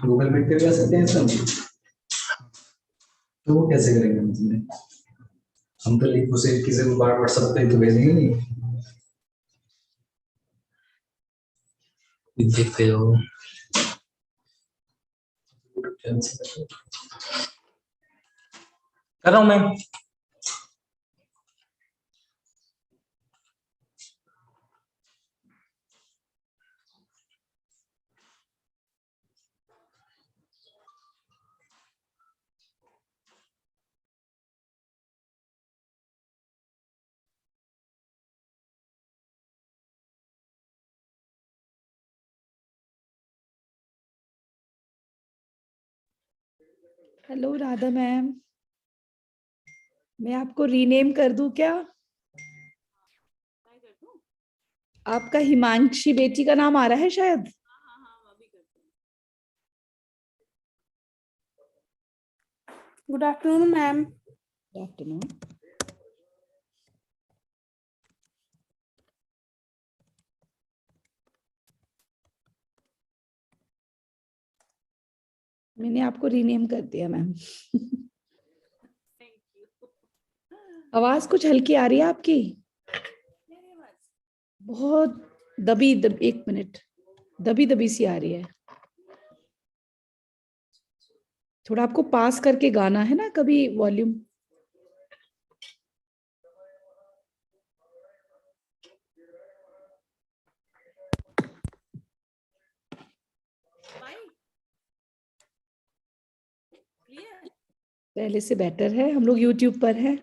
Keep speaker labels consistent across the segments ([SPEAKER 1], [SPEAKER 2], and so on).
[SPEAKER 1] Google meet पे भी आ सकते हैं सब। तो वो कैसे करेंगे मतलब? हम तो लिंक उसे किसी को बार व्हाट्सएप पे तो भेजेंगे नहीं। देखते हो कर रहा हूँ मैं।
[SPEAKER 2] हेलो राधा मैम, मैं आपको रीनेम कर दूं क्या? आपका हिमांशी बेटी का नाम आ रहा है शायद।
[SPEAKER 3] Good afternoon ma'am.
[SPEAKER 2] Good afternoon. मैंने आपको रीनेम कर दिया मैम। आवाज कुछ हल्की आ रही है आपकी, बहुत दबी दबी। एक मिनट, दबी दबी सी आ रही है। थोड़ा आपको पास करके गाना है ना कभी वॉल्यूम। पहले से बेटर है, हम लोग यूट्यूब पर है।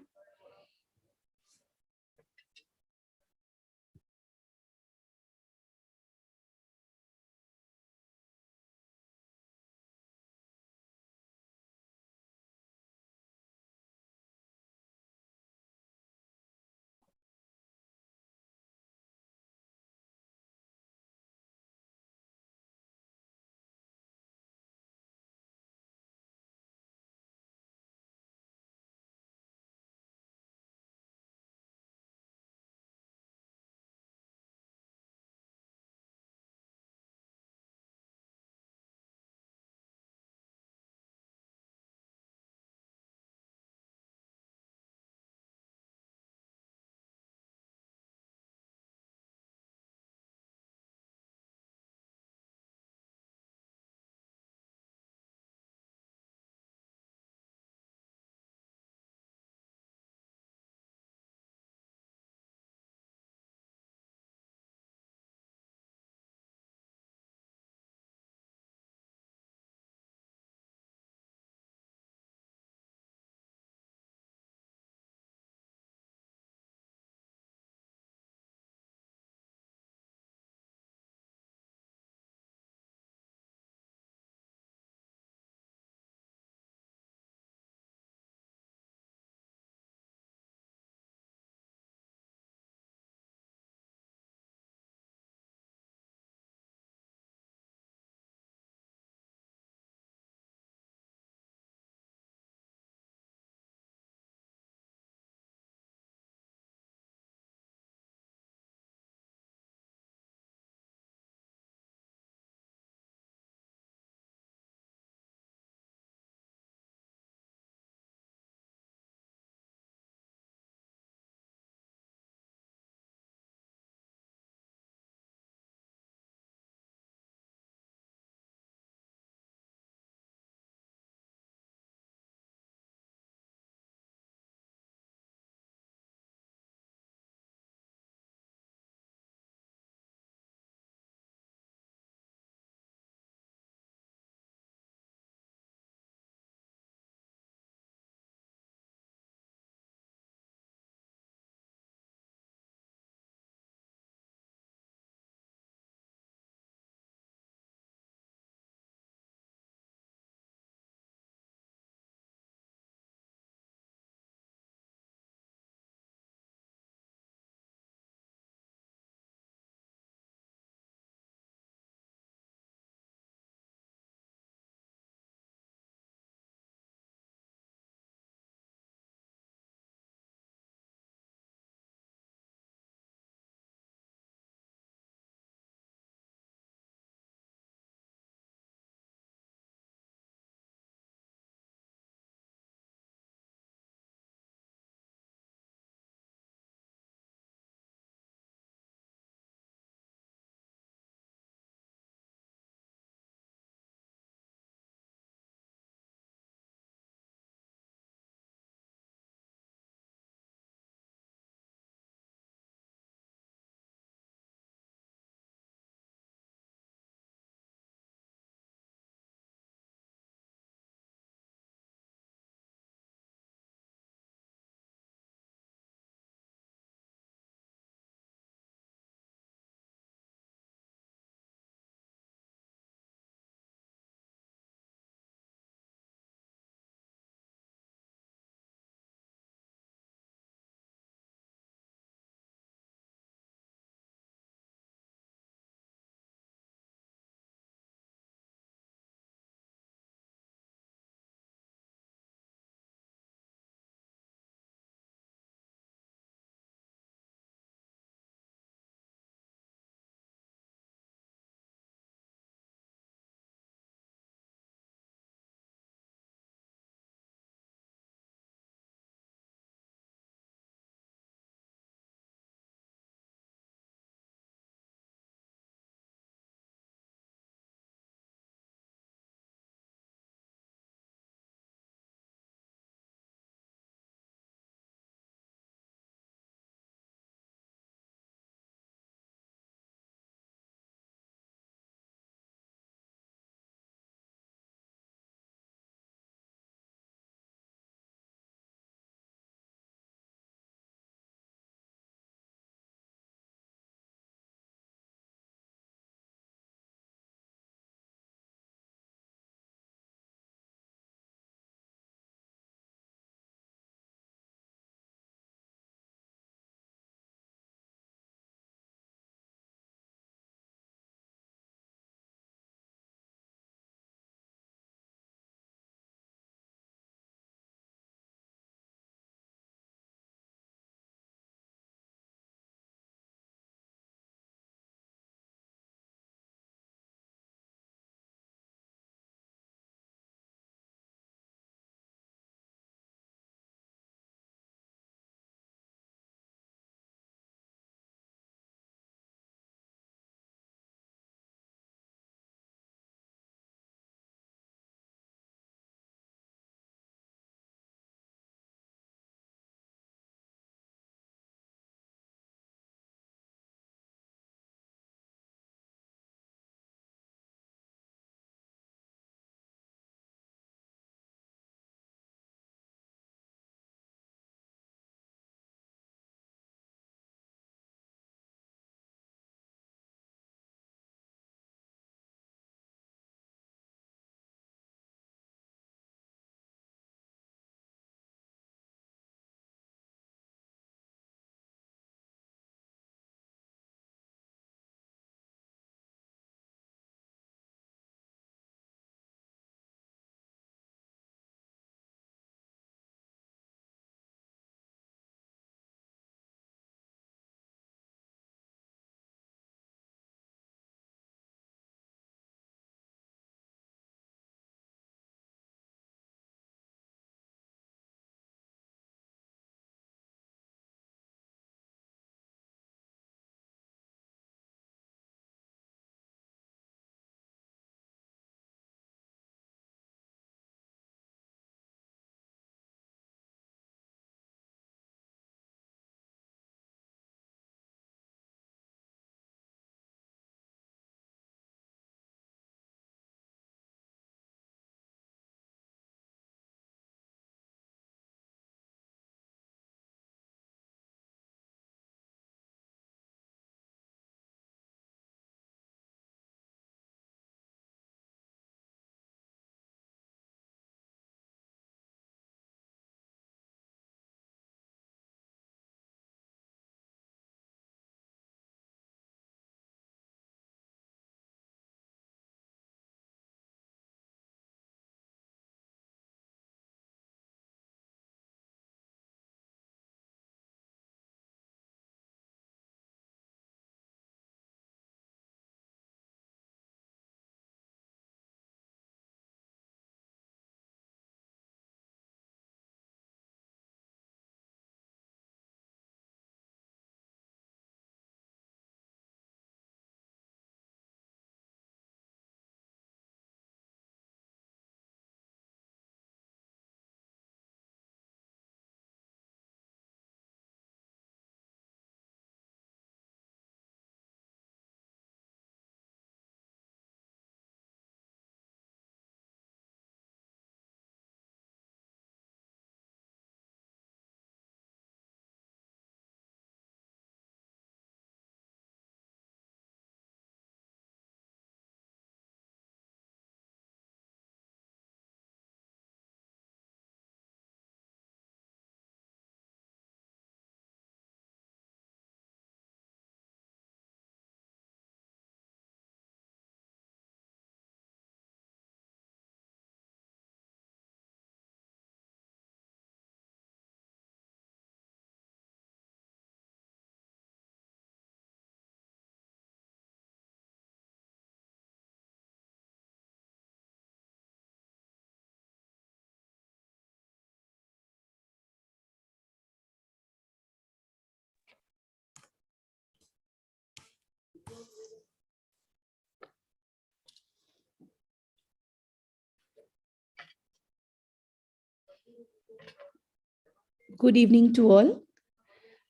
[SPEAKER 2] Good evening to all.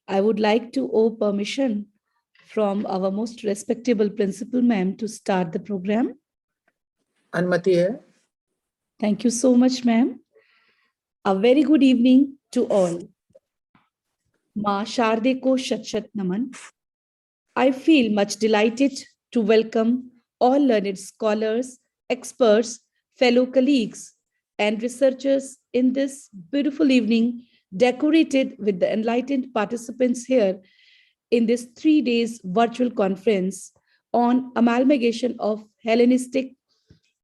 [SPEAKER 2] I would like to owe permission from our most respectable principal ma'am to start the program.
[SPEAKER 4] अनुमति है.
[SPEAKER 2] Thank you so much, ma'am. A very good evening to all. Ma Sharde ko Shat Shat Naman. I feel much delighted to welcome all learned scholars, experts, fellow colleagues, and researchers in this beautiful evening, decorated with the enlightened participants here in this 3 days virtual conference on amalgamation of Hellenistic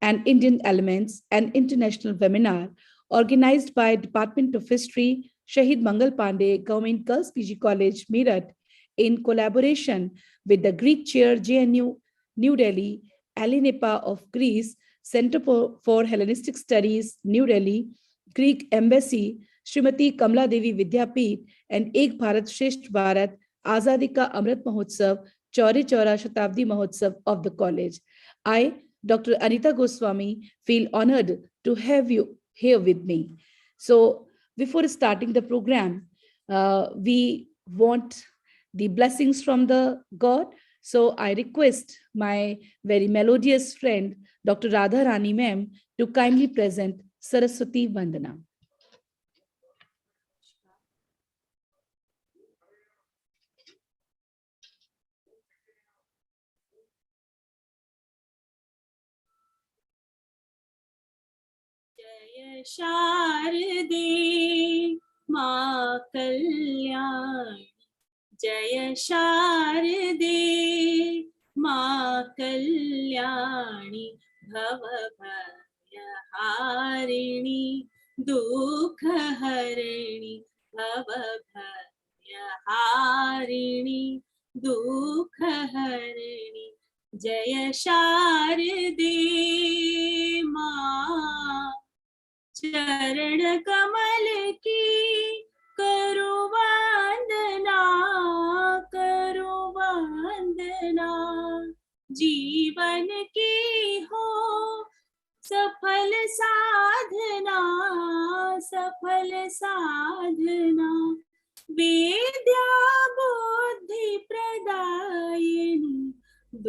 [SPEAKER 2] and Indian elements, an international webinar organized by Department of History, Shahid Mangal Pandey, Government Girls PG College, Meerut, in collaboration with the Greek Chair, JNU, New Delhi, Elenipa of Greece, Center for Hellenistic Studies, New Delhi, Greek Embassy, Srimati Kamla Devi Vidyapeeth, and Ek Bharat Shresht Bharat, Azadi Ka Amrit Mahotsav, Chauri Chaura Shatabdi Mahotsav of the college. I, Dr. Anita Goswami, feel honored to have you here with me. So before starting the program, we want the blessings from the God. So I request my very melodious friend, Dr. Radha Rani ma'am, to kindly present Saraswati Vandana.
[SPEAKER 5] जय शारदे मां कल्याणी जय शारदे मां कल्याणी भव भय हारिणी दुख हरिणी भव भय हारिणी दुख हरिणी जय शारदे मां चरण कमल की करो वंदना जीवन की हो सफल साधना विद्या बुद्धि प्रदायिनी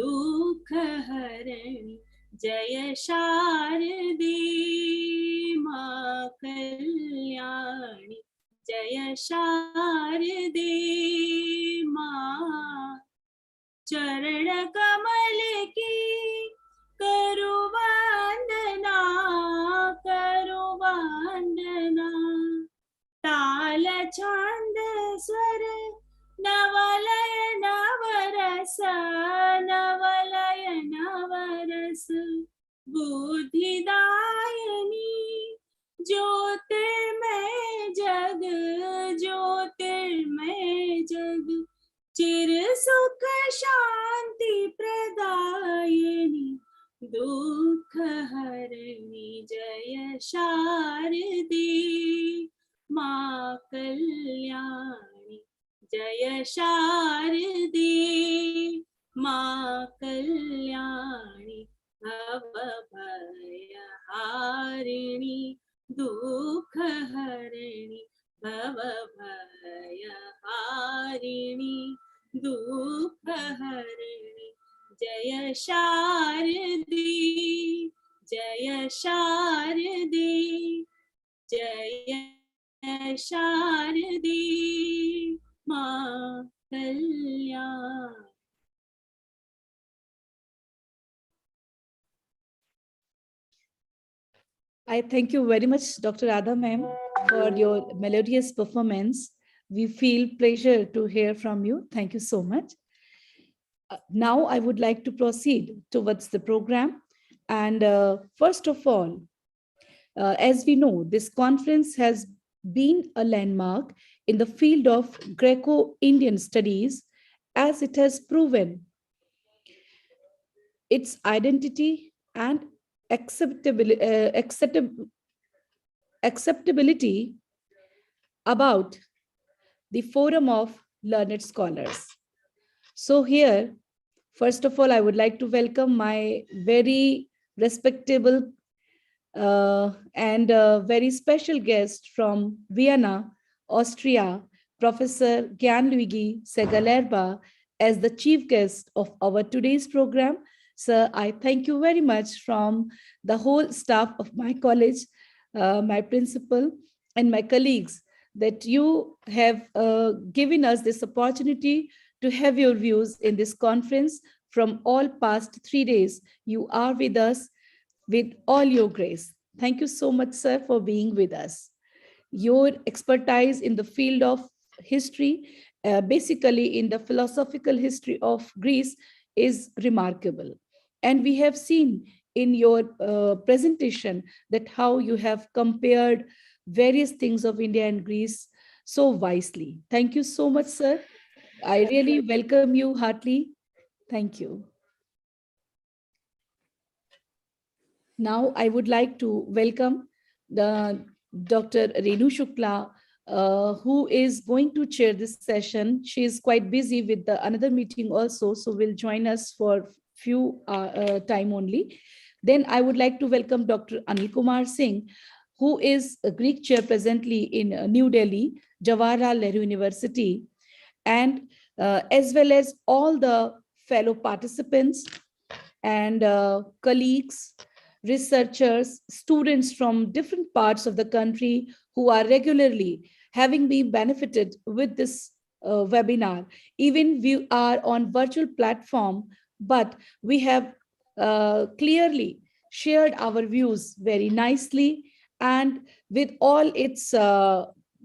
[SPEAKER 5] दुख हरिणी जय शारदे मां कल्याणी जय शारदे मां चरण कमल की करो वंदना ताल छंद स्वर नवलय नवरस बुद्धिदायिनी ज्योतिर्मय जग चिर सुख शांति प्रदायिनी दुख हरिणी जय शारदे मां कल्याणी जय शारदे मां कल्याणी भव भय हारिणी दुख हरिणी भव भय हारिणी दुख हरिणी जय शारदे जय शारदे जय शारदे मां Kalyani
[SPEAKER 2] I thank you very much, Dr. Radha ma'am, for your melodious performance. We feel pleasure to hear from you. Thank you so much. Now I would like to proceed towards the program. And first of all, as we know, this conference has been a landmark in the field of Greco-Indian studies, as it has proven its identity and acceptability about the forum of learned scholars. So here, first of all, I would like to welcome my very respectable and a very special guest from Vienna, Austria, Professor Gianluigi Segalerba, as the chief guest of our today's program. Sir, I thank you very much from the whole staff of my college, my principal, and my colleagues, that you have given us this opportunity to have your views in this conference. From all past 3 days, you are with us with all your grace. Thank you so much, sir, for being with us. Your expertise in the field of history, basically in the philosophical history of Greece, is remarkable. And we have seen in your presentation that how you have compared various things of India and Greece so wisely. Thank you so much, sir. I really welcome you heartily. Thank you. Now I would like to welcome the Dr. Renu Shukla, who is going to chair this session. She is quite busy with another meeting also, so will join us for few time only. Then I would like to welcome Dr. Anil Kumar Singh, who is a Greek chair presently in New Delhi, Jawaharlal Nehru University, and as well as all the fellow participants and colleagues, researchers, students from different parts of the country who are regularly having been benefited with this webinar. Even we are on virtual platform, but we have clearly shared our views very nicely and with all its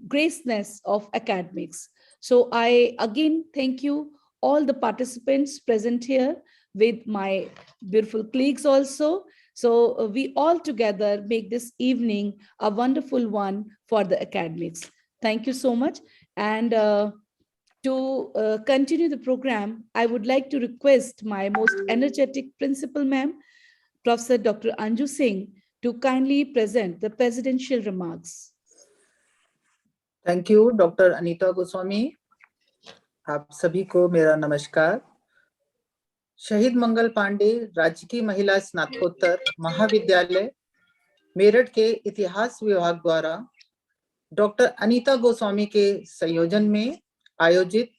[SPEAKER 2] graceness of academics. So I again thank you all the participants present here with my beautiful colleagues also. So we all together make this evening a wonderful one for the academics. Thank you so much. And to continue the program, I would like to request my most energetic principal ma'am, Professor Dr. Anju Singh, to kindly present the presidential remarks.
[SPEAKER 4] Thank you, Dr. Anita Goswami. आप सभी को मेरा नमस्कार। शहीद मंगल पांडे राजकीय महिला स्नातकोत्तर महाविद्यालय मेरठ के इतिहास विभाग द्वारा डॉक्टर अनीता गोस्वामी के संयोजन में आयोजित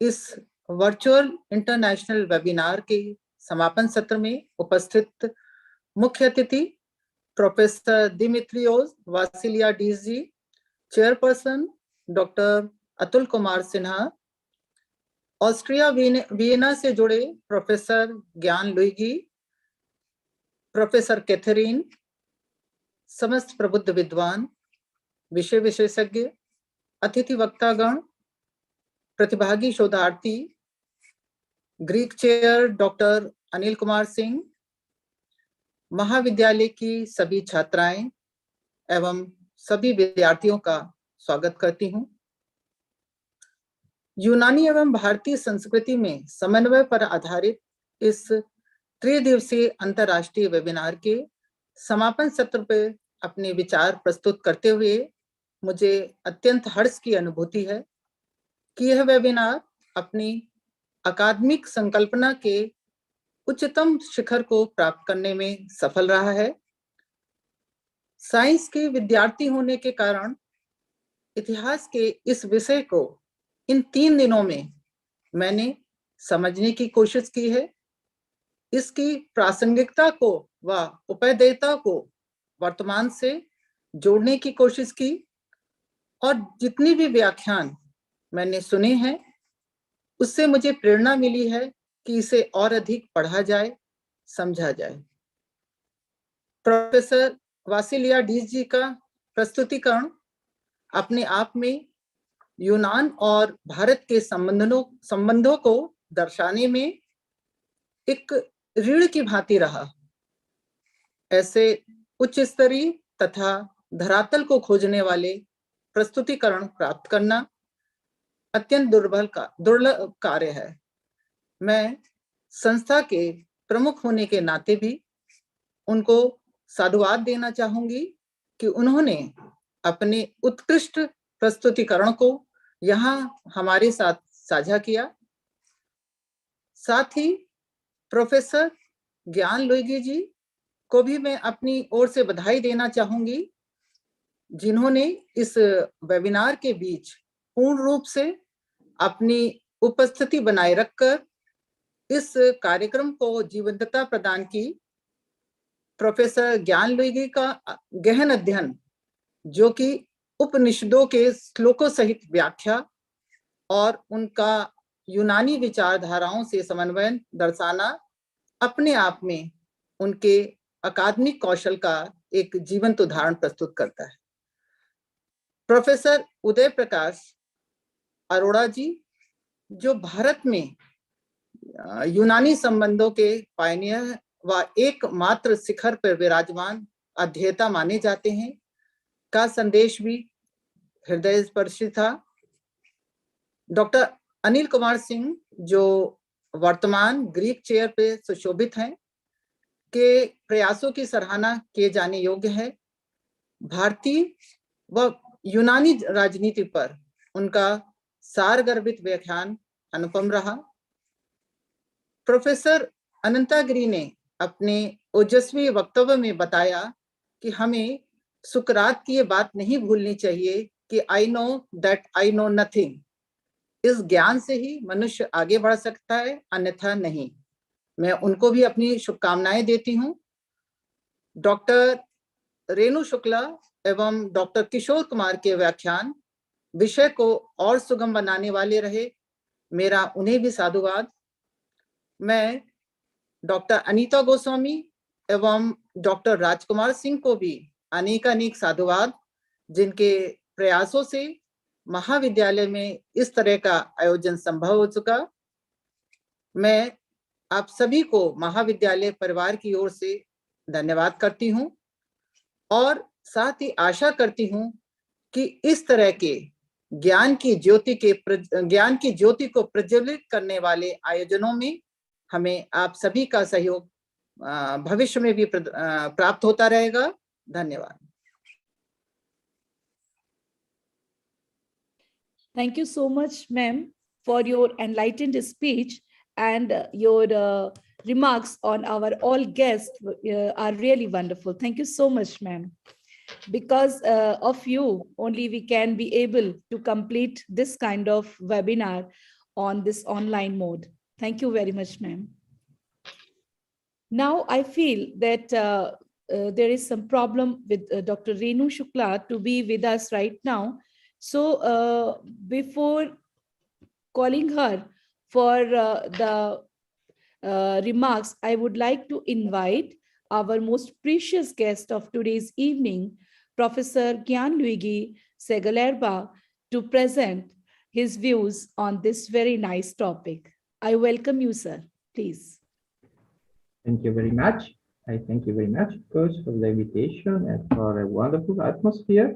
[SPEAKER 4] इस वर्चुअल इंटरनेशनल वेबिनार के समापन सत्र में उपस्थित मुख्य अतिथि professor Dimitrios Vasiliadis ji, chairperson doctor Atul Kumar Sinha, Austria Vienna से जुड़े प्रोफेसर ज्ञान लुइगी, प्रोफेसर कैथरीन, समस्त प्रबुद्ध विद्वान, विषय विशेषज्ञ, अतिथि वक्तागण, प्रतिभागी शोधार्थी, Greek chair doctor Anil Kumar Singh, महाविद्यालय की सभी छात्राएं एवं सभी विद्यार्थियों का स्वागत करती हूं। यूनानी एवं भारतीय संस्कृति में समन्वय पर आधारित इस त्रिदिवसीय अंतर्राष्ट्रीय वेबिनार के समापन सत्र पर अपने विचार प्रस्तुत करते हुए मुझे अत्यंत हर्ष की अनुभूति है कि यह वेबिनार अपनी अकादमिक संकल्पना के उच्चतम शिखर को प्राप्त करने में सफल रहा है। साइंस के विद्यार्थी होने के कारण इतिहास के इस विषय को इन 3 दिनों में मैंने समझने की कोशिश की है, इसकी प्रासंगिकता को व उपादेयता को वर्तमान से जोड़ने की कोशिश की और जितनी भी व्याख्यान मैंने सुने हैं उससे मुझे प्रेरणा मिली है कि इसे और अधिक पढ़ा जाए, समझा जाए। प्रोफेसर वासिलियाडीस जी का प्रस्तुतिकरण अपने आप में यूनान और भारत के संबंधों को दर्शाने में एक रीढ़ की भांति रहा। ऐसे उच्च स्तरीय तथा धरातल को खोजने वाले प्रस्तुतिकरण प्राप्त करना अत्यंत दुर्लभ कार्य है। मैं संस्था के प्रमुख होने के नाते भी उनको साधुवाद देना चाहूंगी कि उन्होंने अपने उत्कृष्ट प्रस्तुतिकरण को यहाँ हमारे साथ साझा किया। साथ ही प्रोफेसर ज्ञान लुइगी जी को भी मैं अपनी ओर से बधाई देना चाहूंगी, जिन्होंने इस वेबिनार के बीच पूर्ण रूप से अपनी उपस्थिति बनाए रखकर इस कार्यक्रम को जीवंतता प्रदान की। प्रोफेसर ज्ञान लुइगी का गहन अध्ययन, जो कि उपनिषदों के श्लोकों सहित व्याख्या और उनका यूनानी विचारधाराओं से समन्वय दर्शाना, अपने आप में उनके अकादमिक कौशल का एक जीवंत उदाहरण प्रस्तुत करता है। प्रोफेसर उदय प्रकाश अरोड़ा जी, जो भारत में यूनानी संबंधों के पायनियर व एकमात्र शिखर पर विराजमान अध्येता माने जाते हैं, का संदेश भी हृदय स्पर्शी था। डॉक्टर अनिल कुमार सिंह, जो वर्तमान ग्रीक चेयर पे सुशोभित हैं, के प्रयासों की सराहना किए जाने योग्य है। भारतीय व यूनानी राजनीति पर उनका सारगर्भित व्याख्यान अनुपम रहा। प्रोफेसर अनंतागिरी ने अपने ओजस्वी वक्तव्य में बताया कि हमें सुकरात की ये बात नहीं भूलनी चाहिए कि I know that I know nothing. इस ज्ञान से ही मनुष्य आगे बढ़ सकता है, अन्यथा नहीं। मैं उनको भी अपनी शुभकामनाएं देती हूँ। डॉक्टर रेणु शुक्ला एवं डॉक्टर किशोर कुमार के व्याख्यान विषय को और सुगम बनाने वाले रहे, मेरा उन्हें भी साधुवाद। मैं डॉक्टर अनीता गोस्वामी एवं डॉक्टर राजकुमार सिंह को भी अनेक साधुवाद, जिनके प्रयासों से महाविद्यालय में इस तरह का आयोजन संभव हो चुका। मैं आप सभी को महाविद्यालय परिवार की ओर से धन्यवाद करती हूं और साथ ही आशा करती हूं कि इस तरह के ज्ञान की ज्योति को प्रज्वलित करने वाले आयोजनों में हमें आप सभी का सहयोग भविष्य में भी प्राप्त होता रहेगा। धन्यवाद।
[SPEAKER 2] Thank you so much, ma'am, for your enlightened speech, and your remarks on our all guests are really wonderful. Thank you so much, ma'am. Because of you, only we can be able to complete this kind of webinar on this online mode. Thank you very much, ma'am. Now I feel that there is some problem with Dr. Renu Shukla to be with us right now. So before calling her for the remarks, I would like to invite our most precious guest of today's evening, Professor Gyan Luigi Segalerba, to present his views on this very nice topic. I welcome you, sir. Please.
[SPEAKER 6] Thank you very much. I thank you very much, of course, for the invitation and for a wonderful atmosphere.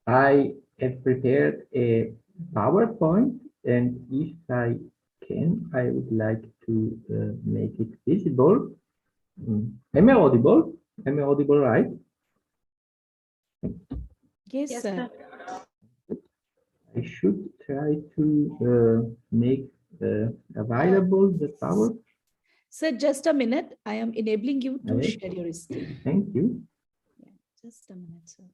[SPEAKER 6] I have prepared a PowerPoint, and if I can, I would like to make it visible. Am I audible? Am I audible, right?
[SPEAKER 2] Yes, sir.
[SPEAKER 6] I should try to make available the PowerPoint.
[SPEAKER 2] Sir, just a minute. I am enabling you to
[SPEAKER 6] Okay.
[SPEAKER 2] share your screen.
[SPEAKER 6] Thank you.
[SPEAKER 2] Yeah, just a minute, sir.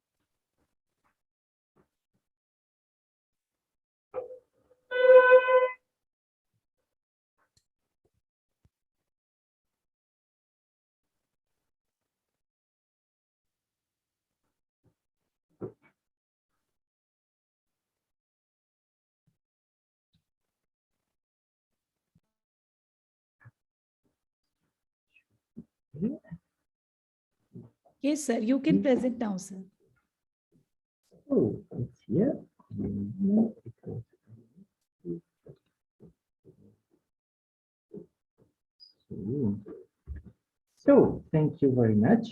[SPEAKER 2] Yes, sir. You can present now, sir.
[SPEAKER 6] Oh, it's here. So, thank you very much.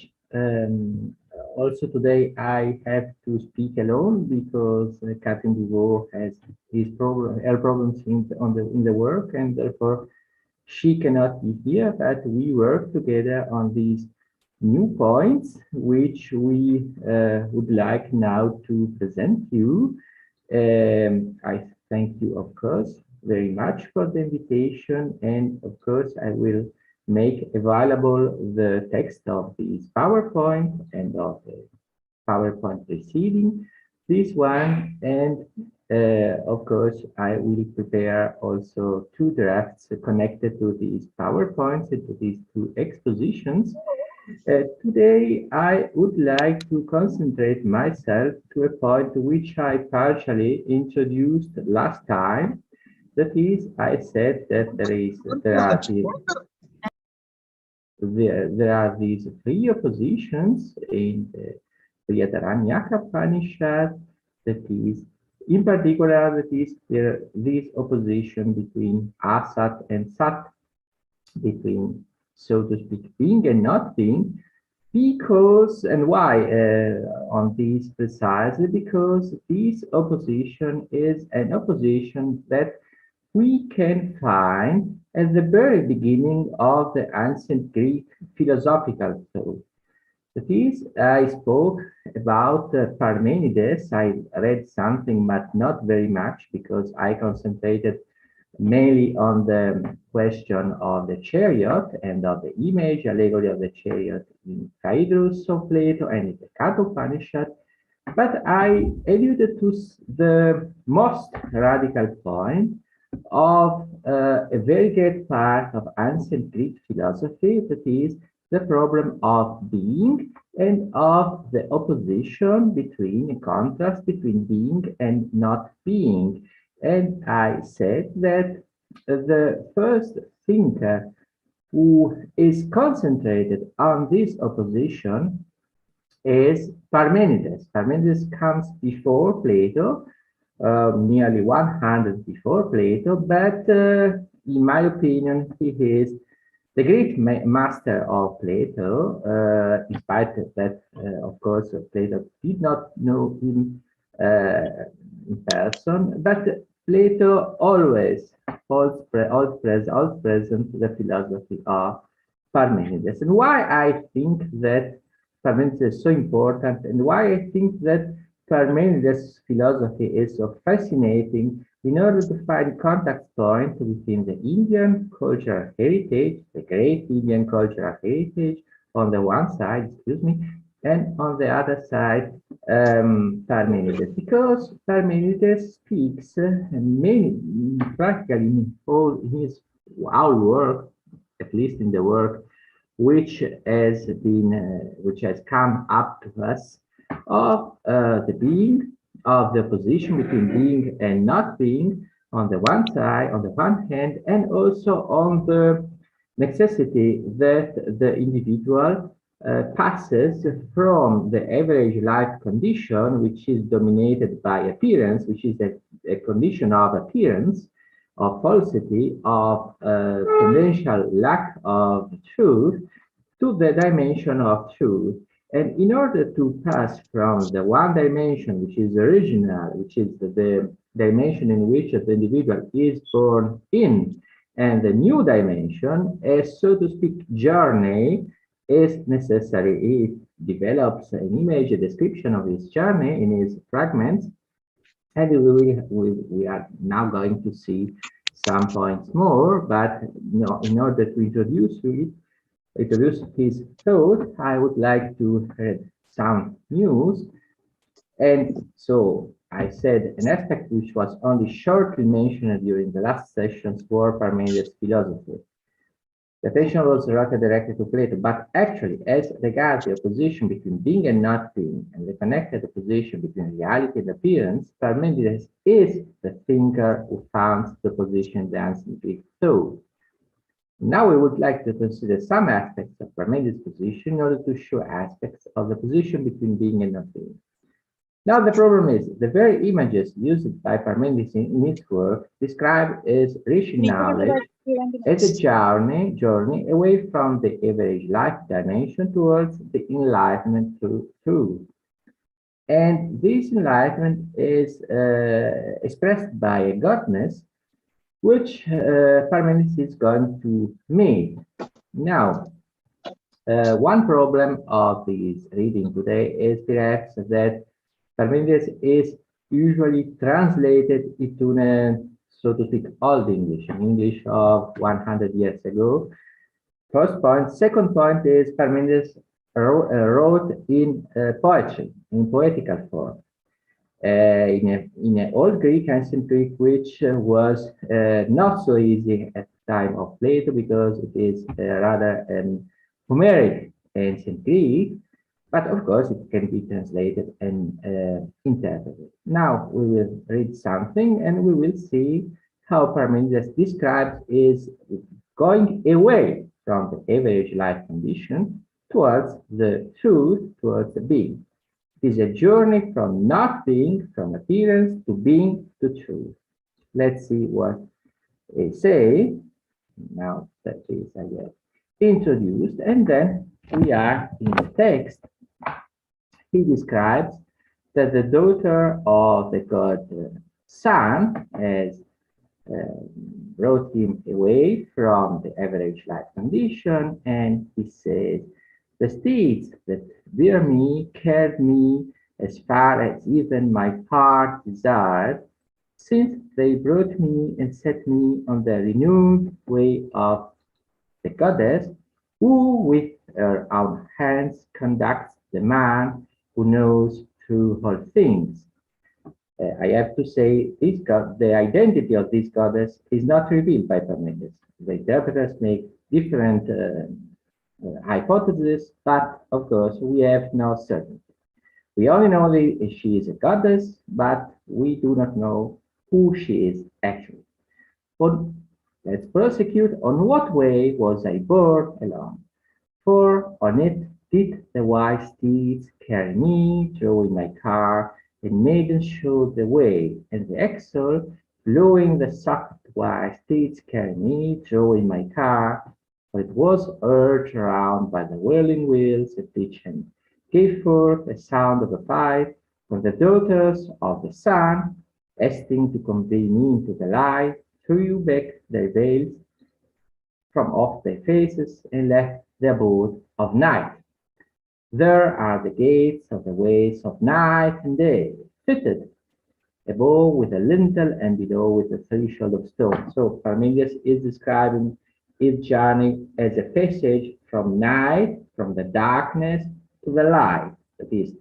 [SPEAKER 6] Also today I have to speak alone because Catherine Duvaux has her problems in the work, and therefore she cannot be here. But we work together on these new points, which we would like now to present you. I thank you, of course, very much for the invitation, and of course I will make available the text of this PowerPoint and of the PowerPoint preceding this one. And of course, I will prepare also 2 drafts connected to these PowerPoints and to these 2 expositions. Today, I would like to concentrate myself to a point which I partially introduced last time. That is, I said that there are these 3 oppositions in the Brihadaranyaka Upanishad. That is, in particular, that is this opposition between Asat and Sat, between, so to speak, being and not being. Because, and why on this precisely? Because this opposition is an opposition that we can find at the very beginning of the ancient Greek philosophical thought. That is, I spoke about Parmenides. I read something, but not very much, because I concentrated mainly on the question of the chariot and of the image, allegory of the chariot in Phaedrus of Plato and in the Kathopanishad. But I alluded to the most radical point of a very great part of ancient Greek philosophy, that is the problem of being and of the opposition between, a contrast between being and not being. And I said that the first thinker who is concentrated on this opposition is Parmenides. Parmenides comes before Plato, nearly 100 before Plato, but in my opinion, he is the great master of Plato, despite that, of course, Plato did not know him in person, but Plato always holds present the philosophy of Parmenides. And why I think that Parmenides is so important, and why I think that Parmenides' philosophy is so fascinating, in order to find contact point within the Indian cultural heritage, the great Indian cultural heritage on the one side, and on the other side, Parmenides, because Parmenides speaks practically in all our work, at least in the work which has come up to us, of the being, of the position between being and not being on the one side, on the one hand, and also on the necessity that the individual passes from the average life condition, which is dominated by appearance, which is a condition of appearance, of falsity, of potential lack of truth, to the dimension of truth. And in order to pass from the one dimension, which is original, which is the dimension in which the individual is born in, and the new dimension, a so to speak journey is necessary. It develops an image, a description of his journey in his fragments, and we are now going to see some points more. But in order to introduce his thought, I would like to read some news. And so I said an aspect which was only shortly mentioned during the last sessions for Parmenides' philosophy. The attention was directed to Plato, but actually, as regards the opposition between being and not being, and the connected opposition between reality and appearance, Parmenides is the thinker who founds the position in the ancient Greek thought. Now we would like to consider some aspects of Parmenides' position in order to show aspects of the position between being and not being. Now the problem is, the very images used by Parmenides in his work describe his reaching knowledge as a journey away from the average life dimension towards the enlightenment through truth. And this enlightenment is expressed by a godness, which Parmenides is going to meet. Now, one problem of this reading today is perhaps that Parmenides is usually translated into a, so to speak, old English, an English of 100 years ago. first point. Second point is Parmenides wrote in poetry, in poetical form, in an old Greek, ancient Greek, which was not so easy at the time of Plato because it is rather Homeric ancient Greek, but of course it can be translated and interpreted. Now we will read something and we will see how Parmenides describes is going away from the average life condition towards the truth, towards the being. It is a journey from not being, from appearance, to being, to truth. Let's see what they say. Now that is, I guess, introduced, and then we are in the text. He describes that the daughter of the god Sun has brought him away from the average life condition, and he says, the steeds that bear me carried me as far as even my heart desired, since they brought me and set me on the renewed way of the goddess, who with her own hands conducts the man who knows through all things. I have to say, this god, the identity of this goddess is not revealed by Parmenides. The interpreters make different hypotheses, but of course we have no certainty. We only know that she is a goddess, but we do not know who she is actually. But let's prosecute. On what way was I borne along? For on it did the wise steeds carry me, drawing my car, and maidens showed the way, and the axle, blowing the socket wise steeds carry me, drawing my car, for it was urged around by the whirling wheels of each and gave forth a sound of a fight, for the daughters of the sun, esting to convey me into the light, threw back their veils from off their faces and left the abode of night. There are the gates of the ways of night and day, fitted above with a lintel and below with a threshold of stone. So Parmenides is describing his journey as a passage from night, from the darkness to the light. That is,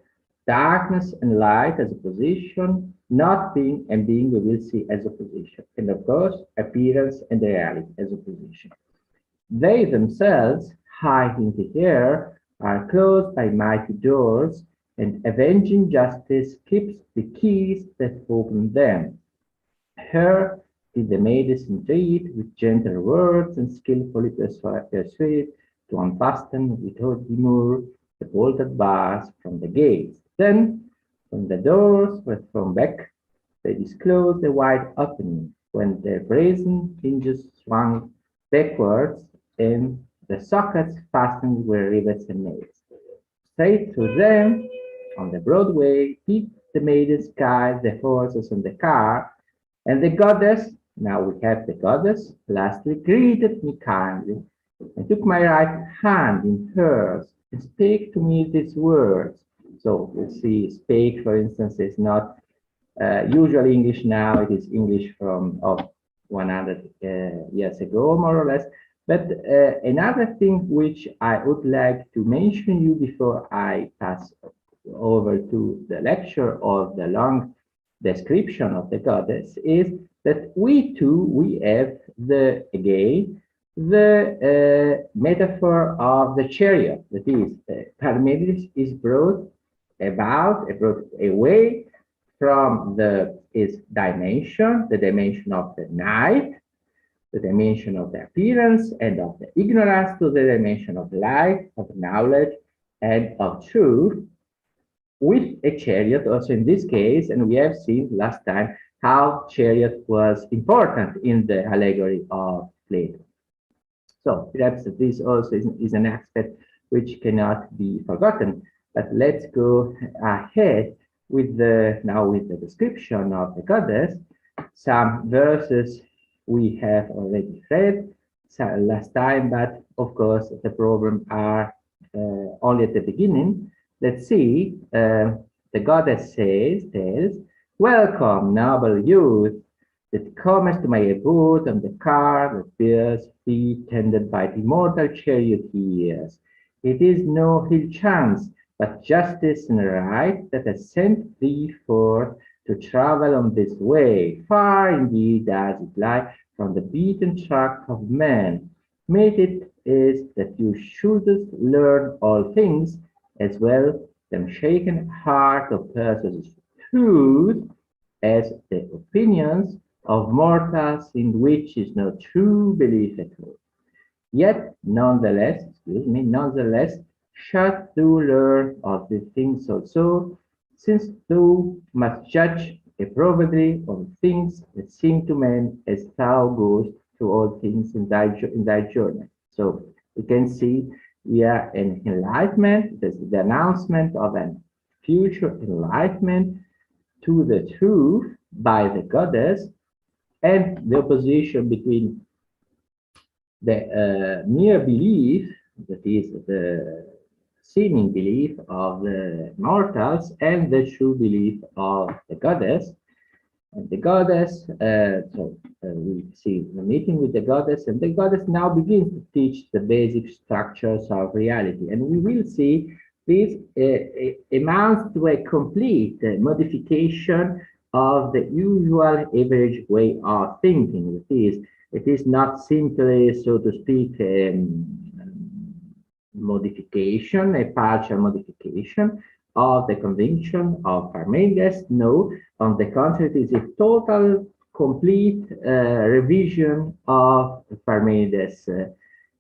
[SPEAKER 6] darkness and light as a position, not being and being we will see as a position, and of course appearance and reality as a position. They themselves, high in the air, are closed by mighty doors, and avenging justice keeps the keys that open them. Her did the maidens entreat with gentle words and skillfully persuade to unfasten without demur the bolted bars from the gates. Then, when the doors were thrown back, they disclosed a wide opening, when their brazen hinges swung backwards, and the sockets fastened where rivets and nails. Straight through them, on the broad way, did the maidens guide the horses and the car, and the goddess, now we have the goddess, lastly greeted me kindly, and took my right hand in hers, and spake to me these words. So we see spake, for instance, is not usually English now, it is English from 100 years ago, more or less. But another thing which I would like to mention you before I pass over to the lecture or the long description of the goddess is that we have again the metaphor of the chariot. That is, Parmenides is brought away from its dimension, the dimension of the night, the dimension of the appearance and of the ignorance, to the dimension of light, of knowledge, and of truth, with a chariot also in this case. And we have seen last time how chariot was important in the allegory of Plato. So perhaps this also is an aspect which cannot be forgotten. But let's go ahead with the description of the goddess. Some verses we have already read last time, but of course the problem are only at the beginning. Let's see. The goddess tells, "Welcome, noble youth. that cometh to my abode on the car that bears feet tended by the immortal charioteers. It is no hill chance, but justice and right that has sent thee forth to travel on this way. Far indeed does it lie from the beaten track of men. Made it is that you shouldest learn all things, as well the shaken heart of persons truth as the opinions of mortals in which is no true belief at all. Yet, nonetheless, shalt thou learn of the things also, since thou must judge appropriately on things that seem to men as thou goest through all things in thy journey. So we can see here an enlightenment, the announcement of a future enlightenment to the truth by the goddess, and the opposition between the mere belief, that is the seeming belief of the mortals, and the true belief of the goddess. And the goddess, we see the meeting with the goddess, and the goddess now begins to teach the basic structures of reality. And we will see this amounts to a complete modification of the usual average way of thinking. It is not simply, so to speak, modification, a partial modification of the conviction of Parmenides. No, on the contrary, it is a total, complete revision of Parmenides'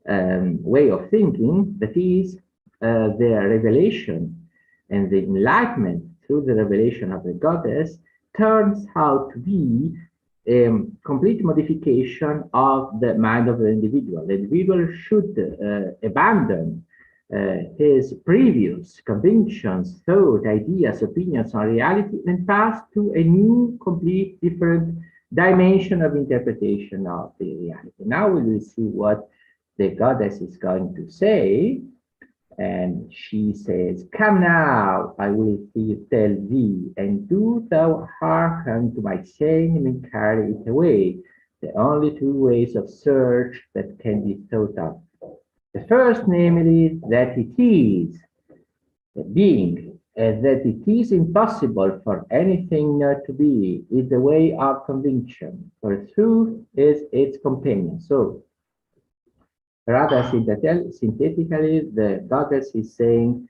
[SPEAKER 6] way of thinking. That is, the revelation and the enlightenment through the revelation of the goddess turns out to be a complete modification of the mind of the individual. The individual should abandon his previous convictions, thought, ideas, opinions on reality, and pass to a new, complete, different dimension of interpretation of the reality. Now we will see what the goddess is going to say. And she says, "Come now, I will tell thee, and do thou hearken to my saying and carry it away, the only two ways of search that can be thought of. The first, namely, that it is the being, that it is impossible for anything not to be, is the way of conviction, for truth is its companion." So, rather synthetically, the goddess is saying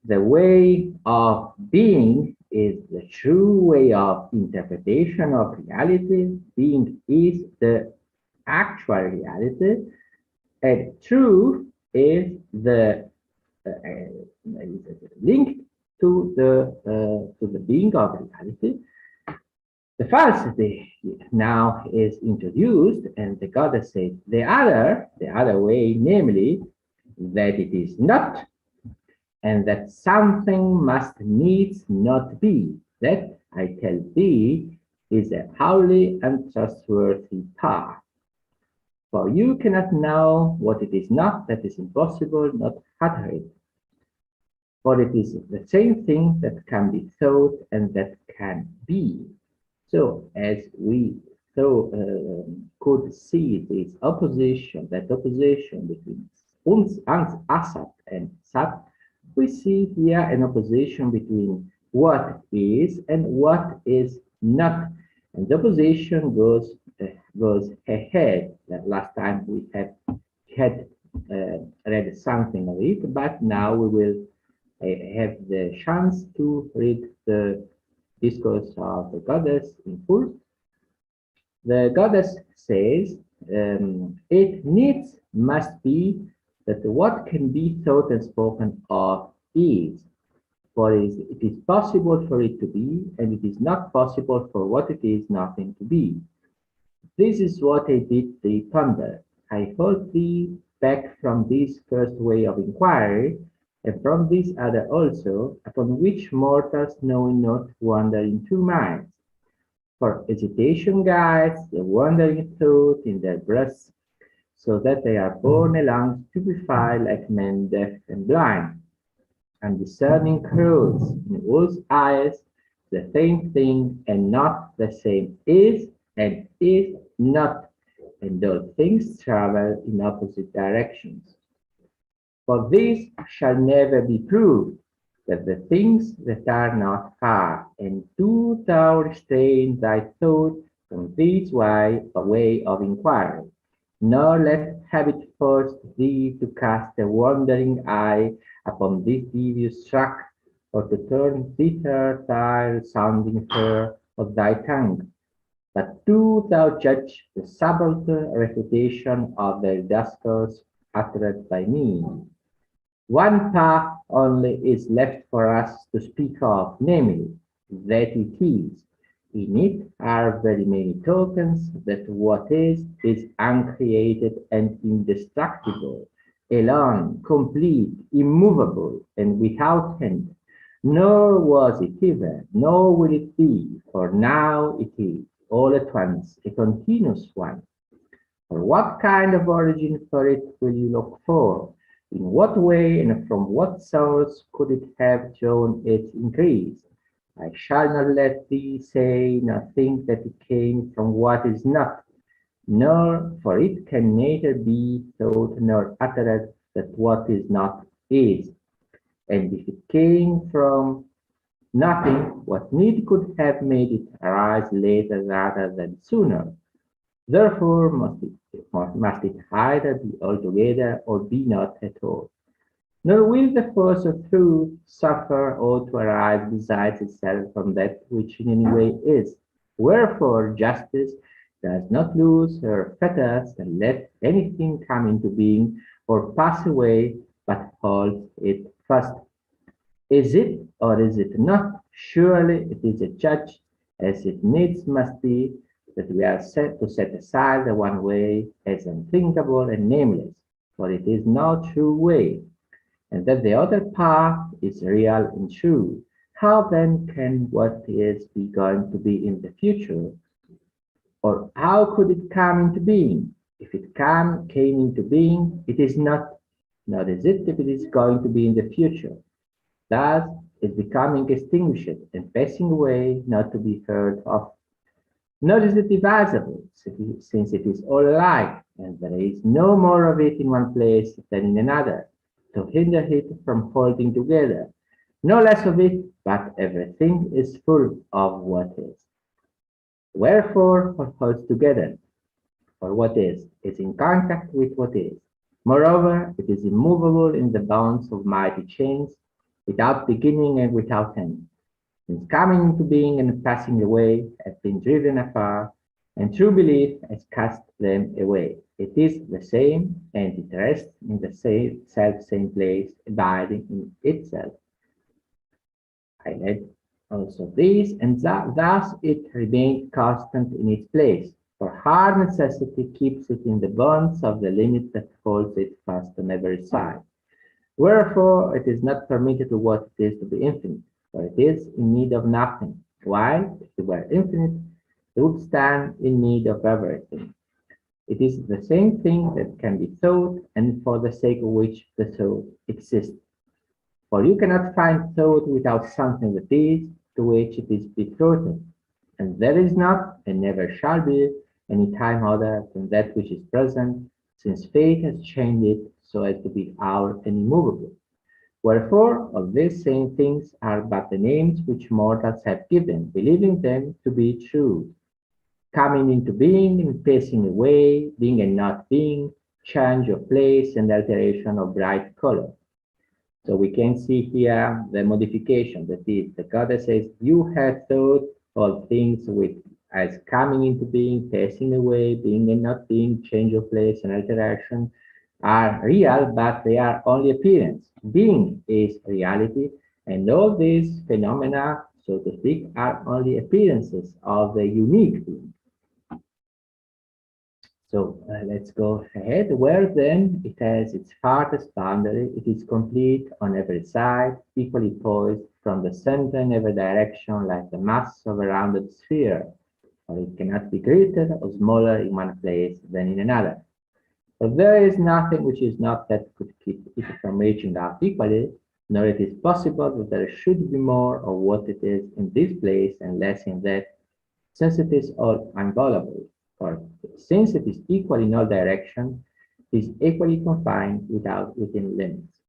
[SPEAKER 6] the way of being is the true way of interpretation of reality. Being is the actual reality, and truth is the linked to the being of reality. The falsity now is introduced, and the goddess says the other way, namely that it is not, and that something must needs not be. That, I tell thee, is a wholly untrustworthy path. For you cannot know what it is not, that is impossible, not utter it. For it is the same thing that can be thought and that can be. So, as we could see this opposition, between Asat and Sat, we see here an opposition between what is and what is not. And the opposition goes ahead. Last time we had read something of it, but now we will have the chance to read the discourse of the goddess in full. The goddess says, it needs must be that what can be thought and spoken of is, for it is possible for it to be, and it is not possible for what it is nothing to be. This is what I bid thee ponder. I hold thee back from this first way of inquiry, and from this other also, upon which mortals knowing not wander in two minds. For hesitation guides the wandering thought in their breasts, so that they are borne along stupefied like men deaf and blind. Undiscerning crowds, in whose eyes the same thing and not the same is, and is not, and all things travel in opposite directions. For this shall never be proved, that the things that are not far, and do thou restrain thy thought from this way of inquiry, nor let habit force thee to cast a wandering eye upon this devious track, or to turn thither thy sounding hair of thy tongue. But do thou judge the subaltern refutation of the discourse uttered by me. One path only is left for us to speak of, namely, that it is. In it are very many tokens that what is uncreated and indestructible, alone, complete, immovable, and without end. Nor was it ever, nor will it be, for now it is, all at once, a continuous one. For what kind of origin for it will you look for? In what way and from what source could it have drawn its increase? I shall not let thee say nor think that it came from what is not, nor for it can neither be thought nor uttered that what is not is. And if it came from nothing, what need could have made it arise later rather than sooner? Therefore must it either be altogether or be not at all. Nor will the force of truth suffer aught to arise besides itself from that which in any way is. Wherefore justice does not lose her fetters and let anything come into being or pass away, but holds it fast. Is it or is it not? Surely it is a judge, as it needs must be, that we are set to set aside the one way as unthinkable and nameless, for it is no true way, and that the other path is real and true. How then can what is be going to be in the future? Or how could it come into being? If it came into being, it is not, nor is it if it is going to be in the future. Thus is becoming extinguished and passing away, not to be heard of. Nor is it divisible, since it is all alike, and there is no more of it in one place than in another, to hinder it from holding together. No less of it, but everything is full of what is. Wherefore, what holds together, or what is in contact with what is. Moreover, it is immovable in the bonds of mighty chains, without beginning and without end. Since coming into being and passing away have been driven afar, and true belief has cast them away. It is the same, and it rests in the same place, abiding in itself. I read also this, and thus it remained constant in its place, for hard necessity keeps it in the bonds of the limit that holds it fast on every side. Wherefore it is not permitted to what it is to be infinite, for it is in need of nothing, while if it were infinite, it would stand in need of everything. It is the same thing that can be thought, and for the sake of which the thought exists. For you cannot find thought without something that is, to which it is betrothed, and there is not, and never shall be, any time other than that which is present, since fate has changed it so as to be our and immovable. Wherefore, all these same things are but the names which mortals have given, believing them to be true. Coming into being and passing away, being and not being, change of place and alteration of bright color. So we can see here the modification, that is, the goddess says, you have thought all things with as coming into being, passing away, being and not being, change of place and alteration are real, but they are only appearance. Being is reality, and all these phenomena, so to speak, are only appearances of the unique being. So let's go ahead. Where then it has its farthest boundary, it is complete on every side, equally poised from the center in every direction, like the mass of a rounded sphere, or it cannot be greater or smaller in one place than in another. But there is nothing which is not that could keep it from reaching out equally, nor it is possible that there should be more of what it is in this place and less in that, since it is all inviolable, or since it is equal in all directions, it is equally confined within limits.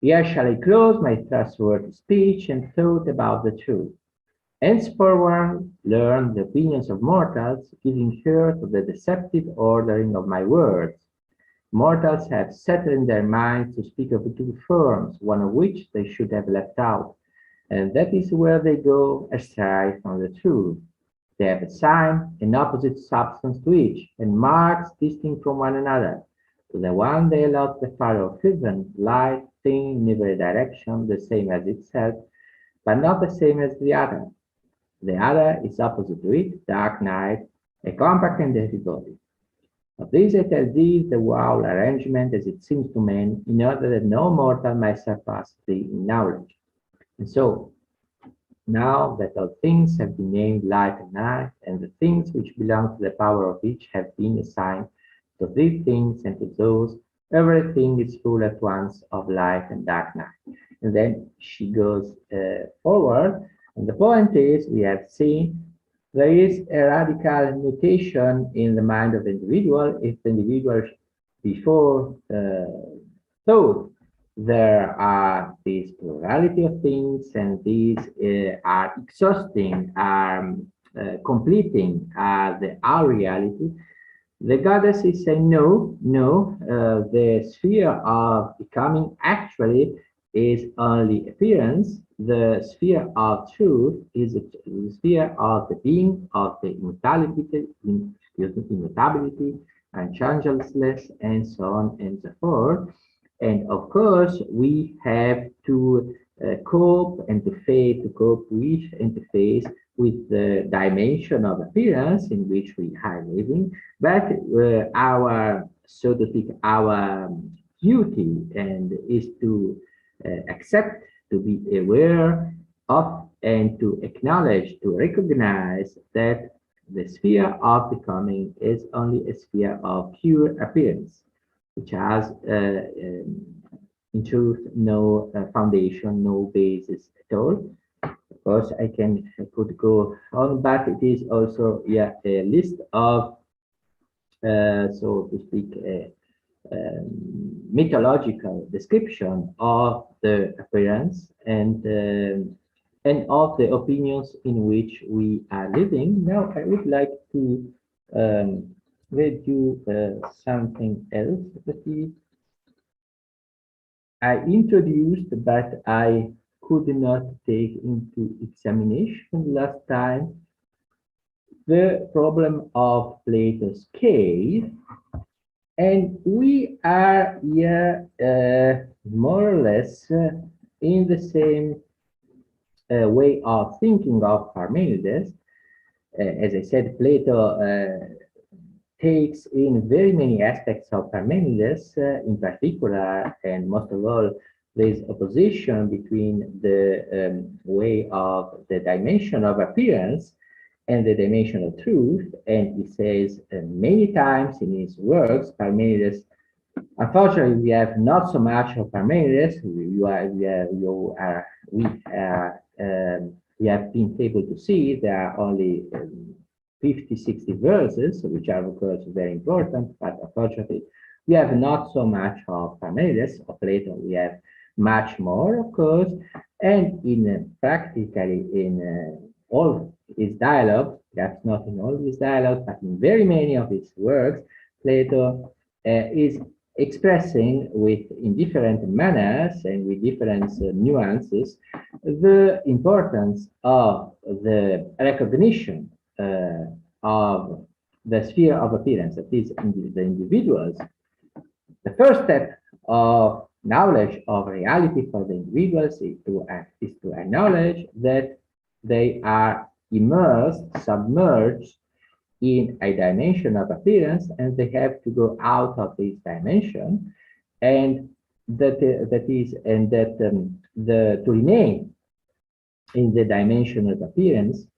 [SPEAKER 6] Here shall I close my trustworthy speech and thought about the truth. Henceforward, learn the opinions of mortals, giving ear to the deceptive ordering of my words. Mortals have settled in their minds to speak of two forms, one of which they should have left out, and that is where they go astray from the truth. They have assigned an opposite substance to each, and marks distinct from one another. To the one they allot the fire of heaven, light, thing in every direction, the same as itself, but not the same as the other. The other is opposite to it, dark night, a compact and heavy body. Of this I tell thee the whole arrangement as it seems to men, in order that no mortal may surpass thee in knowledge. And so, now that all things have been named light and night, and the things which belong to the power of each have been assigned to these things and to those, everything is full at once of light and dark night. And then she goes forward, and the point is, we have seen there is a radical mutation in the mind of the individual. If the individual before thought there are this plurality of things, and these are exhausting, are completing our reality, the goddess is saying no, the sphere of becoming actually is only appearance. The sphere of truth is the sphere of the being, of the immutability, and changelessness, and so on and so forth. And of course, we have to cope and to cope with and to face with the dimension of appearance in which we are living. But our, so to speak, our duty and is to accept, to be aware of, and to acknowledge, to recognize that the sphere of becoming is only a sphere of pure appearance, which has, in truth, no foundation, no basis at all. Of course, I could go on, but it is also a list of, so to speak, mythological description of the appearance and of the opinions in which we are living. Now, I would like to read you something else that I introduced, but I could not take into examination last time, the problem of Plato's cave. And we are here more or less in the same way of thinking of Parmenides. As I said, Plato takes in very many aspects of Parmenides, in particular, and most of all, there's opposition between the way of the dimension of appearance and the dimension of truth. And he says many times in his works, Parmenides, unfortunately, we have not so much of Parmenides. We have been able to see there are only 50, 60 verses, which are, of course, very important, but unfortunately, we have not so much of Parmenides. Of Plato, we have much more, of course, and practically in all his dialogues, perhaps not in all his dialogues, but in very many of his works, Plato is expressing in different manners and with different nuances the importance of the recognition of the sphere of appearance, that is, the individuals. The first step of knowledge of reality for the individuals is to acknowledge that they are immersed, submerged in a dimension of appearance, and they have to go out of this dimension, and to remain in the dimension of appearance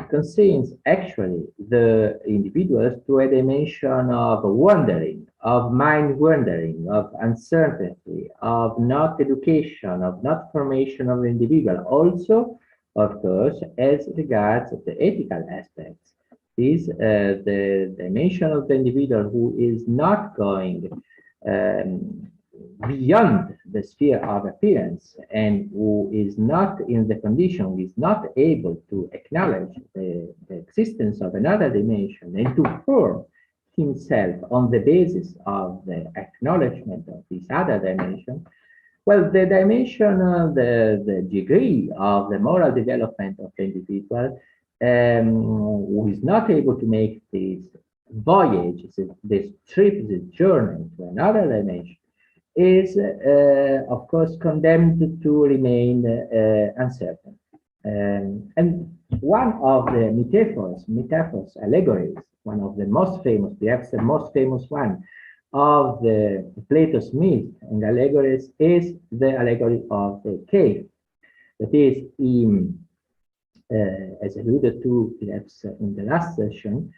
[SPEAKER 6] consigns actually the individuals to a dimension of wandering, of mind wandering, of uncertainty, of not education, of not formation of the individual, also of course, as regards the ethical aspects. Is the dimension of the individual who is not going beyond the sphere of appearance and who is not in the condition, is not able to acknowledge the existence of another dimension and to form himself on the basis of the acknowledgement of this other dimension. Well, the dimension, the degree of the moral development of the individual who is not able to make this voyage, this trip, this journey to another dimension, is, of course, condemned to remain uncertain. And one of the metaphors, allegories, one of the most famous, perhaps the most famous one of the Plato's myth and allegories is the allegory of the cave. That is, as alluded to perhaps in the last session,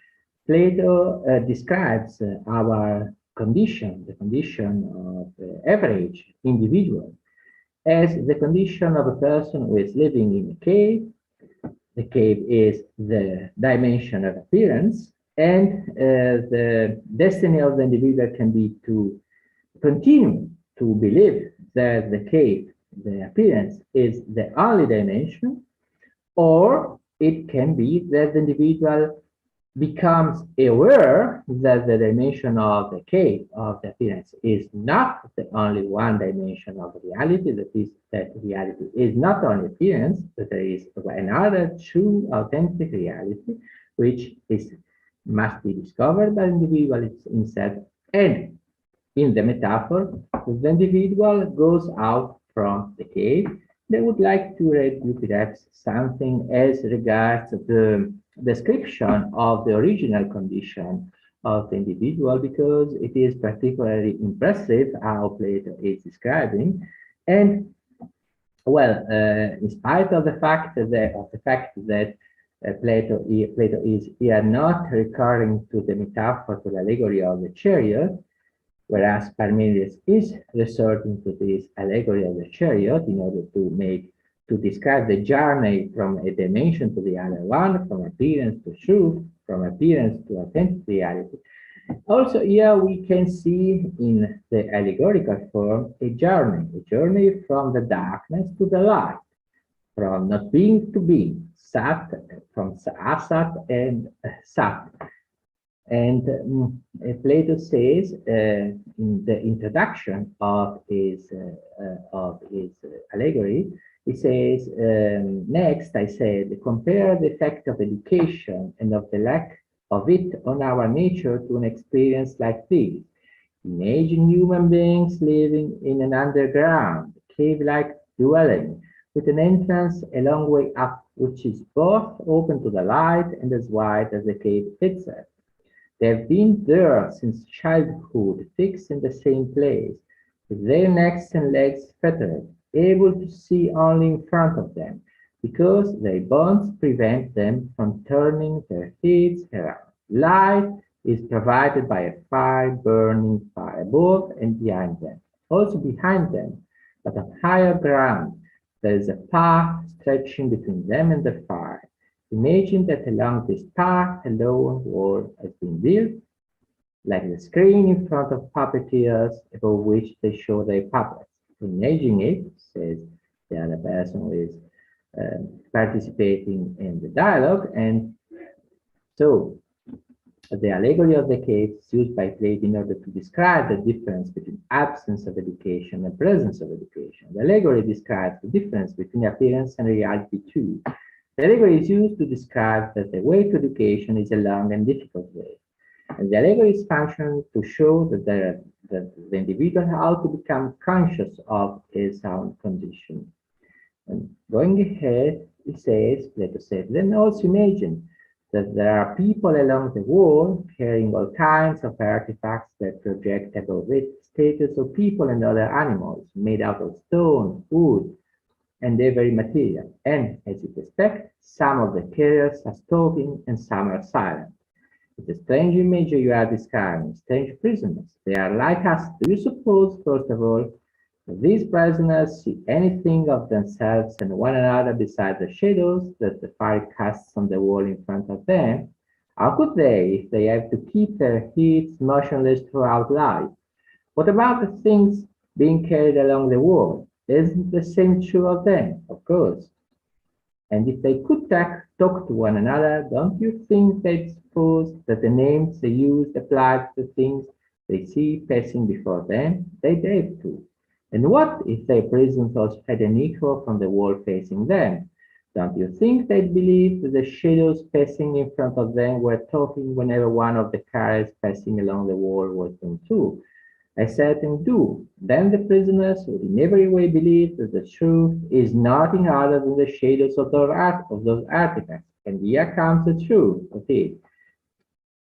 [SPEAKER 6] Plato describes our condition, the condition of the average individual, as the condition of a person who is living in a cave. The cave is the dimension of appearance, and the destiny of the individual can be to continue to believe that the cave, the appearance, is the only dimension, or it can be that the individual becomes aware that the dimension of the cave, of the appearance, is not the only one dimension of reality, that is, that reality is not only appearance, but there is another true, authentic reality, which must be discovered by the individual himself. And in the metaphor, the individual goes out from the cave. They would like to read you perhaps something as regards the description of the original condition of the individual, because it is particularly impressive how Plato is describing. And well, in spite of the fact that Plato is here not recurring to the metaphor, to the allegory of the chariot, whereas Parmenides is resorting to this allegory of the chariot in order to describe the journey from a dimension to the other one, from appearance to truth, from appearance to authentic reality. Also here we can see in the allegorical form a journey from the darkness to the light, from not being to being, Sat, from Asat and Sat. And Plato says in the introduction of his allegory, he says, next I said, compare the effect of education and of the lack of it on our nature to an experience like this. Imagine human beings living in an underground, cave-like dwelling with an entrance a long way up, which is both open to the light and as wide as the cave itself. They have been there since childhood, fixed in the same place, with their necks and legs fettered, able to see only in front of them, because their bonds prevent them from turning their heads around. Light is provided by a fire burning far above and behind them. Also behind them, but on higher ground, there is a path stretching between them and the fire. Imagine that along this path a lone wall has been built, like the screen in front of puppeteers, above which they show their puppets. Imagine it, says the other person who is participating in the dialogue. And so the allegory of the cave is used by Plato in order to describe the difference between absence of education and presence of education. The allegory describes the difference between appearance and reality too. The allegory is used to describe that the way to education is a long and difficult way. And the allegory is functioned to show that the individual how to become conscious of his own condition. And going ahead, he says, Plato said, then also imagine that there are people along the wall carrying all kinds of artifacts that project above it statues of people and other animals made out of stone, wood, and every material. And as you'd expect, some of the carriers are talking and some are silent. It's a strange image you are describing, strange prisoners. They are like us. Do you suppose, first of all, These prisoners see anything of themselves and one another besides the shadows that the fire casts on the wall in front of them. How could they, if they have to keep their heads motionless throughout life? What about the things being carried along the wall? Isn't the same true of them? Of course. And if they could talk to one another, don't you think they'd suppose that the names they use apply to the things they see passing before them? They dare to. And what if their prisons also had an echo from the wall facing them? Don't you think they'd believe that the shadows passing in front of them were talking whenever one of the cars passing along the wall was them too? I said and do. Then the prisoners would in every way believe that the truth is nothing other than the shadows of those artifacts. And here comes the truth of it.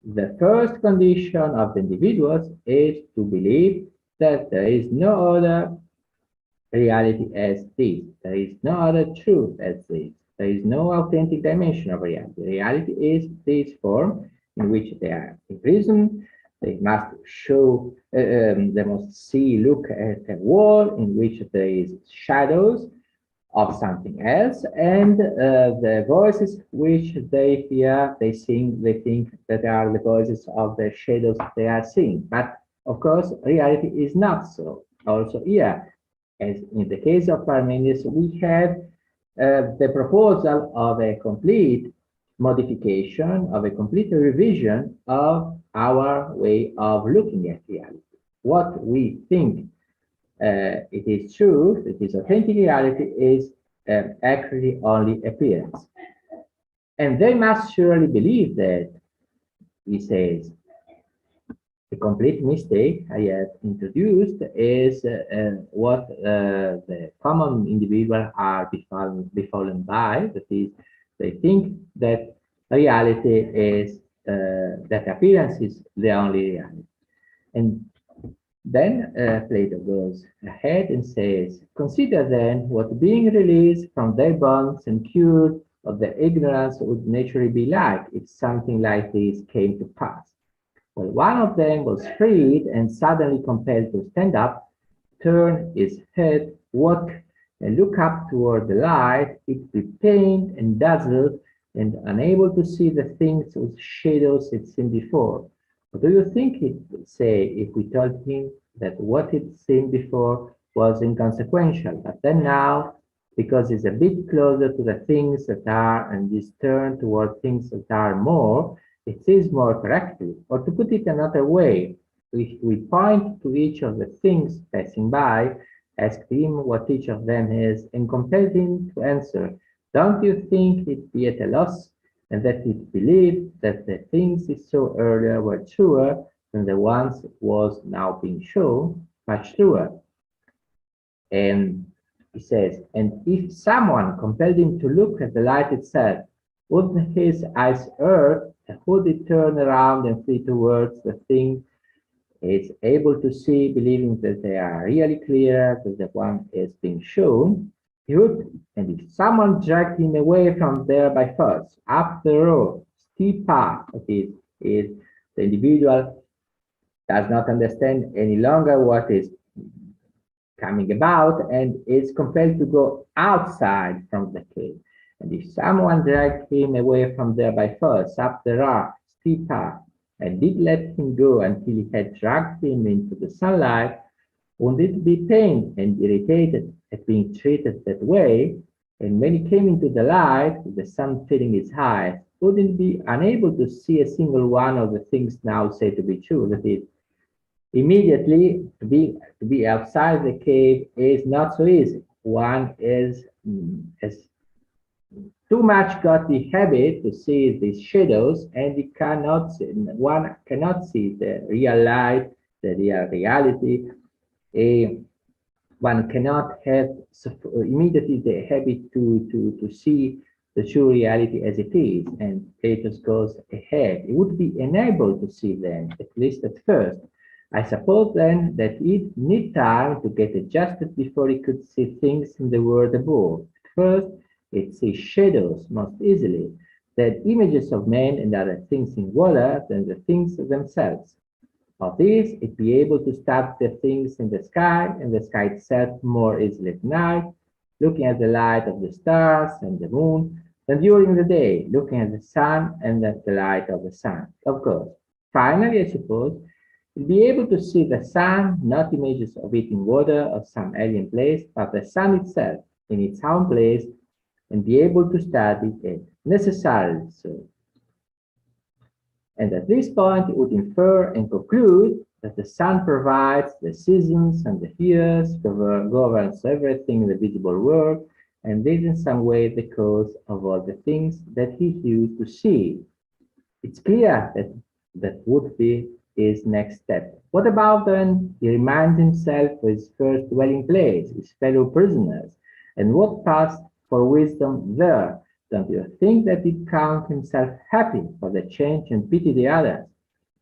[SPEAKER 6] The first condition of the individuals is to believe that there is no other reality as this. There is no other truth as this. There is no authentic dimension of reality. Reality is this form in which they are imprisoned. They must they must look at a wall in which there is shadows of something else, and the voices which they hear, they sing, they think that are the voices of the shadows they are seeing. But of course, reality is not so. Also here, as in the case of Parmenides, we have the proposal of a complete modification, of a complete revision of our way of looking at reality. What we think it is true, it is authentic reality, is actually only appearance. And they must surely believe that, he says. The complete mistake I have introduced is what the common individuals are befallen by. That is, they think that reality is, that appearance is the only reality. And then Plato goes ahead and says, consider then what being released from their bonds and cured of their ignorance would naturally be like if something like this came to pass. Well, one of them was freed and suddenly compelled to stand up, turn his head, walk, and look up toward the light. It be pained and dazzled and unable to see the things with shadows he'd seen before. What do you think he'd say if we told him that what he'd seen before was inconsequential, but then now, because he's a bit closer to the things that are and is turned toward things that are more, it sees more correctly? Or to put it another way, if we point to each of the things passing by, ask him what each of them is, and compel him to answer, don't you think he'd be at a loss, and that he'd believe that the things he saw earlier were truer than the ones it was now being shown, much truer? And he says, and if someone compelled him to look at the light itself, wouldn't his eyes err, and would he turn around and flee towards the thing is able to see, believing that they are really clearer than the one is being shown? He would, and if someone dragged him away from there by force, up the road, steep path, that is the individual does not understand any longer what is coming about and is compelled to go outside from the cave. And if someone dragged him away from there by force, up the rough, steep path, and did let him go until he had dragged him into the sunlight, wouldn't it be pained and irritated at being treated that way? And when he came into the light, with the sun filling his eyes, wouldn't he be unable to see a single one of the things now said to be true? That is, immediately to be outside the cave is not so easy. One is has too much got the habit to see these shadows, and one cannot see the real light, the real reality. One cannot have immediately the habit to see the true reality as it is. And Plato goes ahead. He would be enabled to see them, at least at first. I suppose then that he'd need time to get adjusted before he could see things in the world above. At first, it sees shadows most easily, that images of men and other things in water than the things themselves. of this, it be able to study the things in the sky and the sky itself more easily at night, looking at the light of the stars and the moon, than during the day, looking at the sun and at the light of the sun. Of course, finally, I suppose, it be able to see the sun, not images of it in water or some alien place, but the sun itself in its own place, and be able to study it, necessarily so. And at this point, it would infer and conclude that the sun provides the seasons and the years, governs everything in the visible world, and is in some way the cause of all the things that he used to see. It's clear that that would be his next step. What about then? He reminds himself of his first dwelling place, his fellow prisoners, and what passed for wisdom there. Don't you think that he'd count himself happy for the change and pity the others?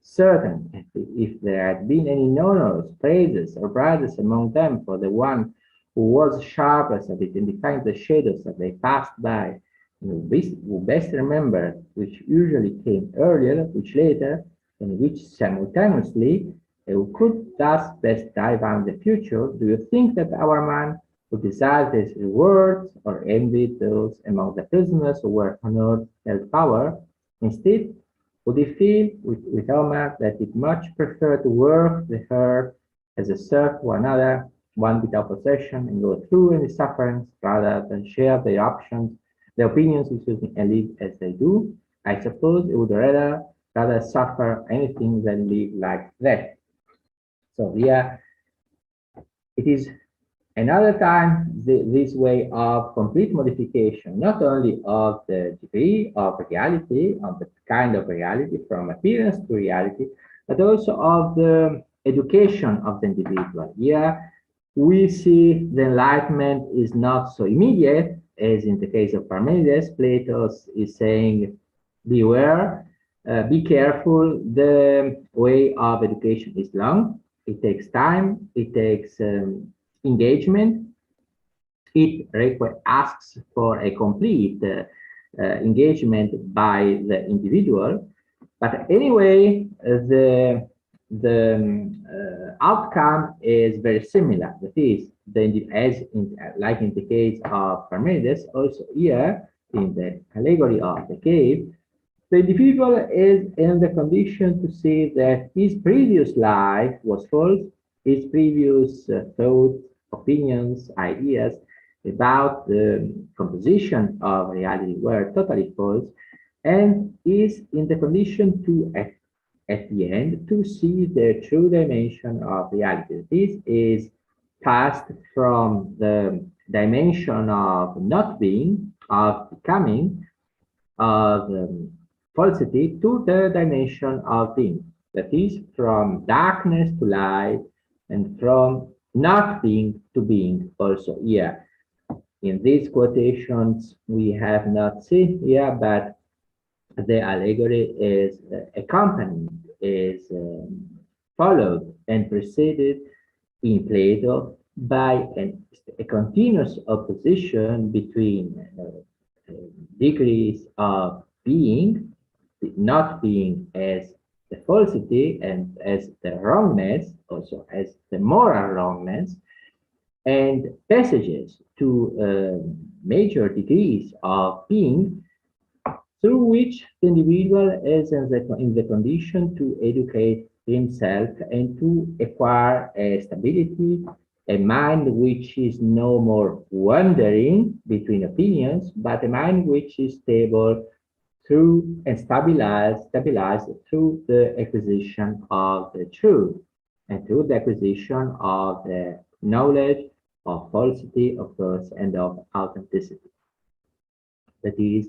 [SPEAKER 6] Certain, if there had been any honors, praises, or prizes among them for the one who was sharpest at identifying the shadows that they passed by, who best remembered which usually came earlier, which later, and which simultaneously, who could thus best dive on the future, do you think that our man who desired his rewards or envied those among the prisoners who were honored held power? Instead, would he feel with Homer that he'd much prefer to work the earth as a serf to another, one without possession, and go through any sufferings rather than share their opinions, and live as they do? I suppose he would rather suffer anything than live like that. So yeah, it is another time this way of complete modification, not only of the degree of reality, of the kind of reality from appearance to reality, but also of the education of the individual. Here we see the enlightenment is not so immediate as in the case of Parmenides. Plato is saying, beware, be careful, the way of education is long, it takes time, it takes engagement, it asks for a complete engagement by the individual. But anyway, the outcome is very similar. That is, like in the case of Parmenides, also here in the allegory of the cave, the individual is in the condition to see that his previous life was false, his previous thoughts, opinions, ideas about the composition of reality were totally false, and is in the condition to, at the end, to see the true dimension of reality. This is passed from the dimension of not being, of becoming, of falsity, to the dimension of being. That is, from darkness to light, and from not being to being. Also here, in these quotations, we have not seen here, but the allegory is accompanied, is followed and preceded in Plato by a continuous opposition between degrees of being, not being as the falsity and as the wrongness, also as the moral wrongness, and passages to major degrees of being, through which the individual is in the condition to educate himself and to acquire a stability, a mind which is no more wandering between opinions, but a mind which is stable through and stabilized through the acquisition of the truth and through the acquisition of the knowledge of falsity, of course, and of authenticity. That is,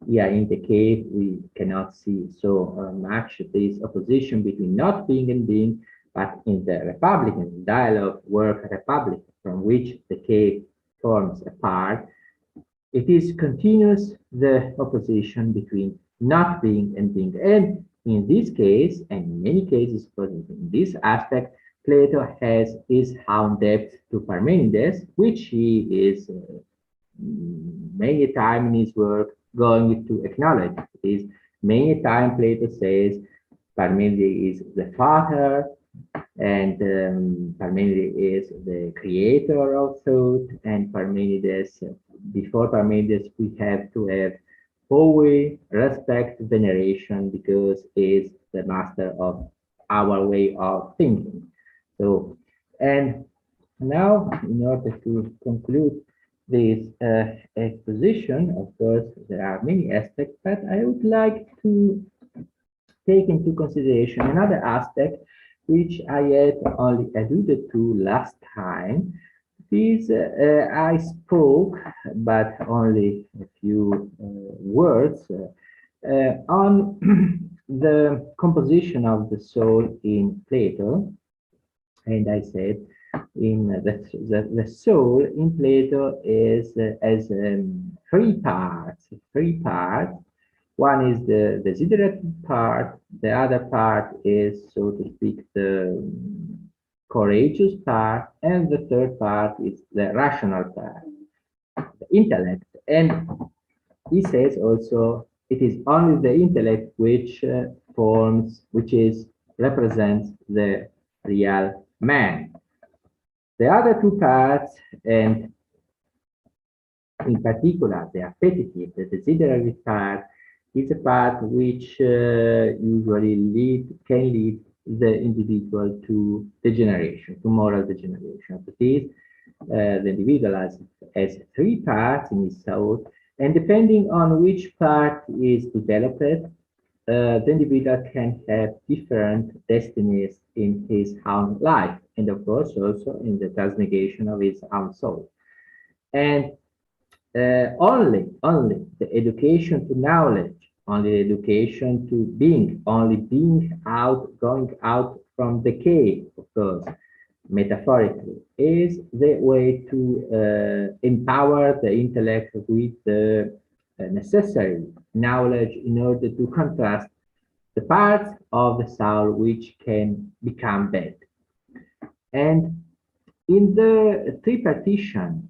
[SPEAKER 6] yeah, in the cave we cannot see so much this opposition between not being and being, but in the Republican dialogue work Republic, from which the cave forms a part, it is continuous, the opposition between not being and being. And in this case, and in many cases, but in this aspect, Plato has his own depth to Parmenides, which he is many times in his work going to acknowledge. It is many times Plato says, Parmenides is the father, and Parmenides is the creator of thought, and Parmenides, before Parmenides, we have to have awe, respect, veneration, because he's the master of our way of thinking. So, and now, in order to conclude this exposition, of course, there are many aspects, but I would like to take into consideration another aspect which I had only alluded to last time. This I spoke, but only a few words on the composition of the soul in Plato, and I said in the soul in Plato is as three parts. One is the desiderative part, the other part is, so to speak, the courageous part, and the third part is the rational part, the intellect. And he says also it is only the intellect which represents the real man. The other two parts, and in particular the appetitive, the desiderative part, is a part which usually can lead the individual to degeneration, to moral degeneration. That is, the individual has three parts in his soul, and depending on which part is developed, the individual can have different destinies in his own life, and of course also in the transmigration of his own soul. And only the education to knowledge, only the education to being, only being out, going out from the cave, of course, metaphorically, is the way to empower the intellect with the necessary knowledge in order to contrast the parts of the soul which can become bad. And in the tripartition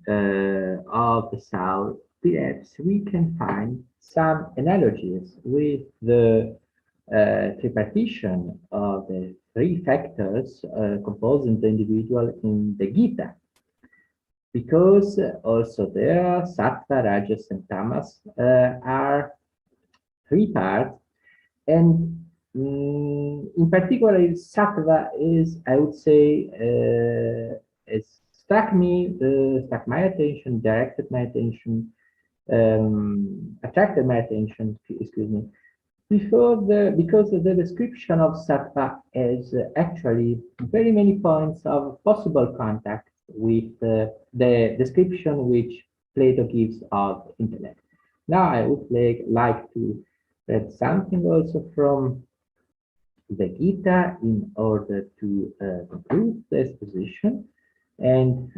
[SPEAKER 6] of the soul, perhaps we can find some analogies with the tripartition of the three factors composing the individual in the Gita, because also there Sattva, Rajas, and Tamas are three parts, and in particular Sattva is, I would say, it struck my attention, directed my attention, attracted my attention, excuse me, because the description of Sattva has actually very many points of possible contact with the description which Plato gives of intellect. Now I would like to read something also from the Gita in order to conclude the exposition. And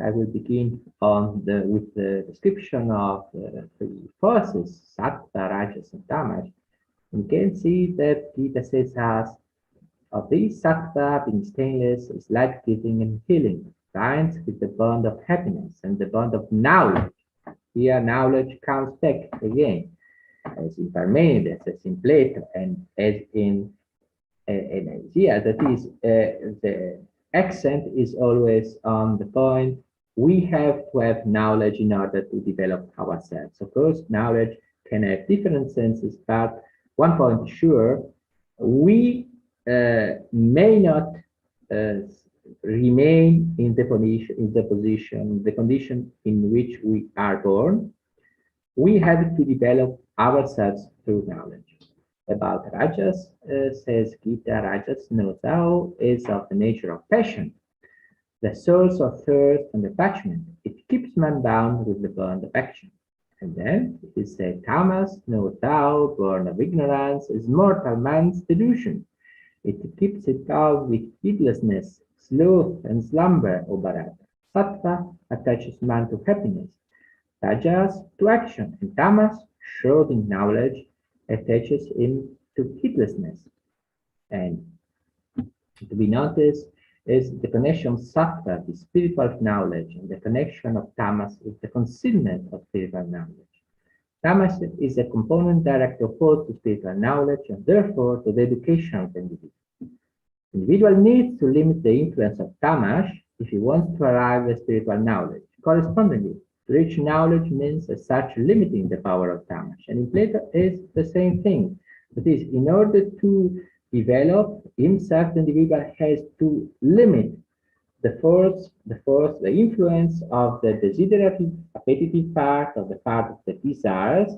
[SPEAKER 6] I will begin with the description of three forces, Sattva, Rajas, and Tamas. You can see that Gita says us, of these Sattva, being stainless, is life-giving and healing, binds with the bond of happiness and the bond of knowledge. Here knowledge comes back again, as in Parmenides, as in Plato, and as in here, that is, the accent is always on the point, we have to have knowledge in order to develop ourselves. Of course, knowledge can have different senses, but one point sure, we may not remain in the condition in which we are born. We have to develop ourselves through knowledge. About Rajas, says Gita, Rajas no thou is of the nature of passion, the source of thirst and attachment. It keeps man bound with the bond of action. And then it is said, Tamas no thou, born of ignorance, is mortal man's delusion. It keeps it bound with heedlessness, sloth, and slumber, O Bharata. Sattva attaches man to happiness, Rajas to action, and Tamas, shrouded in knowledge, attaches him to heedlessness. And to be noticed is the connection of Sattva, the spiritual knowledge, and the connection of Tamas with the concealment of spiritual knowledge. Tamas is a component directly opposed to spiritual knowledge and therefore to the education of the individual. The individual needs to limit the influence of tamas if he wants to arrive at spiritual knowledge. Correspondingly, to reach knowledge means as such limiting the power of tamas. And in Plato is the same thing. That is, in order to develop himself, the individual has to limit the influence of the desiderative, appetitive part of the desires,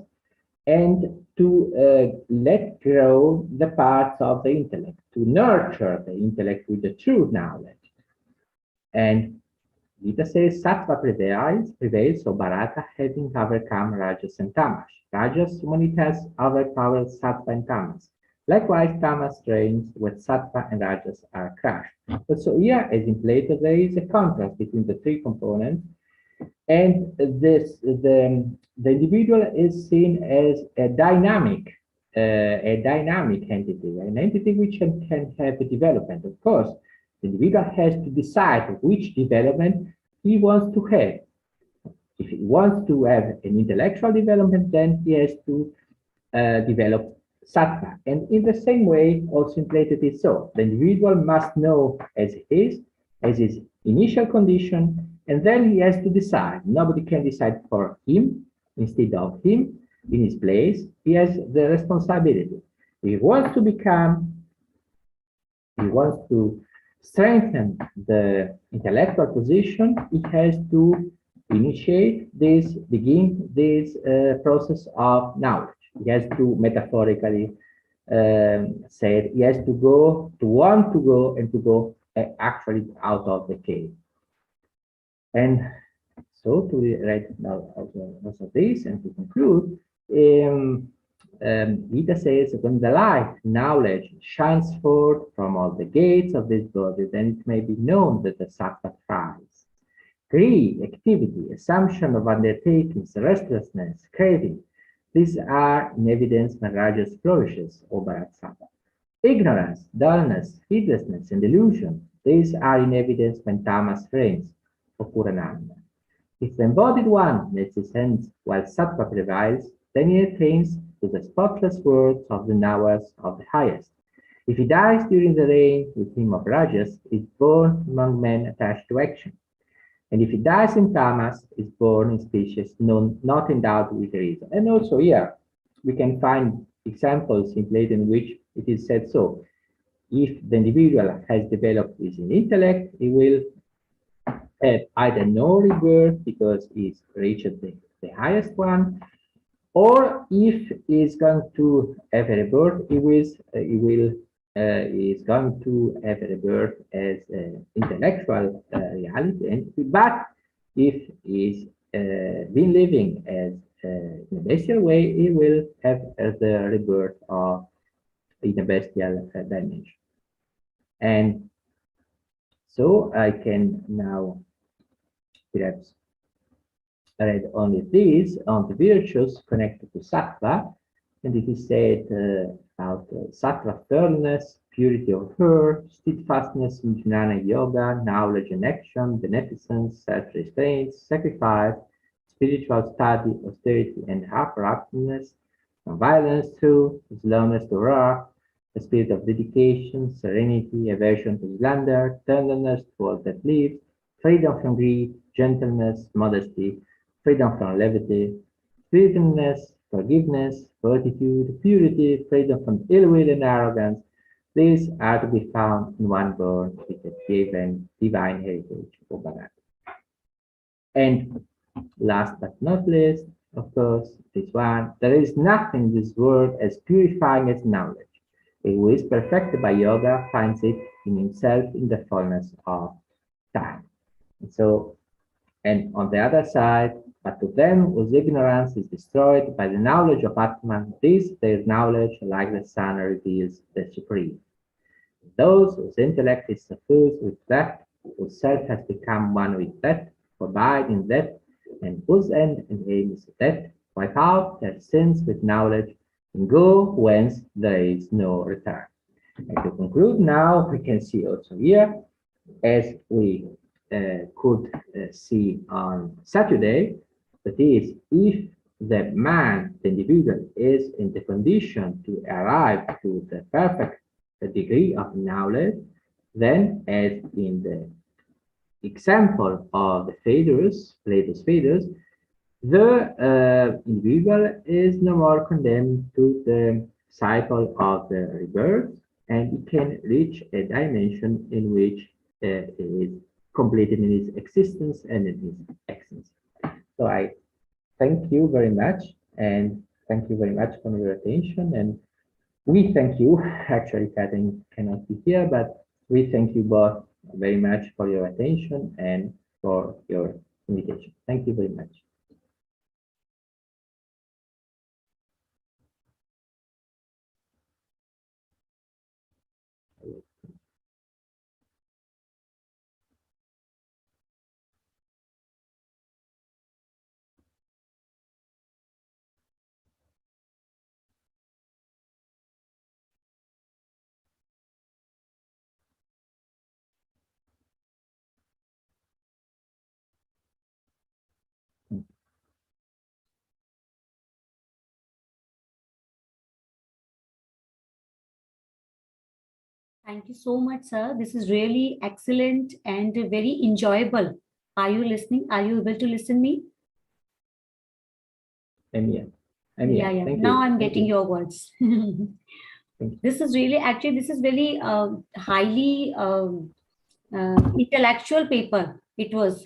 [SPEAKER 6] and to let grow the parts of the intellect, to nurture the intellect with the true knowledge. And Gita says Sattva prevails, so Bharata having overcome Rajas and Tamas. Rajas, when it has overpowered Sattva and Tamas. Likewise, Tamas reigns when Sattva and Rajas are crushed. But so here, as in Plato, there is a contrast between the three components, and the individual is seen as a dynamic entity, an entity which can have a development. Of course, the individual has to decide which development he wants to have. If he wants to have an intellectual development, then he has to develop sattva. And in the same way, also in Plato it is so. The individual must know as his initial condition, and then he has to decide. Nobody can decide for him, instead of him, in his place. He has the responsibility. If he wants to strengthen the intellectual position, he has to begin this process of knowledge. He has to metaphorically say he has to want to go and to go actually out of the cave. And so to read now also this and to conclude, Gita says, when the light, knowledge, shines forth from all the gates of this body, then it may be known that the sattva thrives. Greed, activity, assumption of undertakings, restlessness, craving, these are in evidence when Rajas flourishes, or Bharat-sattva. Ignorance, dullness, heedlessness, and delusion, these are in evidence when Tamas reigns, or Purananda. If the embodied one makes his hands while Sattva prevails, then he attains to the spotless words of the knowers of the highest. If he dies during the reign with him of Rajas, he is born among men attached to action. And if he dies in Tamas, is born in species not endowed with reason. And also here, we can find examples in Plato in which it is said so. If the individual has developed his intellect, he will have either no rebirth because he's reached the highest one, or if he's going to have a rebirth, is going to have a rebirth as intellectual reality. But if he's been living as in a bestial way, he will have the rebirth of in a bestial dimension. And so I can now perhaps read only this on the virtues connected to sattva, and it is said about sattva thoroughness, purity of heart, steadfastness in jnana yoga, knowledge and action, beneficence, self-restraint, sacrifice, spiritual study, austerity and half-heartedness, violence to slowness to wrath, a spirit of dedication, serenity, aversion to slander, tenderness to all that lives, freedom from greed, gentleness, modesty, freedom from levity, spiritedness, forgiveness, fortitude, purity, freedom from ill will and arrogance. These are to be found in one born with a given divine heritage of Bharat. And last but not least, of course, this one, there is nothing in this world as purifying as knowledge. He who is perfected by yoga finds it in himself in the fullness of time. And so, and on the other side, but to them whose ignorance is destroyed by the knowledge of Atman, this their knowledge, like the sun, reveals the Supreme. Those whose intellect is suffused with that, whose self has become one with that, abide in that, and whose end and aim is that, wipe out their sins with knowledge, and go whence there is no return. And to conclude now, we can see also here, as we could see on Saturday, that is, if the man, the individual, is in the condition to arrive to the perfect degree of knowledge, then, as in the example of the Phaedrus, Plato's Phaedrus, the individual is no more condemned to the cycle of the rebirth, and it can reach a dimension in which it is completed in its existence and in its essence. So I thank you very much, and thank you very much for your attention. And we thank you. Actually, Catherine cannot be here, but we thank you both very much for your attention and for your invitation. Thank you very much.
[SPEAKER 7] Thank you so much, sir. This is really excellent and very enjoyable. Are you listening? Are you able to listen me?
[SPEAKER 6] And yeah,
[SPEAKER 7] Yeah.
[SPEAKER 6] thank
[SPEAKER 7] Now
[SPEAKER 6] you.
[SPEAKER 7] I'm
[SPEAKER 6] Thank
[SPEAKER 7] getting
[SPEAKER 6] you.
[SPEAKER 7] your words.
[SPEAKER 6] you.
[SPEAKER 7] This is really, actually, this is very highly intellectual paper. It was.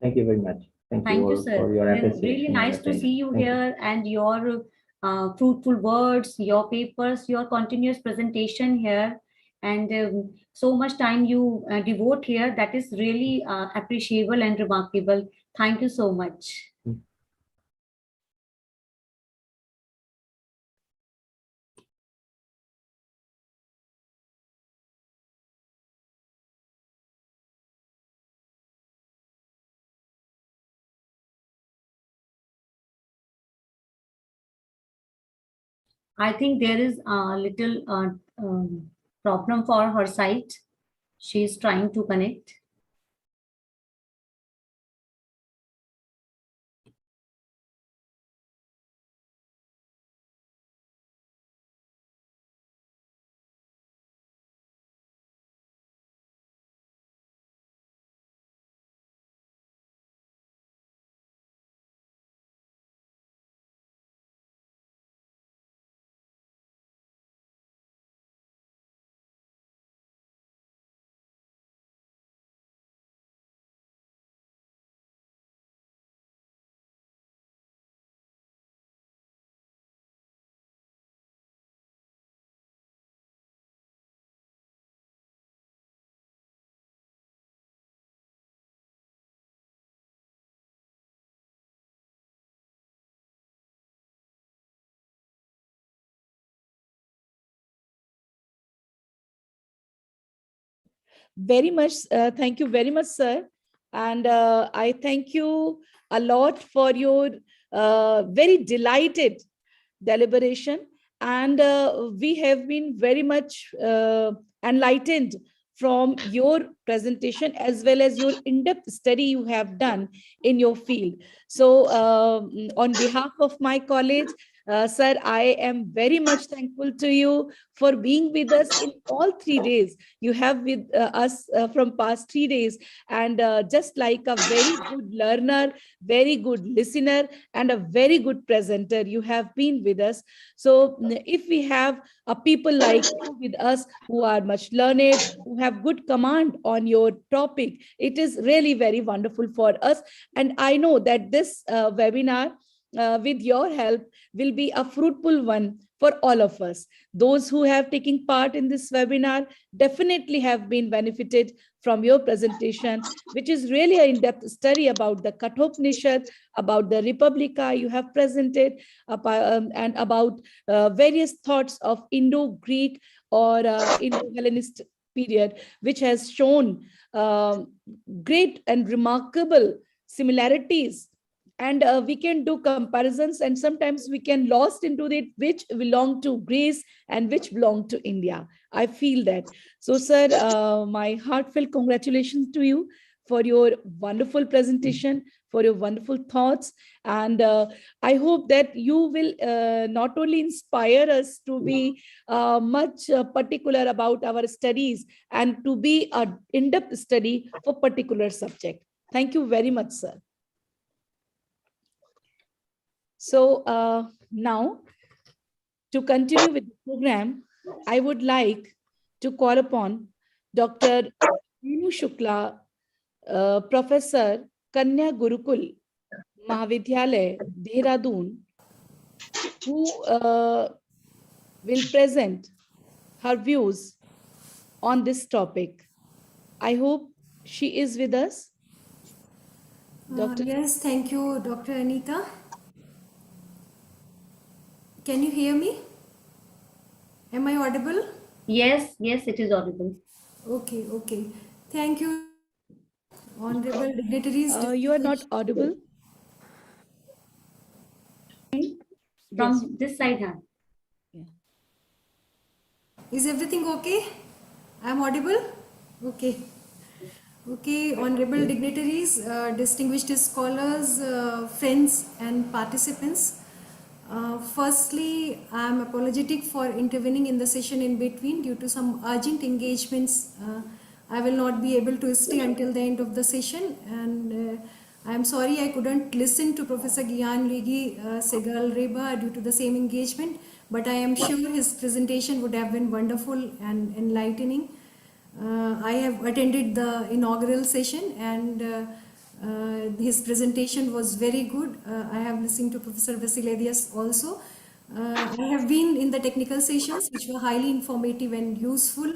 [SPEAKER 6] Thank you very much. Thank you
[SPEAKER 7] Thank you,
[SPEAKER 6] all for
[SPEAKER 7] sir.
[SPEAKER 6] your
[SPEAKER 7] It is really
[SPEAKER 6] appreciation and
[SPEAKER 7] nice to see
[SPEAKER 6] attention.
[SPEAKER 7] you
[SPEAKER 6] Thank you.
[SPEAKER 7] here and your fruitful words, your papers, your continuous presentation here, and so much time you devote here. That is really appreciable and remarkable. Thank you so much. I think there is a little problem for her site. She is trying to connect.
[SPEAKER 2] Very much. Thank you very much, sir. And I thank you a lot for your very delighted deliberation. And we have been very much enlightened from your presentation as well as your in-depth study you have done in your field. So on behalf of my college, sir, I am very much thankful to you for being with us in all 3 days. You have with us from past 3 days, and just like a very good learner, very good listener, and a very good presenter, you have been with us. So if we have people like you with us who are much learned, who have good command on your topic, it is really very wonderful for us. And I know that this webinar, with your help, will be a fruitful one for all of us. Those who have taken part in this webinar definitely have been benefited from your presentation, which is really an in-depth study about the Kathopanishad, about the Republica you have presented, and about various thoughts of Indo-Greek or Indo-Hellenistic period, which has shown great and remarkable similarities. And we can do comparisons, and sometimes we can lost into it, which belong to Greece and which belong to India. I feel that. So, sir, my heartfelt congratulations to you for your wonderful presentation, for your wonderful thoughts. And I hope that you will not only inspire us to be much particular about our studies and to be an in-depth study for particular subject. Thank you very much, sir. So now, to continue with the program, I would like to call upon Dr. Renu Shukla, Professor, Kanya Gurukul, Mahavidyalaya, Dehradun, who will present her views on this topic. I hope she is with us. Dr.
[SPEAKER 8] Yes, thank you, Dr. Anita. Can you hear me? Am I audible?
[SPEAKER 7] Yes, yes, it is audible.
[SPEAKER 8] Okay, okay. Thank you, honorable dignitaries.
[SPEAKER 2] You are not audible.
[SPEAKER 7] From
[SPEAKER 2] Yes.
[SPEAKER 7] this side, huh?
[SPEAKER 8] Is everything okay? I'm audible? Okay. Okay, honorable dignitaries, distinguished scholars, friends and participants. Firstly, I'm apologetic for intervening in the session in between due to some urgent engagements. I will not be able to stay until the end of the session, and I'm sorry I couldn't listen to Professor Gyan Ligi Segal Reba due to the same engagement, but I am sure his presentation would have been wonderful and enlightening. I have attended the inaugural session, and his presentation was very good. I have listened to Professor Vasiladius also. I have been in the technical sessions, which were highly informative and useful.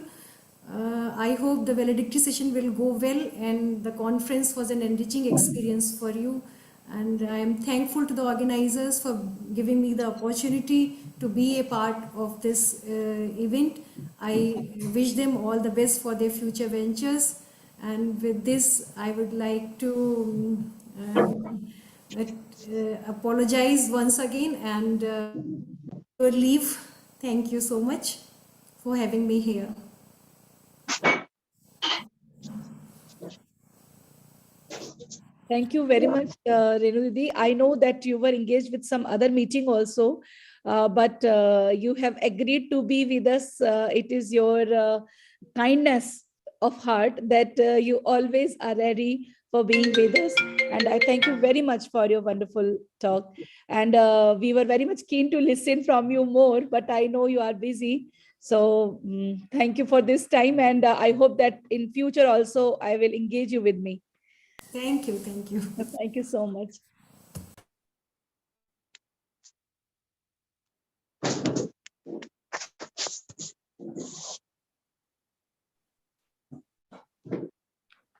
[SPEAKER 8] I hope the valedictory session will go well, and the conference was an enriching experience for you. And I am thankful to the organizers for giving me the opportunity to be a part of this event. I wish them all the best for their future ventures. And with this, I would like to apologize once again and your leave. Thank you so much for having me here.
[SPEAKER 2] Thank you very much, Renu Didi. I know that you were engaged with some other meeting also, but you have agreed to be with us. It is your kindness of heart that you always are ready for being with us. And I thank you very much for your wonderful talk. And we were very much keen to listen from you more, but I know you are busy. So thank you for this time. And I hope that in future also, I will engage you with me.
[SPEAKER 8] Thank you, thank you.
[SPEAKER 2] Thank you so much.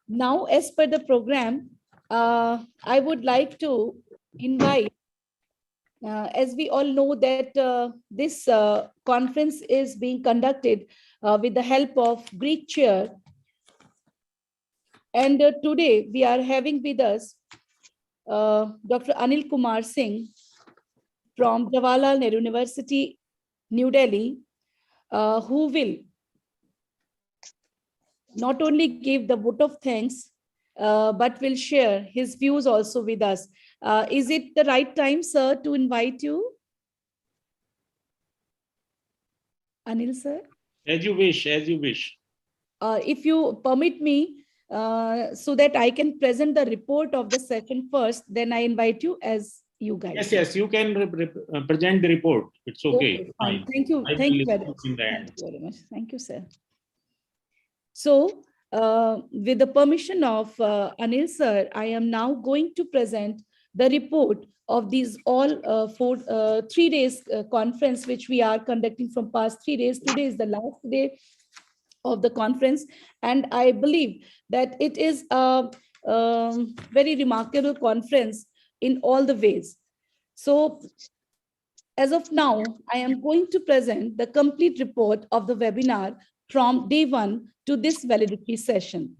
[SPEAKER 2] Now, as per the program, I would like to invite, as we all know that this conference is being conducted with the help of Greek chair. And today we are having with us Dr. Anil Kumar Singh from Jawaharlal Nehru University, New Delhi, who will not only give the vote of thanks, but will share his views also with us. Is it the right time, sir, to invite you? Anil, sir?
[SPEAKER 9] As you wish, as you wish.
[SPEAKER 2] If you permit me, so that I can present the report of the session first, then I invite you as you guys.
[SPEAKER 9] Yes, yes, you can present the report. It's okay.
[SPEAKER 2] Fine. Thank you.
[SPEAKER 9] I
[SPEAKER 2] Thank you
[SPEAKER 9] will
[SPEAKER 2] very much.
[SPEAKER 9] listen in the
[SPEAKER 2] Thank
[SPEAKER 9] end.
[SPEAKER 2] you very much. Thank you, sir. So, with the permission of Anil, sir, I am now going to present the report of these all 3 days conference, which we are conducting from past 3 days. Today is the last day of the conference, and I believe that it is a very remarkable conference in all the ways. So, as of now, I am going to present the complete report of the webinar from day 1 to this valedictory session.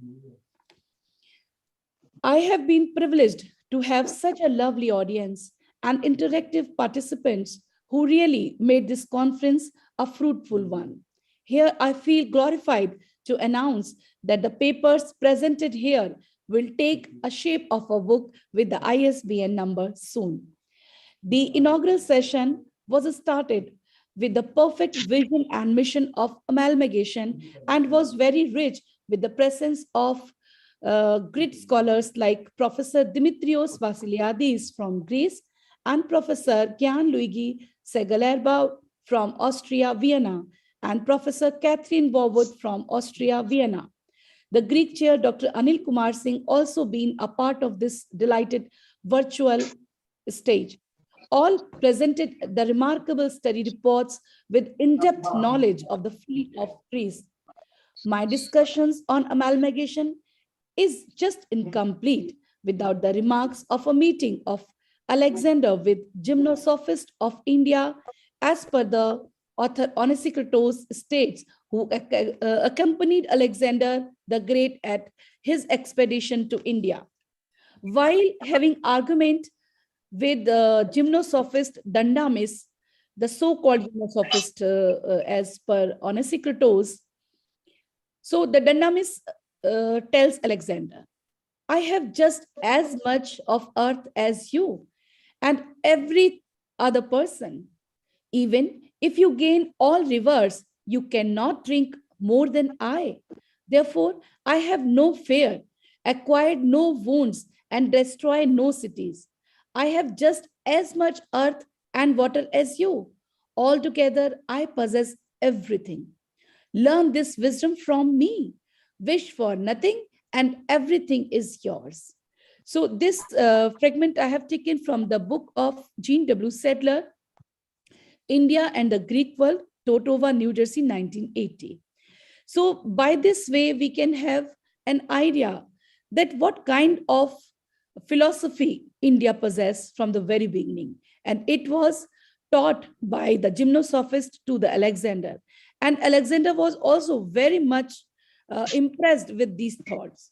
[SPEAKER 2] I have been privileged to have such a lovely audience and interactive participants who really made this conference a fruitful one. Here, I feel glorified to announce that the papers presented here will take a shape of a book with the ISBN number soon. The inaugural session was started with the perfect vision and mission of amalgamation and was very rich with the presence of great scholars like Professor Dimitrios Vasiliadis from Greece and Professor Gian-Luigi Segalerba from Austria, Vienna, and Professor Catherine Warwood from Austria, Vienna. The Greek chair, Dr. Anil Kumar Singh, also been a part of this delighted virtual stage. All presented the remarkable study reports with in-depth knowledge of the field of Greece. My discussions on amalgamation is just incomplete without the remarks of a meeting of Alexander with gymnosophist of India, as per the author Onesicritus states, who accompanied Alexander the Great at his expedition to India. While having argument with the gymnosophist Dandamis, the so-called gymnosophist as per Onesicritus. So the Dandamis tells Alexander, I have just as much of earth as you and every other person. Even if you gain all rivers, you cannot drink more than I. Therefore, I have no fear, acquired no wounds, and destroy no cities. I have just as much earth and water as you. Altogether, I possess everything. Learn this wisdom from me. Wish for nothing, and everything is yours. So, this fragment I have taken from the book of Jean W. Sadler, India and the Greek World, Totova, New Jersey, 1980. So by this way, we can have an idea that what kind of philosophy India possessed from the very beginning. And it was taught by the gymnosophist to the Alexander. And Alexander was also very much impressed with these thoughts.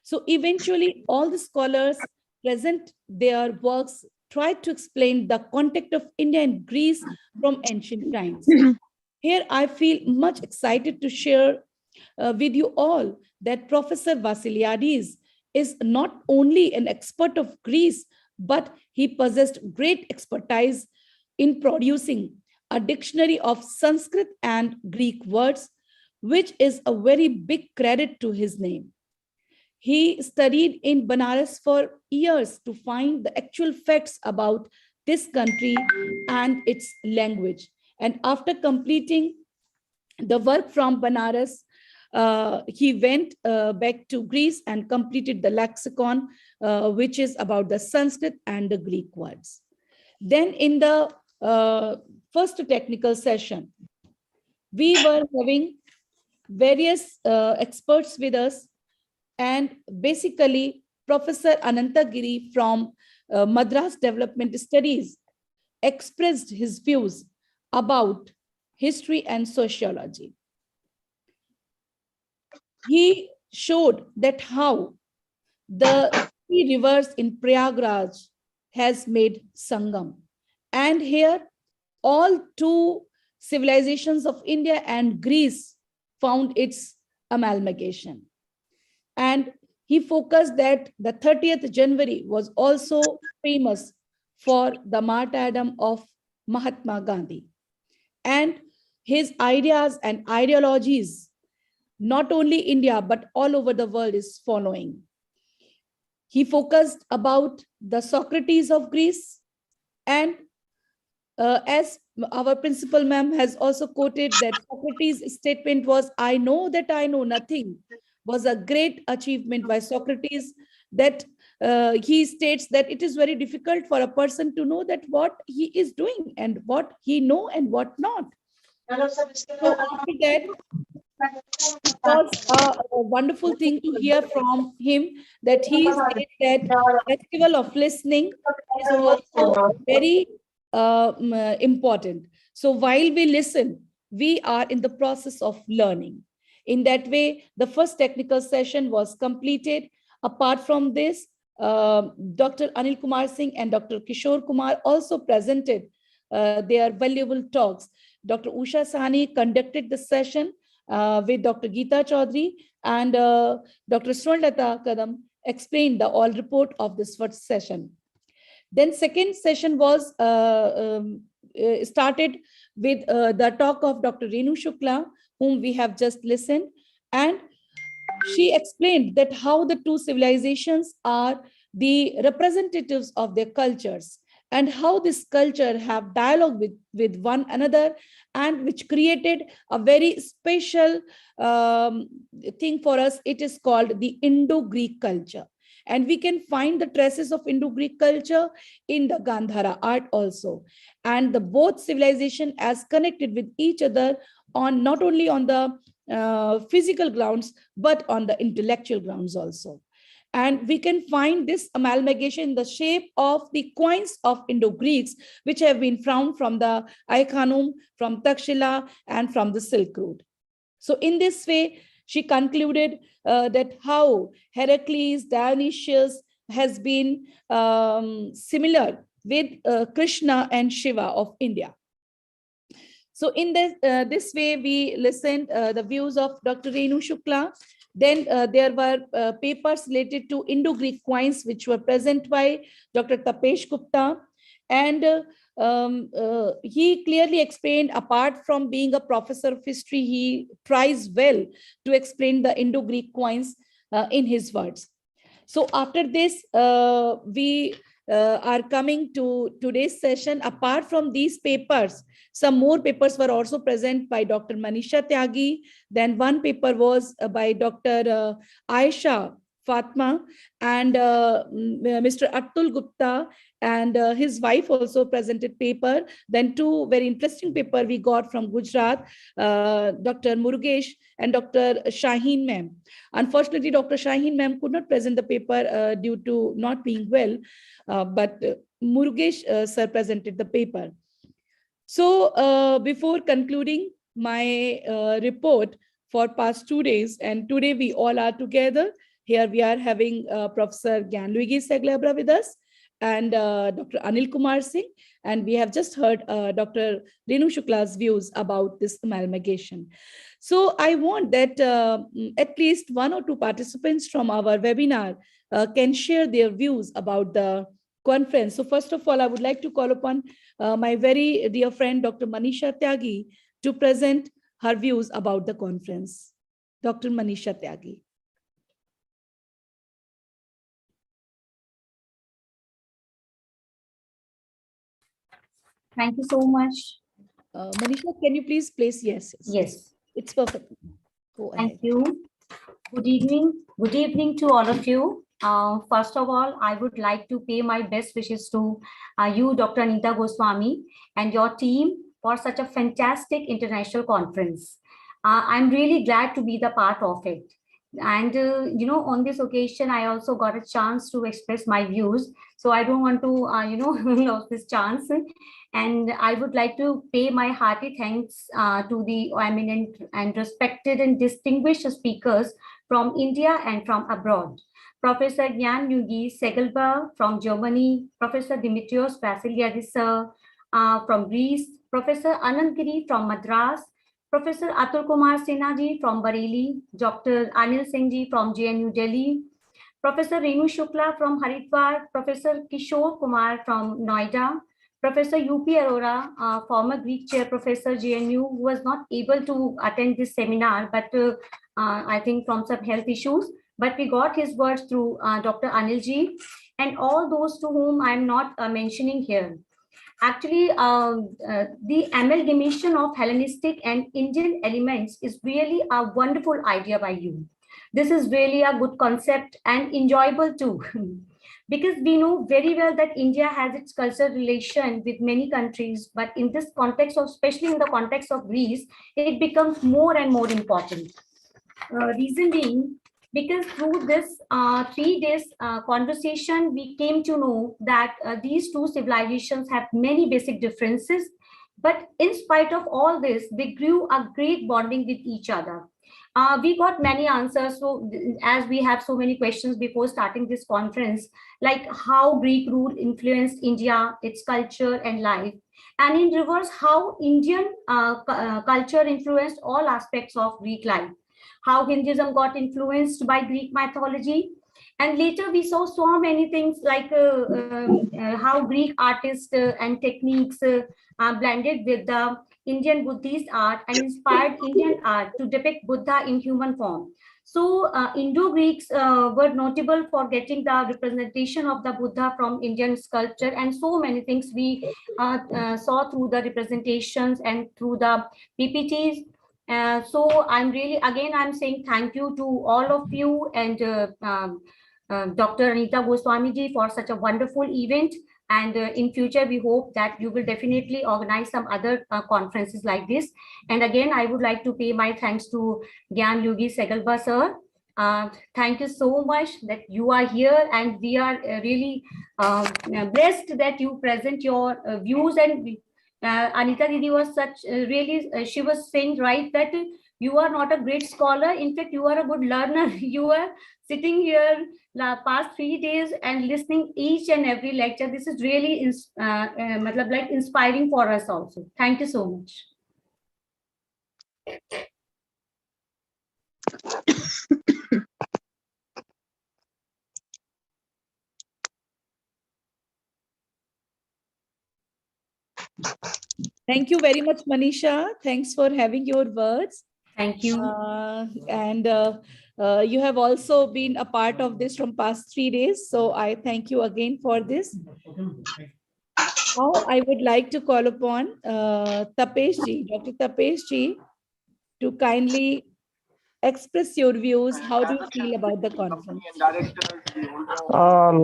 [SPEAKER 2] So eventually, all the scholars present their works tried to explain the contact of India and Greece from ancient times. Here, I feel much excited to share with you all that Professor Vasiliadis is not only an expert of Greece, but he possessed great expertise in producing a dictionary of Sanskrit and Greek words, which is a very big credit to his name. He studied in Banaras for years to find the actual facts about this country and its language. And after completing the work from Banaras, he went back to Greece and completed the lexicon, which is about the Sanskrit and the Greek words. Then in the first technical session, we were having various experts with us, and basically Professor Anantagiri from Madras Development Studies expressed his views about history and sociology. He showed that how the three rivers in Prayagraj has made Sangam. And here, all two civilizations of India and Greece found its amalgamation. And he focused that the 30th January was also famous for the martyrdom of Mahatma Gandhi. And his ideas and ideologies, not only India, but all over the world is following. He focused about the Socrates of Greece, and as our principal ma'am has also quoted that Socrates' statement was, I know that I know nothing, was a great achievement by Socrates, that he states that it is very difficult for a person to know that what he is doing and what he know and what not. So after that, it was a wonderful thing to hear from him that he said that festival of listening is also very important. So while we listen, we are in the process of learning. In that way, the first technical session was completed. Apart from this, Dr. Anil Kumar Singh and Dr. Kishore Kumar also presented their valuable talks. Dr. Usha Sahni conducted the session with Dr. Geeta Chaudhary, and Dr. Swarnlata Kadam explained the all report of this first session. Then second session was started with the talk of Dr. Renu Shukla, whom we have just listened. And she explained that how the two civilizations are the representatives of their cultures, and how this culture have dialogue with one another, and which created a very special thing for us. It is called the Indo-Greek culture. And we can find the traces of Indo-Greek culture in the Gandhara art also. And the both civilization as connected with each other on not only on the physical grounds, but on the intellectual grounds also. And we can find this amalgamation in the shape of the coins of Indo-Greeks, which have been found from the Ai-Khanum, from Takshila, and from the Silk Road. So in this way, she concluded that how Heracles, Dionysius has been similar with Krishna and Shiva of India. So in this way, we listened the views of Dr. Renu Shukla. Then there were papers related to Indo-Greek coins, which were present by Dr. Tapesh Gupta. And he clearly explained, apart from being a professor of history, he tries well to explain the Indo-Greek coins in his words. So after this, we are coming to today's session. Apart from these papers, some more papers were also present by Dr. Manisha Tyagi. Then one paper was by Dr. Aisha Fatma and Mr. Atul Gupta, and his wife also presented paper. Then two very interesting paper we got from Gujarat, Dr. Murugesh and Dr. Shaheen ma'am. Unfortunately, Dr. Shaheen ma'am could not present the paper due to not being well, but Murugesh sir presented the paper. So before concluding my report for past 2 days, and today we all are together, here we are having Professor Gyanluigi Seglabra with us, and Dr. Anil Kumar Singh, and we have just heard Dr. Renu Shukla's views about this amalgamation. So I want that at least 1 or 2 participants from our webinar can share their views about the conference. So first of all, I would like to call upon my very dear friend, Dr. Manisha Tyagi, to present her views about the conference. Dr. Manisha Tyagi.
[SPEAKER 7] Thank you so much.
[SPEAKER 2] Manisha, can you please place yes?
[SPEAKER 7] Yes.
[SPEAKER 2] It's perfect. Go ahead.
[SPEAKER 7] Thank you. Good evening. Good evening to all of you. First of all, I would like to pay my best wishes to you, Dr. Anita Goswami, and your team for such a fantastic international conference. I'm really glad to be the part of it. And, you know, on this occasion, I also got a chance to express my views. So I don't want to, you know, lose this chance. And I would like to pay my hearty thanks to the eminent and respected and distinguished speakers from India and from abroad. Professor Gyanluigi Segelba from Germany, Professor Dimitrios Vassiliadis from Greece, Professor Anandgiri from Madras, Professor Atul Kumar Sinha from Bareilly, Dr. Anil Singh ji from JNU Delhi, Professor Renu Shukla from Haridwar, Professor Kishore Kumar from Noida, Professor U.P. Arora, former Greek chair professor JNU, who was not able to attend this seminar, but I think from some health issues, but we got his words through Dr. Anil ji, and all those to whom I'm not mentioning here. Actually, the amalgamation of Hellenistic and Indian elements is really a wonderful idea by you. This is really a good concept and enjoyable too. Because we know very well that India has its cultural relation with many countries, but in this context, of, especially in the context of Greece, it becomes more and more important. Reason being, because through this 3 days conversation, we came to know that these two civilizations have many basic differences, but in spite of all this, they grew a great bonding with each other. We got many answers. So as we have so many questions before starting this conference, like how Greek rule influenced India, its culture and life, and in reverse, how Indian culture influenced all aspects of Greek life, how Hinduism got influenced by Greek mythology, And later we saw so many things like how Greek artists and techniques blended with the Indian Buddhist art and inspired Indian art to depict Buddha in human form. So Indo-Greeks were notable for getting the representation of the Buddha from Indian sculpture, and so many things we saw through the representations and through the PPTs. So I'm saying thank you to all of you and Dr. Anita Goswamiji for such a wonderful event. And in future, we hope that you will definitely organize some other conferences like this. And again, I would like to pay my thanks to Gyan Yogi Segalba sir. Thank you so much that you are here, and we are really blessed that you present your views. And Anita Didi was she was saying right that you are not a great scholar. In fact, you are a good learner. You are sitting here the past 3 days and listening each and every lecture. This is really inspiring for us also. Thank you so much.
[SPEAKER 2] Thank you very much, Manisha. Thanks for having your words.
[SPEAKER 7] Thank you.
[SPEAKER 2] You have also been a part of this from past 3 days. So I thank you again for this. Now I would like to call upon Tapesh ji, Dr. Tapesh ji, to kindly express your views. How do you feel about the conference?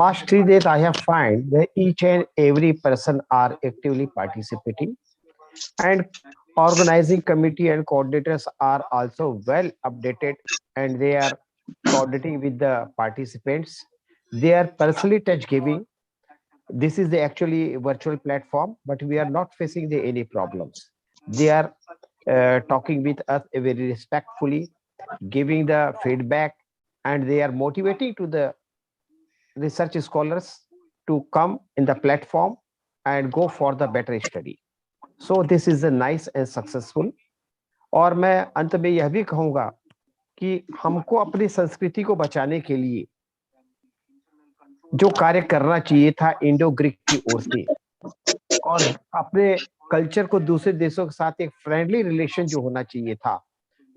[SPEAKER 10] Last 3 days, I have found that each and every person are actively participating, and organizing committee and coordinators are also well updated, and they are coordinating with the participants. They are personally touch giving. This is the actually virtual platform, but we are not facing any problems. They are talking with us very respectfully, giving the feedback, and they are motivating to the research scholars to come in the platform and go for the better study. So this is a nice and successful. और मैं अंत में यह भी कहूँगा कि हमको अपनी संस्कृति को बचाने के लिए जो कार्य करना चाहिए था इंडो ग्रीक की ओर से, और अपने कल्चर को दूसरे देशों के साथ एक फ्रेंडली रिलेशन जो होना चाहिए था,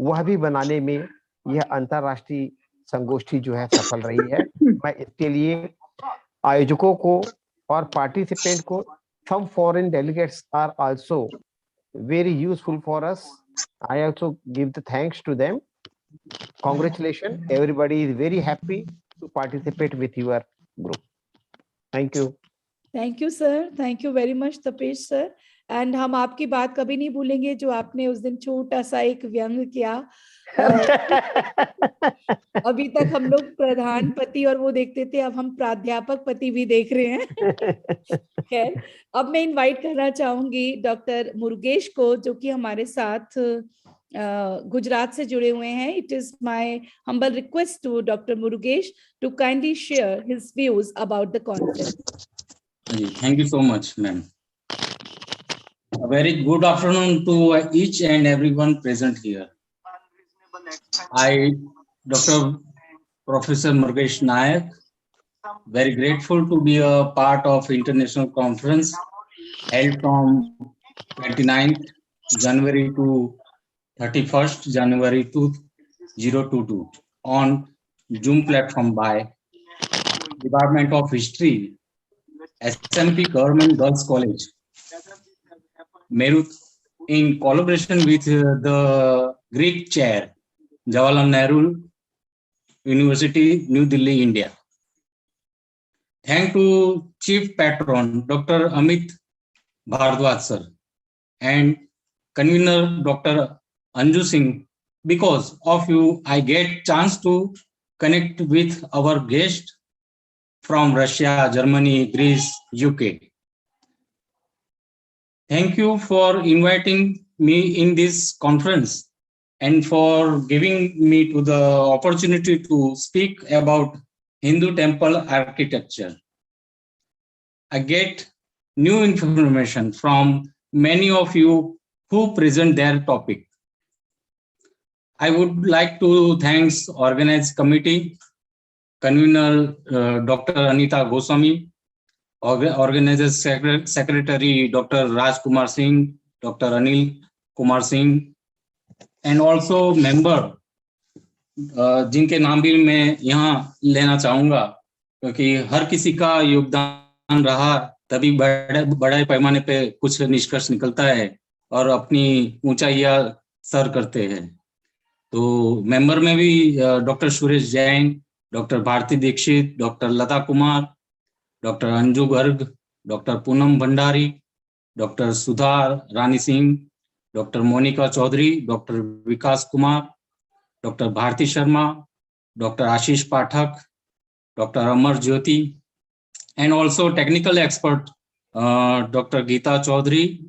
[SPEAKER 10] वह भी बनाने में यह अंतरराष्ट्रीय संगोष्ठी जो है सफल रही है। मैं इसके लिए आयोजकों को और पार्टिसिपेंट को, some foreign delegates are also very useful for us. I also give the thanks to them. Congratulations, everybody is very happy to participate with your group. Thank you.
[SPEAKER 2] Thank you, sir. Thank you very much, Tapesh sir. And हम आपकी बात कभी नहीं भूलेंगे जो आपने उस दिन छोटा सा एक व्यंग किया। अभी तक हम लोग प्रधान पति और वो देखते थे, अब हम प्राध्यापक पति भी देख रहे हैं। खैर, अब मैं इनवाइट करना चाहूंगी डॉक्टर मुरुगेश को, जो कि हमारे साथ गुजरात से जुड़े हुए हैं। It is my humble request to doctor Murugesh to kindly share his views about the conference.
[SPEAKER 11] Thank you so much, ma'am. A very good afternoon to each and everyone present here. I, Dr. Professor Murugesh Nayak, very grateful to be a part of international conference held from 29th January to 31st January 2022 on Zoom platform by Department of History, SMP Government Girls College, Meerut, in collaboration with the Greek Chair, Jawaharlal Nehru University, New Delhi, India. Thank to Chief Patron, Dr. Amit Bhardwaj sir, and convener Dr. Anju Singh. Because of you, I get chance to connect with our guest from Russia, Germany, Greece, UK. Thank you for inviting me in this conference and for giving me to the opportunity to speak about Hindu temple architecture. I get new information from many of you who present their topic. I would like to thank organized committee convener Dr. Anita Goswami, organizer secretary Dr. Raj Kumar Singh, Dr. Anil Kumar Singh, and also member जिनके नाम भी मैं यहाँ लेना चाहूंगा, क्योंकि हर किसी का योगदान रहा तभी बड़े पैमाने पे कुछ निष्कर्ष निकलता है और अपनी ऊंचाइयां सर करते हैं। तो मेंबर में भी doctor Suresh Jain, doctor Bharti Dikshit, doctor Lata Kumar, doctor Anju Garg, doctor Poonam Bhandari, doctor Sudha Rani Singh, doctor Monica Chaudhary, doctor Vikas Kumar, doctor Bharti Sharma, doctor Ashish Pathak, doctor Amar Jyoti, and also technical expert Dr. Geeta Chaudhary,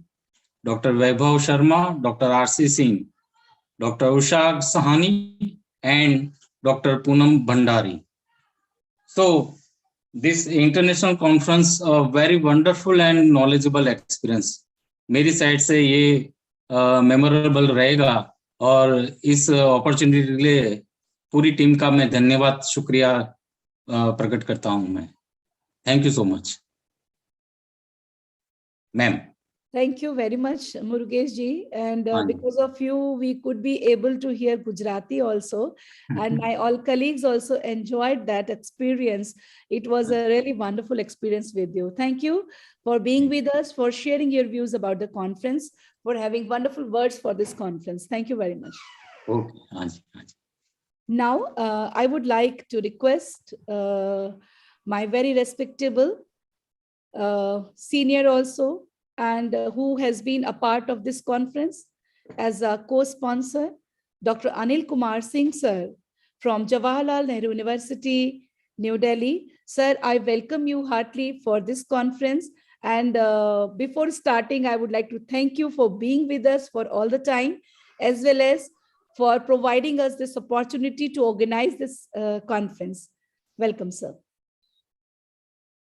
[SPEAKER 11] Dr. Vaibhav Sharma, Dr. R.C. Singh, Dr. Usha Sahani, and Dr. Poonam Bhandari. So this international conference, a very wonderful and knowledgeable experience. मेरी side से ये memorable रहेगा और इस opportunity के लिए पूरी team का मैं धन्यवाद शुक्रिया प्रकट करता हूं मैं। Thank you so much, ma'am.
[SPEAKER 2] Thank you very much, Murugesh ji. And because of you, we could be able to hear Gujarati also. And my all colleagues also enjoyed that experience. It was a really wonderful experience with you. Thank you for being with us, for sharing your views about the conference, for having wonderful words for this conference. Thank you very much.
[SPEAKER 11] Okay.
[SPEAKER 2] Now, I would like to request my very respectable senior also, and who has been a part of this conference as a co-sponsor, Dr. Anil Kumar Singh, sir, from Jawaharlal Nehru University, New Delhi. Sir, I welcome you heartily for this conference. And before starting, I would like to thank you for being with us for all the time, as well as for providing us this opportunity to organize this conference. Welcome, sir.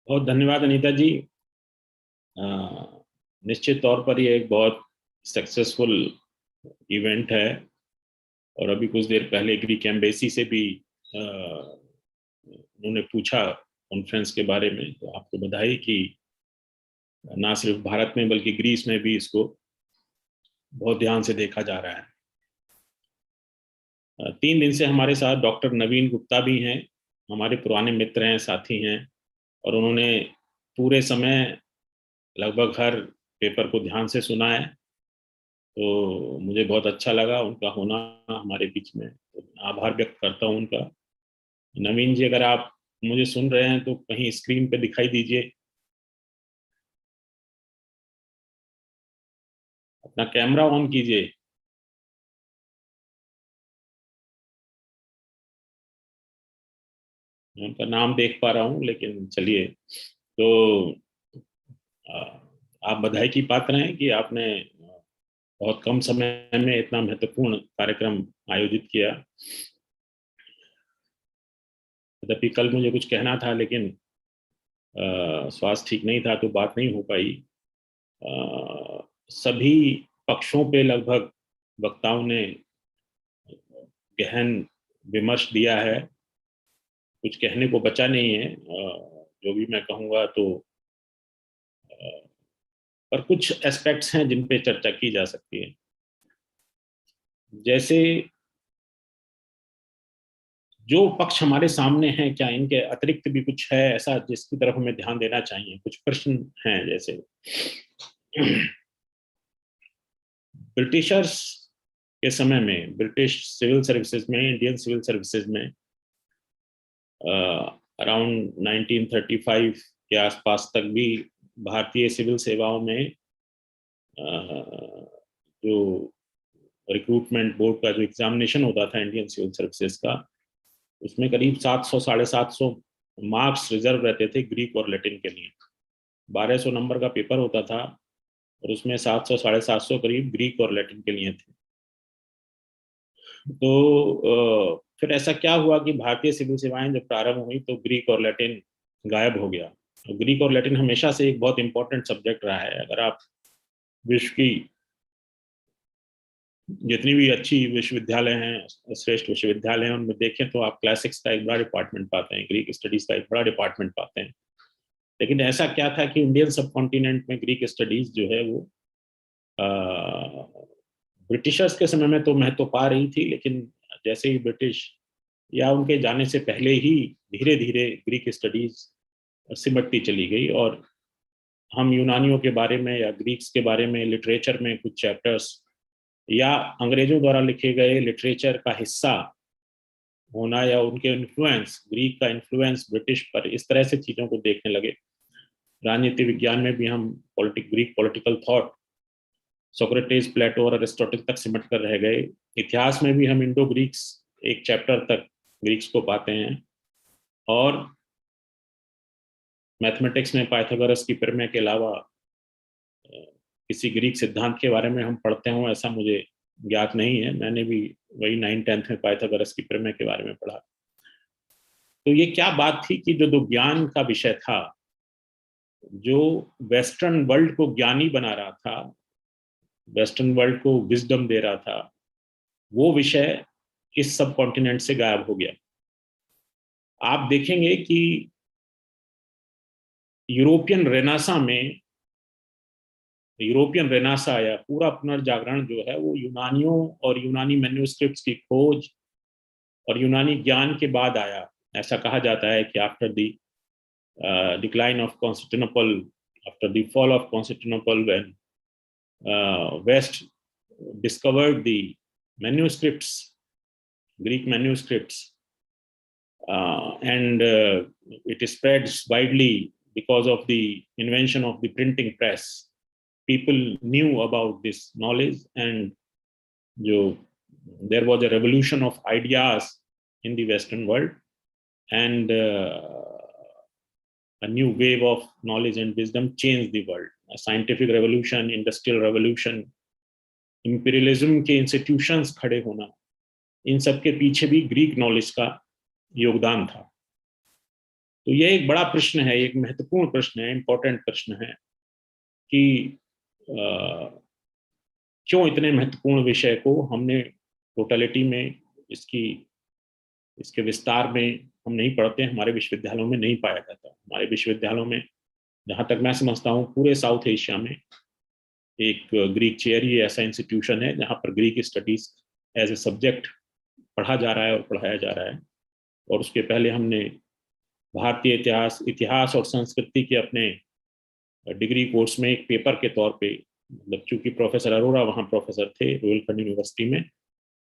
[SPEAKER 9] बहुत धन्यवाद अनीता जी। निश्चित तौर पर ये एक बहुत successful event है और अभी कुछ देर पहले ग्रीक एम्बेसी से भी उन्होंने पूछा कॉन्फ्रेंस के बारे में, तो आपको बधाई कि ना सिर्फ भारत में बल्कि ग्रीस में भी इसको बहुत ध्यान से देखा जा रहा है। 3 दिन से हमारे साथ डॉक्टर नवीन गुप्ता भी हैं, हमारे पुराने मित्र हैं, साथी हैं, और उन्होंने पूरे समय लगभग हर पेपर को ध्यान से सुना है। तो मुझे बहुत अच्छा लगा उनका होना हमारे बीच में, तो आभार व्यक्त करता हूं उनका। नवीन जी, अगर आप मुझे सुन रहे हैं तो कहीं स्क्रीन पे दिखाई दीजिए, अपना कैमरा ऑन कीजिए। मैं उनका नाम देख पा रहा हूं, लेकिन चलिए, तो आप बधाई की पात्र हैं कि आपने बहुत कम समय में इतना महत्वपूर्ण कार्यक्रम आयोजित किया। यद्यपि कल मुझे कुछ कहना था, लेकिन स्वास्थ्य ठीक नहीं था तो बात नहीं हो पाई। सभी पक्षों पे लगभग वक्ताओं ने गहन विमर्श दिया है, कुछ कहने को बचा नहीं है। जो भी मैं कहूँगा तो पर कुछ एस्पेक्ट्स हैं जिन पे चर्चा की जा सकती है। जैसे जो पक्ष हमारे सामने हैं, क्या इनके अतिरिक्त भी कुछ है ऐसा जिसकी तरफ हमें ध्यान देना चाहिए? कुछ प्रश्न हैं, जैसे ब्रिटिशर्स के समय में, ब्रिटिश सिविल सर्विसेज में, इंडियन सिविल सर्विसेज में अराउंड 1935 के आसपास तक भी भारतीय सिविल सेवाओं में जो रिक्रूटमेंट बोर्ड का जो एग्जामिनेशन होता था इंडियन सिविल सर्विसेज का, उसमें करीब 700-750 मार्क्स रिजर्व रहते थे ग्रीक और लैटिन के लिए। 1200 नंबर का पेपर होता था और उसमें 700-750 करीब ग्रीक और लैटिन के लिए थे। तो फिर ऐसा क्या हुआ कि भारतीय सिविल सेवाएं जब प्रारंभ हुई तो ग्रीक और लैटिन गायब हो गया। तो ग्रीक और लैटिन हमेशा से एक बहुत इंपॉर्टेंट सब्जेक्ट रहा है। अगर आप विश्व की जितनी भी अच्छी विश्वविद्यालय हैं, श्रेष्ठ विश्वविद्यालय हैं, उनमें देखें तो आप क्लासिक्स का एक बड़ा डिपार्टमेंट पाते हैं, ग्रीक स्टडीज का एक बड़ा डिपार्टमेंट पाते हैं। लेकिन ऐसा क्या था कि इंडियन सब कॉन्टिनेंट में ग्रीक स्टडीज जो है वो ब्रिटिशर्स के समय में तो महत्व पा रही थी, लेकिन जैसे ही ब्रिटिश या उनके जाने से पहले ही धीरे धीरे ग्रीक स्टडीज सिमटती चली गई, और हम यूनानियों के बारे में या ग्रीक्स के बारे में लिटरेचर में कुछ चैप्टर्स या अंग्रेजों द्वारा लिखे गए लिटरेचर का हिस्सा होना या उनके इन्फ्लुएंस, ग्रीक का इन्फ्लुएंस ब्रिटिश पर, इस तरह से चीज़ों को देखने लगे। राजनीति विज्ञान में भी हम ग्रीक पॉलिटिकल थॉट सोक्रेटिस, प्लेटो और अरिस्टोटल तक सिमट कर रह गए। इतिहास में भी हम इंडो ग्रीक्स एक चैप्टर तक ग्रीक्स को पाते हैं, और मैथमेटिक्स में पाइथागोरस की प्रमेय के अलावा किसी ग्रीक सिद्धांत के बारे में हम पढ़ते हों ऐसा मुझे ज्ञात नहीं है। मैंने भी वही 9th-10th में पाइथागोरस की प्रमेय के बारे में पढ़ा। तो ये क्या बात थी कि जो ज्ञान का विषय था, जो वेस्टर्न वर्ल्ड को ज्ञानी बना रहा था, वेस्टर्न वर्ल्ड को विजडम दे रहा था, वो विषय इस सब कॉन्टिनेंट से गायब हो गया। आप देखेंगे कि यूरोपियन रेनासा या पूरा पुनर्जागरण जो है वो यूनानियों और यूनानी मैन्युस्क्रिप्ट्स की खोज और यूनानी ज्ञान के बाद आया। ऐसा कहा जाता है कि after the decline of Constantinople, after the fall of Constantinople, when west discovered the manuscripts, Greek manuscripts, and it spreads widely because of the invention of the printing press. People knew about this knowledge, and there was a revolution of ideas in the Western world, and a new wave of knowledge and wisdom changed the world. A scientific revolution, industrial revolution, imperialism के institutions खड़े होना, इन सब के पीछे भी Greek knowledge का योगदान था। तो ये एक बड़ा प्रश्न है, एक महत्वपूर्ण प्रश्न है, इंपॉर्टेंट प्रश्न है कि क्यों इतने महत्वपूर्ण विषय को हमने टोटलिटी में इसके विस्तार में हम नहीं पढ़ते, हमारे विश्वविद्यालयों में नहीं पाया जाता। हमारे विश्वविद्यालयों में, जहाँ तक मैं समझता हूँ, पूरे साउथ एशिया में एक ग्रीक चेयर ही ऐसा इंस्टीट्यूशन है जहाँ पर Greek studies as a subject पढ़ा जा रहा है और पढ़ाया जा रहा है। और उसके पहले हमने भारतीय इतिहास और संस्कृति के अपने डिग्री कोर्स में एक पेपर के तौर पे, मतलब चूंकि प्रोफेसर अरोड़ा वहाँ प्रोफेसर थे रोहिलखंड यूनिवर्सिटी में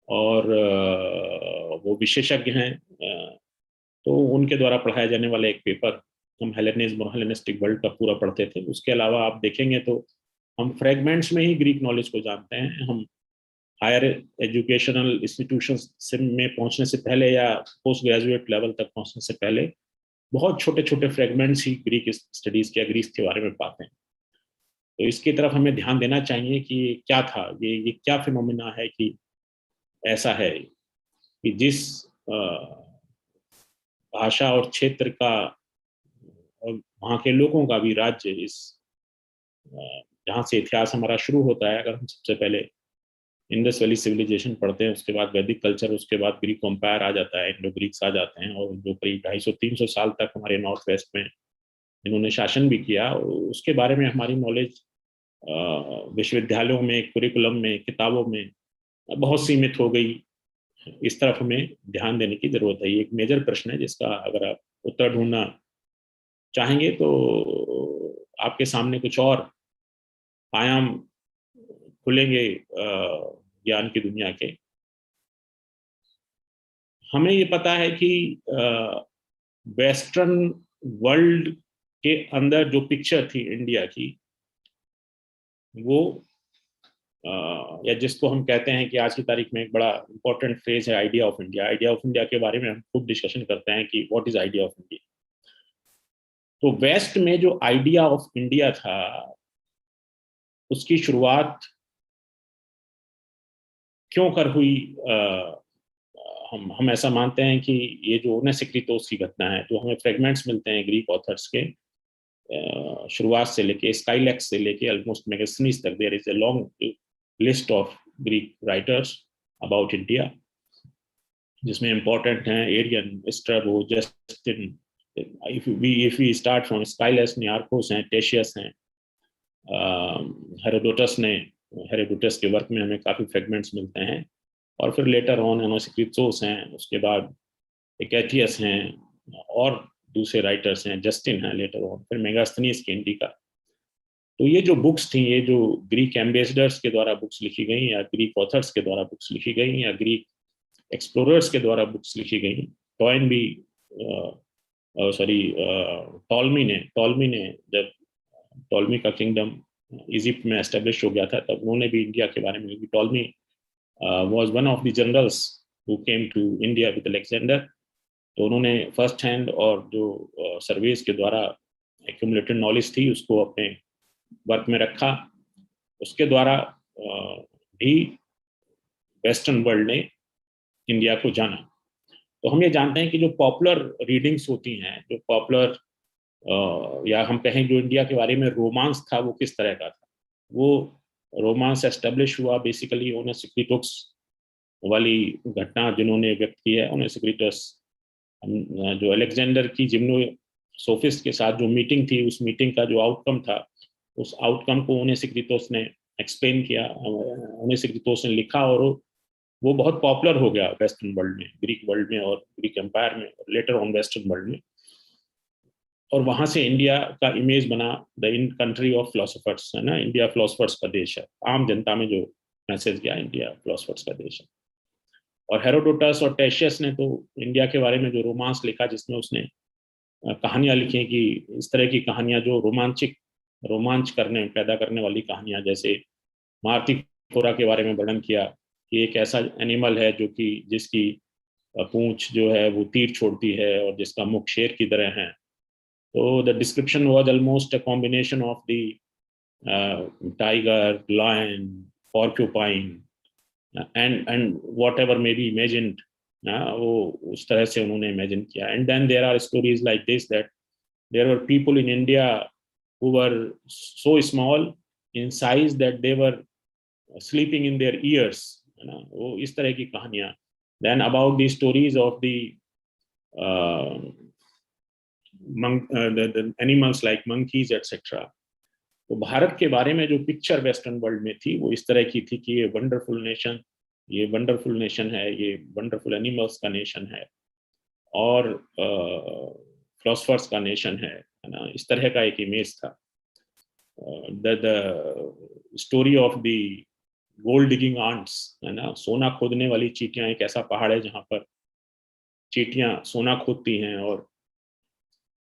[SPEAKER 9] और वो विशेषज्ञ हैं, तो उनके द्वारा पढ़ाया जाने वाला एक पेपर हम हेलेनिस्टिक वर्ल्ड का पूरा पढ़ते थे। उसके अलावा आप देखेंगे तो हम फ्रेगमेंट्स में ही ग्रीक नॉलेज को जानते हैं। हम हायर एजुकेशनल इंस्टीट्यूशंस में पहुंचने से पहले या पोस्ट ग्रेजुएट लेवल तक पहुंचने से पहले बहुत छोटे छोटे फ्रेगमेंट्स ही ग्रीक स्टडीज के, ग्रीक के बारे में पाते हैं। तो इसकी तरफ हमें ध्यान देना चाहिए कि ये क्या था, ये क्या फिनोमिना है कि ऐसा है कि जिस भाषा और क्षेत्र का और वहाँ के लोगों का भी राज्य, इस जहाँ से इतिहास हमारा शुरू होता है, अगर हम सबसे पहले इंडस वैली सिविलाइजेशन पढ़ते हैं, उसके बाद वैदिक कल्चर, उसके बाद ग्रीक एम्पायर आ जाता है, इंडो ग्रीक्स आ जाते हैं, और जो करीब 250-300 साल तक हमारे नॉर्थ वेस्ट में इन्होंने शासन भी किया, उसके बारे में हमारी नॉलेज विश्वविद्यालयों में, कुरिकुलम में, किताबों में बहुत सीमित हो गई। इस तरफ हमें ध्यान देने की जरूरत है। ये एक मेजर प्रश्न है जिसका अगर आप उत्तर ढूंढना चाहेंगे तो आपके सामने कुछ और आयाम खुलेंगे ज्ञान की दुनिया के। हमें ये पता है कि वेस्टर्न वर्ल्ड के अंदर जो पिक्चर थी इंडिया की, वो या जिसको हम कहते हैं कि आज की तारीख में एक बड़ा इंपॉर्टेंट फ्रेज है idea of India. Idea of India के बारे में हम खूब डिस्कशन करते हैं कि what is idea of India. तो वेस्ट में जो आइडिया ऑफ इंडिया था, उसकी शुरुआत क्यों कर हुई? हम ऐसा मानते हैं कि ये जो नेसिक्रिटोस की घटना है, जो हमें फ्रेगमेंट्स मिलते हैं ग्रीक ऑथर्स के, शुरुआत से लेके स्काईलैक्स से लेके ऑलमोस्ट मेगास्थनीज तक, there is a long list of Greek writers about India, जिसमें important हैं Arian, Strabo, Justin. If we start from Scylas, Niarchos हैं, Tatius हैं, हेरोडोटस के वर्क में हमें काफी फ्रेगमेंट्स मिलते हैं, और फिर लेटर ऑन एनोसिक्रिटोस हैं, उसके बाद एकेटियस हैं, और दूसरे राइटर्स हैं, जस्टिन है लेटर ऑन, फिर मेगास्थनीस के इंडिका। तो ये जो बुक्स थी, ये जो ग्रीक एम्बेसडर्स के द्वारा बुक्स लिखी गई, या ग्रीक ऑथर्स के द्वारा बुक्स लिखी गई, या ग्रीक एक्सप्लोरर्स के द्वारा बुक्स लिखी गई। टॉलमी ने जब टॉलमी का किंगडम इजिप्ट में एस्टेब्लिश हो गया था, तब उन्होंने भी इंडिया के बारे में लिखी। Ptolemy was one of the generals who came to India with Alexander. तो उन्होंने फर्स्ट हैंड और जो सर्वेस के द्वारा एक्यूमुलेटेड नॉलेज थी उसको अपने वर्क में रखा। उसके द्वारा भी वेस्टर्न वर्ल्ड ने इंडिया को जाना। तो हम ये जानते हैं कि जो पॉपुलर रीडिंग्स होती हैं, जो पॉपुलर या हम कहें जो इंडिया के बारे में रोमांस था, वो किस तरह का था। वो रोमांस एस्टेब्लिश हुआ बेसिकली ओनेसिक्रिटस वाली घटना जिन्होंने व्यक्त की है। ओनेसिक्रिटस जो अलेक्जेंडर की जिम्नो सोफिस्ट के साथ जो मीटिंग थी, उस मीटिंग का जो आउटकम था, उस आउटकम को ओनेसिक्रिटस ने एक्सप्लेन किया, ओनेसिक्रिटस ने लिखा, और वो बहुत पॉपुलर हो गया वेस्टर्न वर्ल्ड में, ग्रीक वर्ल्ड में और ग्रीक एम्पायर में, और लेटर ऑन वेस्टर्न वर्ल्ड में। और वहां से इंडिया का इमेज बना the in country of philosophers, है ना, इंडिया फिलोसोफर्स का देश है। आम जनता में जो मैसेज गया, इंडिया फिलोसोफर्स का देश है। और हेरोडोटस और टेशियस ने तो इंडिया के बारे में जो रोमांस लिखा, जिसमें उसने कहानियां लिखी कि इस तरह की कहानियां जो रोमांच पैदा करने वाली कहानियां, जैसे मार्तिकोरा के बारे में वर्णन किया कि एक ऐसा एनिमल है जो कि जिसकी पूंछ जो है वो तीर छोड़ती है और जिसका मुख शेर की तरह है। तो the description was almost a combination of the tiger, lion, porcupine and whatever may be imagined, वो उस तरह से उन्होंने इमेजिन किया। And then there are stories like this that there were people in India who were so small in size that they were sleeping in their ears, है ना, वो इस तरह की कहानियां। Then about the stories of the animals like monkeys etc. तो भारत के बारे में जो पिक्चर वेस्टर्न वर्ल्ड में थी वो इस तरह की थी कि ये वंडरफुल नेशन है, ये वंडरफुल एनिमल्स का नेशन है, और फिलोसफर्स का नेशन है ना, इस तरह का एक इमेज था। The story of the gold digging ants, है ना, सोना खोदने वाली चींटियां, एक ऐसा पहाड़ है जहां पर चींटियां सोना खोदती हैं। और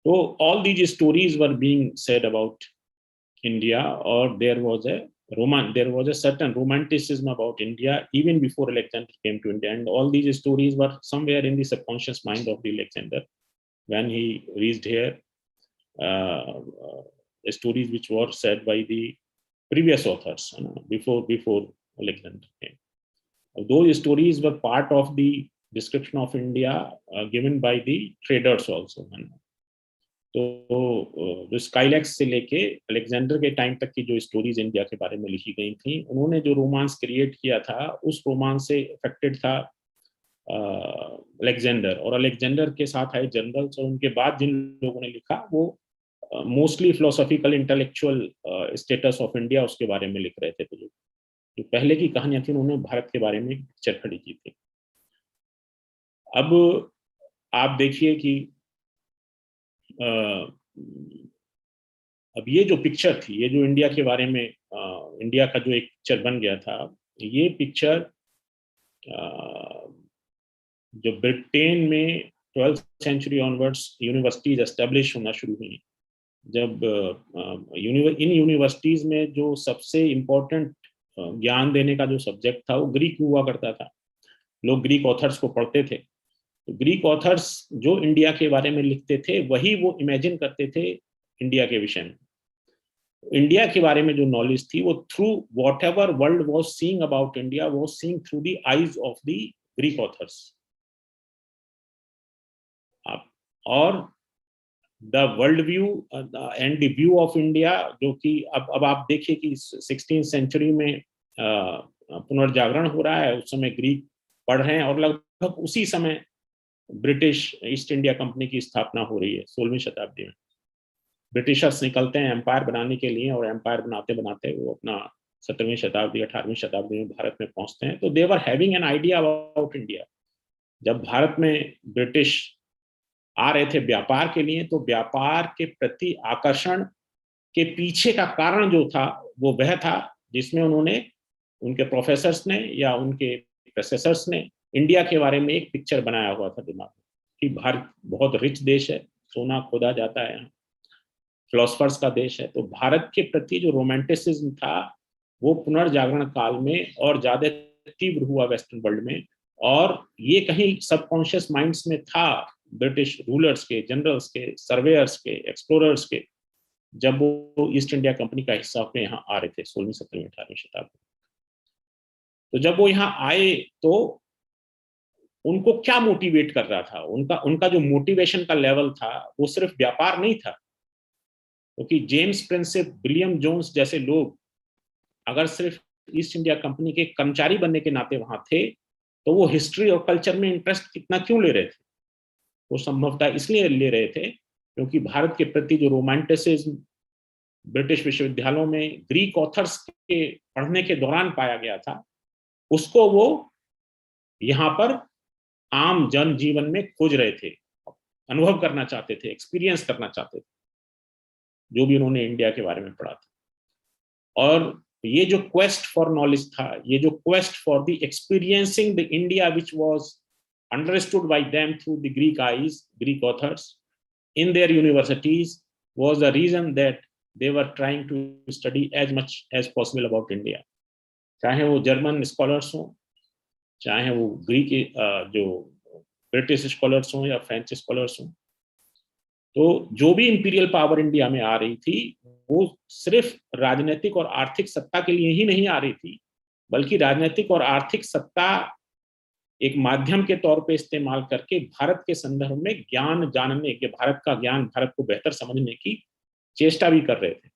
[SPEAKER 9] तो all these stories were being said about India, or there was a certain romanticism about India even before Alexander came to India, and all these stories were somewhere in the subconscious mind of the Alexander when he reached here. Stories which were said by the previous authors, before Alexander came. Those stories were part of the description of India given by the traders also. तो जो स्काईलैक्स से लेके Alexander के time तक की जो stories India के बारे में लिखी गई थी, उन्होंने जो रोमांस क्रिएट किया था, उस रोमांस से अफेक्टेड था अलेक्जेंडर और अलेक्जेंडर के साथ आए जनरल्स, और उनके बाद जिन लोगों ने लिखा वो mostly philosophical intellectual status of India उसके बारे में लिख रहे थे। तो जो पहले की कहानियां थी उन्होंने भारत के बारे में पिक्चर खड़ी की थी। अब आप देखिए कि अब ये जो पिक्चर थी, ये जो इंडिया के बारे में इंडिया का जो एक पिक्चर बन गया था, ये पिक्चर जो ब्रिटेन में 12th century onwards universities establish होना शुरू हुई, जब इन यूनिवर्सिटीज में जो सबसे इम्पोर्टेंट ज्ञान देने का जो सब्जेक्ट था वो ग्रीक हुआ करता था। लोग ग्रीक ऑथर्स को पढ़ते थे। तो ग्रीक ऑथर्स जो इंडिया के बारे में लिखते थे वही वो इमेजिन करते थे इंडिया के विषय में। इंडिया के बारे में जो नॉलेज थी वो through whatever world was seeing about India was seeing through the eyes of the Greek authors. और the world view and the view of India, जो कि अब आप देखिए कि 16th सेंचुरी में पुनर्जागरण हो रहा है, उस समय ग्रीक पढ़ रहे हैं, और लगभग उसी समय ब्रिटिश ईस्ट इंडिया कंपनी की स्थापना हो रही है 16वीं शताब्दी में। ब्रिटिशर्स निकलते हैं एम्पायर बनाने के लिए, और एम्पायर बनाते बनाते वो अपना 17वीं शताब्दी 18वीं शताब्दी में भारत में पहुंचते हैं। तो they were having an idea about India. जब भारत में ब्रिटिश आ रहे थे व्यापार के लिए, तो व्यापार के प्रति आकर्षण के पीछे का कारण जो था वो वह था जिसमें उन्होंने, उनके प्रोफेसर्स ने या उनके प्रोसेसर्स ने इंडिया के बारे में एक पिक्चर बनाया हुआ था दिमाग में कि भारत बहुत रिच देश है, सोना खोदा जाता है, यहाँ फिलोसफर्स का देश है। तो भारत के प्रति जो रोमांटिसिज्म था वो पुनर्जागरण काल में और ज्यादा तीव्र हुआ वेस्टर्न वर्ल्ड में, और ये कहीं सबकॉन्शियस माइंड्स में था ब्रिटिश रूलर्स के, जनरल्स के, सर्वेयर्स के, एक्सप्लोरर्स के, जब वो ईस्ट इंडिया कंपनी का हिस्सा होकर यहाँ आ रहे थे 16वीं 17वीं 18वीं शताब्दी। तो जब वो यहाँ आए तो उनको क्या मोटिवेट कर रहा था, उनका जो मोटिवेशन का लेवल था वो सिर्फ व्यापार नहीं था, क्योंकि जेम्स प्रिंसिप, विलियम जोन्स जैसे लोग अगर सिर्फ ईस्ट इंडिया कंपनी के कर्मचारी बनने के नाते वहां थे, तो वो हिस्ट्री और कल्चर में इंटरेस्ट कितना क्यों ले रहे थे? वो संभवतः इसलिए ले रहे थे क्योंकि भारत के प्रति जो रोमांटिसिज्म ब्रिटिश विश्वविद्यालयों में ग्रीक ऑथर्स के पढ़ने के दौरान पाया गया था, उसको वो यहाँ पर आम जन जीवन में खोज रहे थे, अनुभव करना चाहते थे, एक्सपीरियंस करना चाहते थे, जो भी उन्होंने इंडिया के बारे में पढ़ा था। और ये जो क्वेस्ट फॉर नॉलेज था, ये जो quest for the experiencing the India which was understood by them through the Greek eyes, Greek authors in their universities, was the reason that they were trying to study as much as possible about India. चाहे वो German scholars हों, चाहे वो Greek जो British scholars हों या French scholars हों, तो जो भी इंपीरियल पावर इंडिया में आ रही थी वो सिर्फ राजनीतिक और आर्थिक सत्ता के लिए ही नहीं आ रही थी, बल्कि राजनीतिक और आर्थिक सत्ता एक माध्यम के तौर पे इस्तेमाल करके भारत के संदर्भ में ज्ञान जानने के, भारत का ज्ञान, भारत को बेहतर समझने की चेष्टा भी कर रहे थे।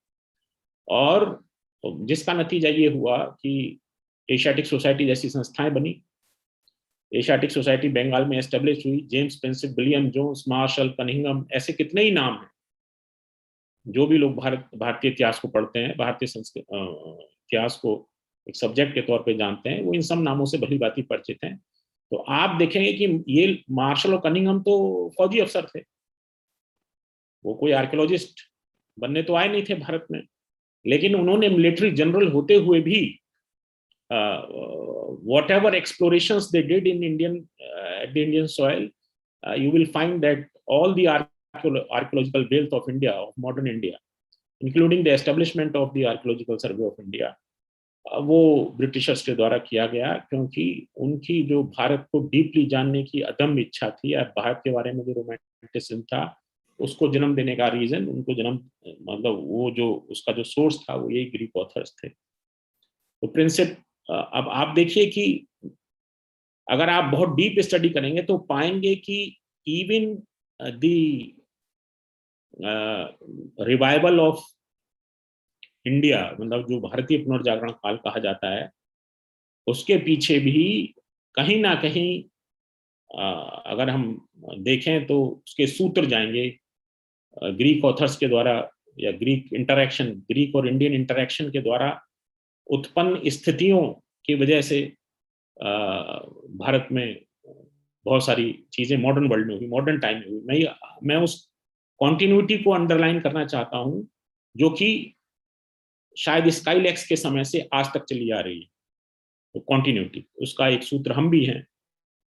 [SPEAKER 9] और जिसका नतीजा ये हुआ कि एशियाटिक सोसाइटी जैसी संस्थाएं बनी। एशियाटिक सोसाइटी बंगाल में एस्टेब्लिश हुई। James Prinsep, William Jones, Marshall, Cunningham, ऐसे कितने ही नाम हैं। जो भी लोग भारतीय इतिहास को पढ़ते हैं, भारतीय इतिहास को एक सब्जेक्ट के तौर पे जानते हैं, वो इन सब नामों से भली भांति परिचित हैं। तो आप देखेंगे कि ये मार्शल और कनिंघम तो फौजी अफसर थे, वो कोई आर्कियोलॉजिस्ट बनने तो आए नहीं थे भारत में, लेकिन उन्होंने मिलिट्री जनरल होते हुए भी whatever explorations they did in at the Indian soil, you will find that all the archaeological wealth of India, of modern India, including the establishment of the Archaeological Survey of India, वो Britishers के द्वारा किया गया, क्योंकि उनकी जो भारत को deeply जानने की अदम्य इच्छा थी और भारत के बारे में जो रोमांटिसिज्म था उसको जन्म देने का रीजन, उनको जन्म मतलब वो जो उसका जो सोर्स था वो यही ग्रीक ऑथर्स थे। तो प्रिंसिप, अब आप देखिए कि अगर आप बहुत डीप स्टडी करेंगे तो पाएंगे कि even the revival of India, मतलब जो भारतीय पुनर्जागरण काल कहा जाता है, उसके पीछे भी कहीं ना कहीं अगर हम देखें तो उसके सूत्र जाएंगे ग्रीक ऑथर्स के द्वारा या ग्रीक इंटरैक्शन, ग्रीक और इंडियन इंटरैक्शन के द्वारा उत्पन्न स्थितियों की वजह से भारत में बहुत सारी चीजें मॉडर्न वर्ल्ड में हुई, मॉडर्न टाइम में हुई। मैं उस कॉन्टिन्यूटी को अंडरलाइन करना चाहता हूं जो कि शायद स्काईलैक्स के समय से आज तक चली आ रही है। तो कॉन्टिन्यूटी, उसका एक सूत्र हम भी हैं,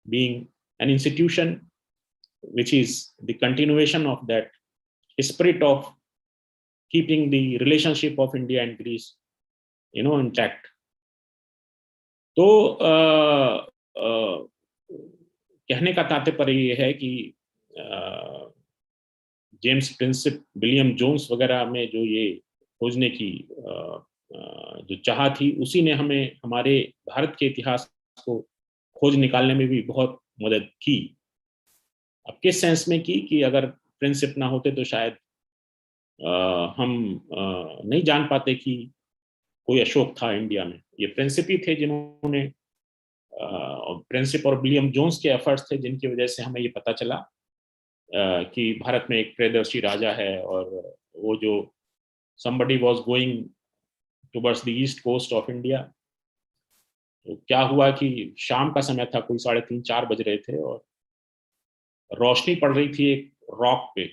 [SPEAKER 9] being an institution which is the continuation of that spirit of keeping the relationship of India and Greece, intact. तो कहने का तात्पर्य ये है कि जेम्स प्रिंसिप, विलियम जोन्स वगैरह में जो ये खोजने की जो चाह थी, उसी ने हमें हमारे भारत के इतिहास को खोज निकालने में भी बहुत मदद की। अब किस सेंस में की कि अगर प्रिंसिप ना होते तो शायद हम नहीं जान पाते कि कोई अशोक था इंडिया में। ये प्रिंसिप ही थे जिन्होंने, प्रिंसिप और विलियम जोन्स के एफर्ट्स थे जिनकी वजह से हमें ये पता चला कि भारत में एक प्रियदर्शी राजा है, और वो जो somebody was going towards the east coast of India। तो क्या हुआ कि शाम का समय था, कोई 3:30-4 बज रहे थे, और रोशनी पड़ रही थी एक रॉक पे।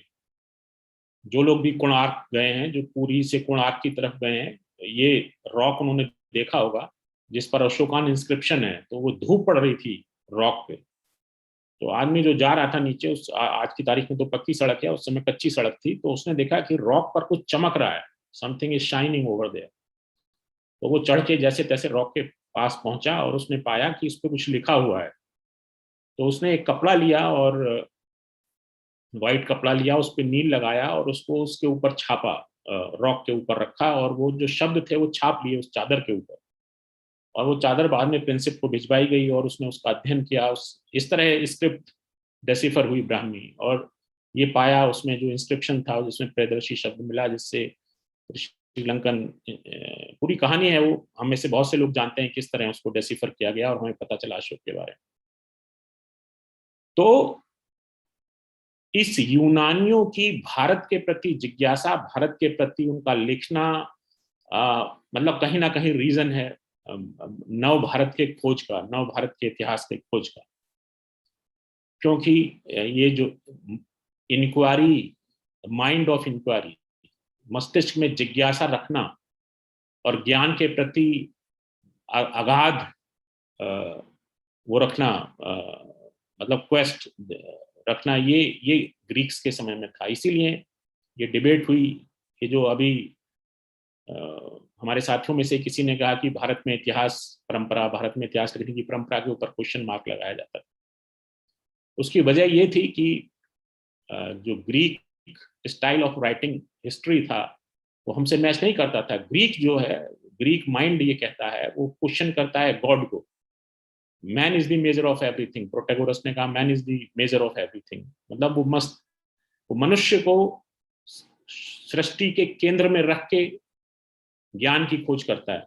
[SPEAKER 9] जो लोग भी कोणार्क गए हैं, जो पुरी से कोणार्क की तरफ गए हैं, ये रॉक उन्होंने देखा होगा जिस पर अशोकान इंस्क्रिप्शन है। तो वो धूप पड़ रही थी रॉक पे, तो आदमी जो जा रहा था नीचे, उस आज की तारीख में तो पक्की सड़क है, उस समय कच्ची सड़क थी, तो उसने देखा कि रॉक पर कुछ चमक रहा है, something is shining over there. तो वो चढ़ के जैसे तैसे रॉक के पास पहुंचा और उसने पाया कि इस पर कुछ लिखा हुआ है। तो उसने एक कपड़ा लिया, और वाइट कपड़ा लिया, उस पर नील लगाया और उसको उसके ऊपर छापा, रॉक के ऊपर रखा, और वो जो शब्द थे वो छाप लिए उस चादर के ऊपर। और वो चादर बाद में प्रिंसिप को भिजवाई गई और उसने उसका अध्ययन किया। इस तरह स्क्रिप्ट डेसिफर हुई ब्राह्मी, और ये पाया उसमें जो इंस्क्रिप्शन था जिसमें प्रियदर्शी शब्द मिला, जिससे श्रीलंकन पूरी कहानी है वो हम में से बहुत से लोग जानते हैं किस तरह उसको डेसिफर किया गया और हमें पता चला अशोक के बारे में। तो इस यूनानियों की भारत के प्रति जिज्ञासा, भारत के प्रति उनका लिखना, मतलब कहीं ना कहीं रीजन है नव भारत के खोज का, नव भारत के इतिहास के खोज का। क्योंकि ये जो इंक्वायरी, माइंड ऑफ इंक्वायरी, मस्तिष्क में जिज्ञासा रखना और ज्ञान के प्रति अगाध वो रखना, मतलब क्वेस्ट रखना, ये ग्रीक्स के समय में था। इसीलिए ये डिबेट हुई कि जो अभी हमारे साथियों में से किसी ने कहा कि भारत में इतिहास परंपरा, भारत में इतिहास लिखने की परंपरा के ऊपर क्वेश्चन मार्क लगाया जाता है। उसकी वजह ये थी कि जो Greek style of writing history था वो हमसे मैच नहीं करता था। ग्रीक जो है, ग्रीक माइंड ये कहता है, वो क्वेश्चन करता है गॉड को। Man is the measure of everything, Protagoras ने कहा man is the measure of everything. मतलब वो मनुष्य को सृष्टि के केंद्र में रख के ज्ञान की खोज करता है।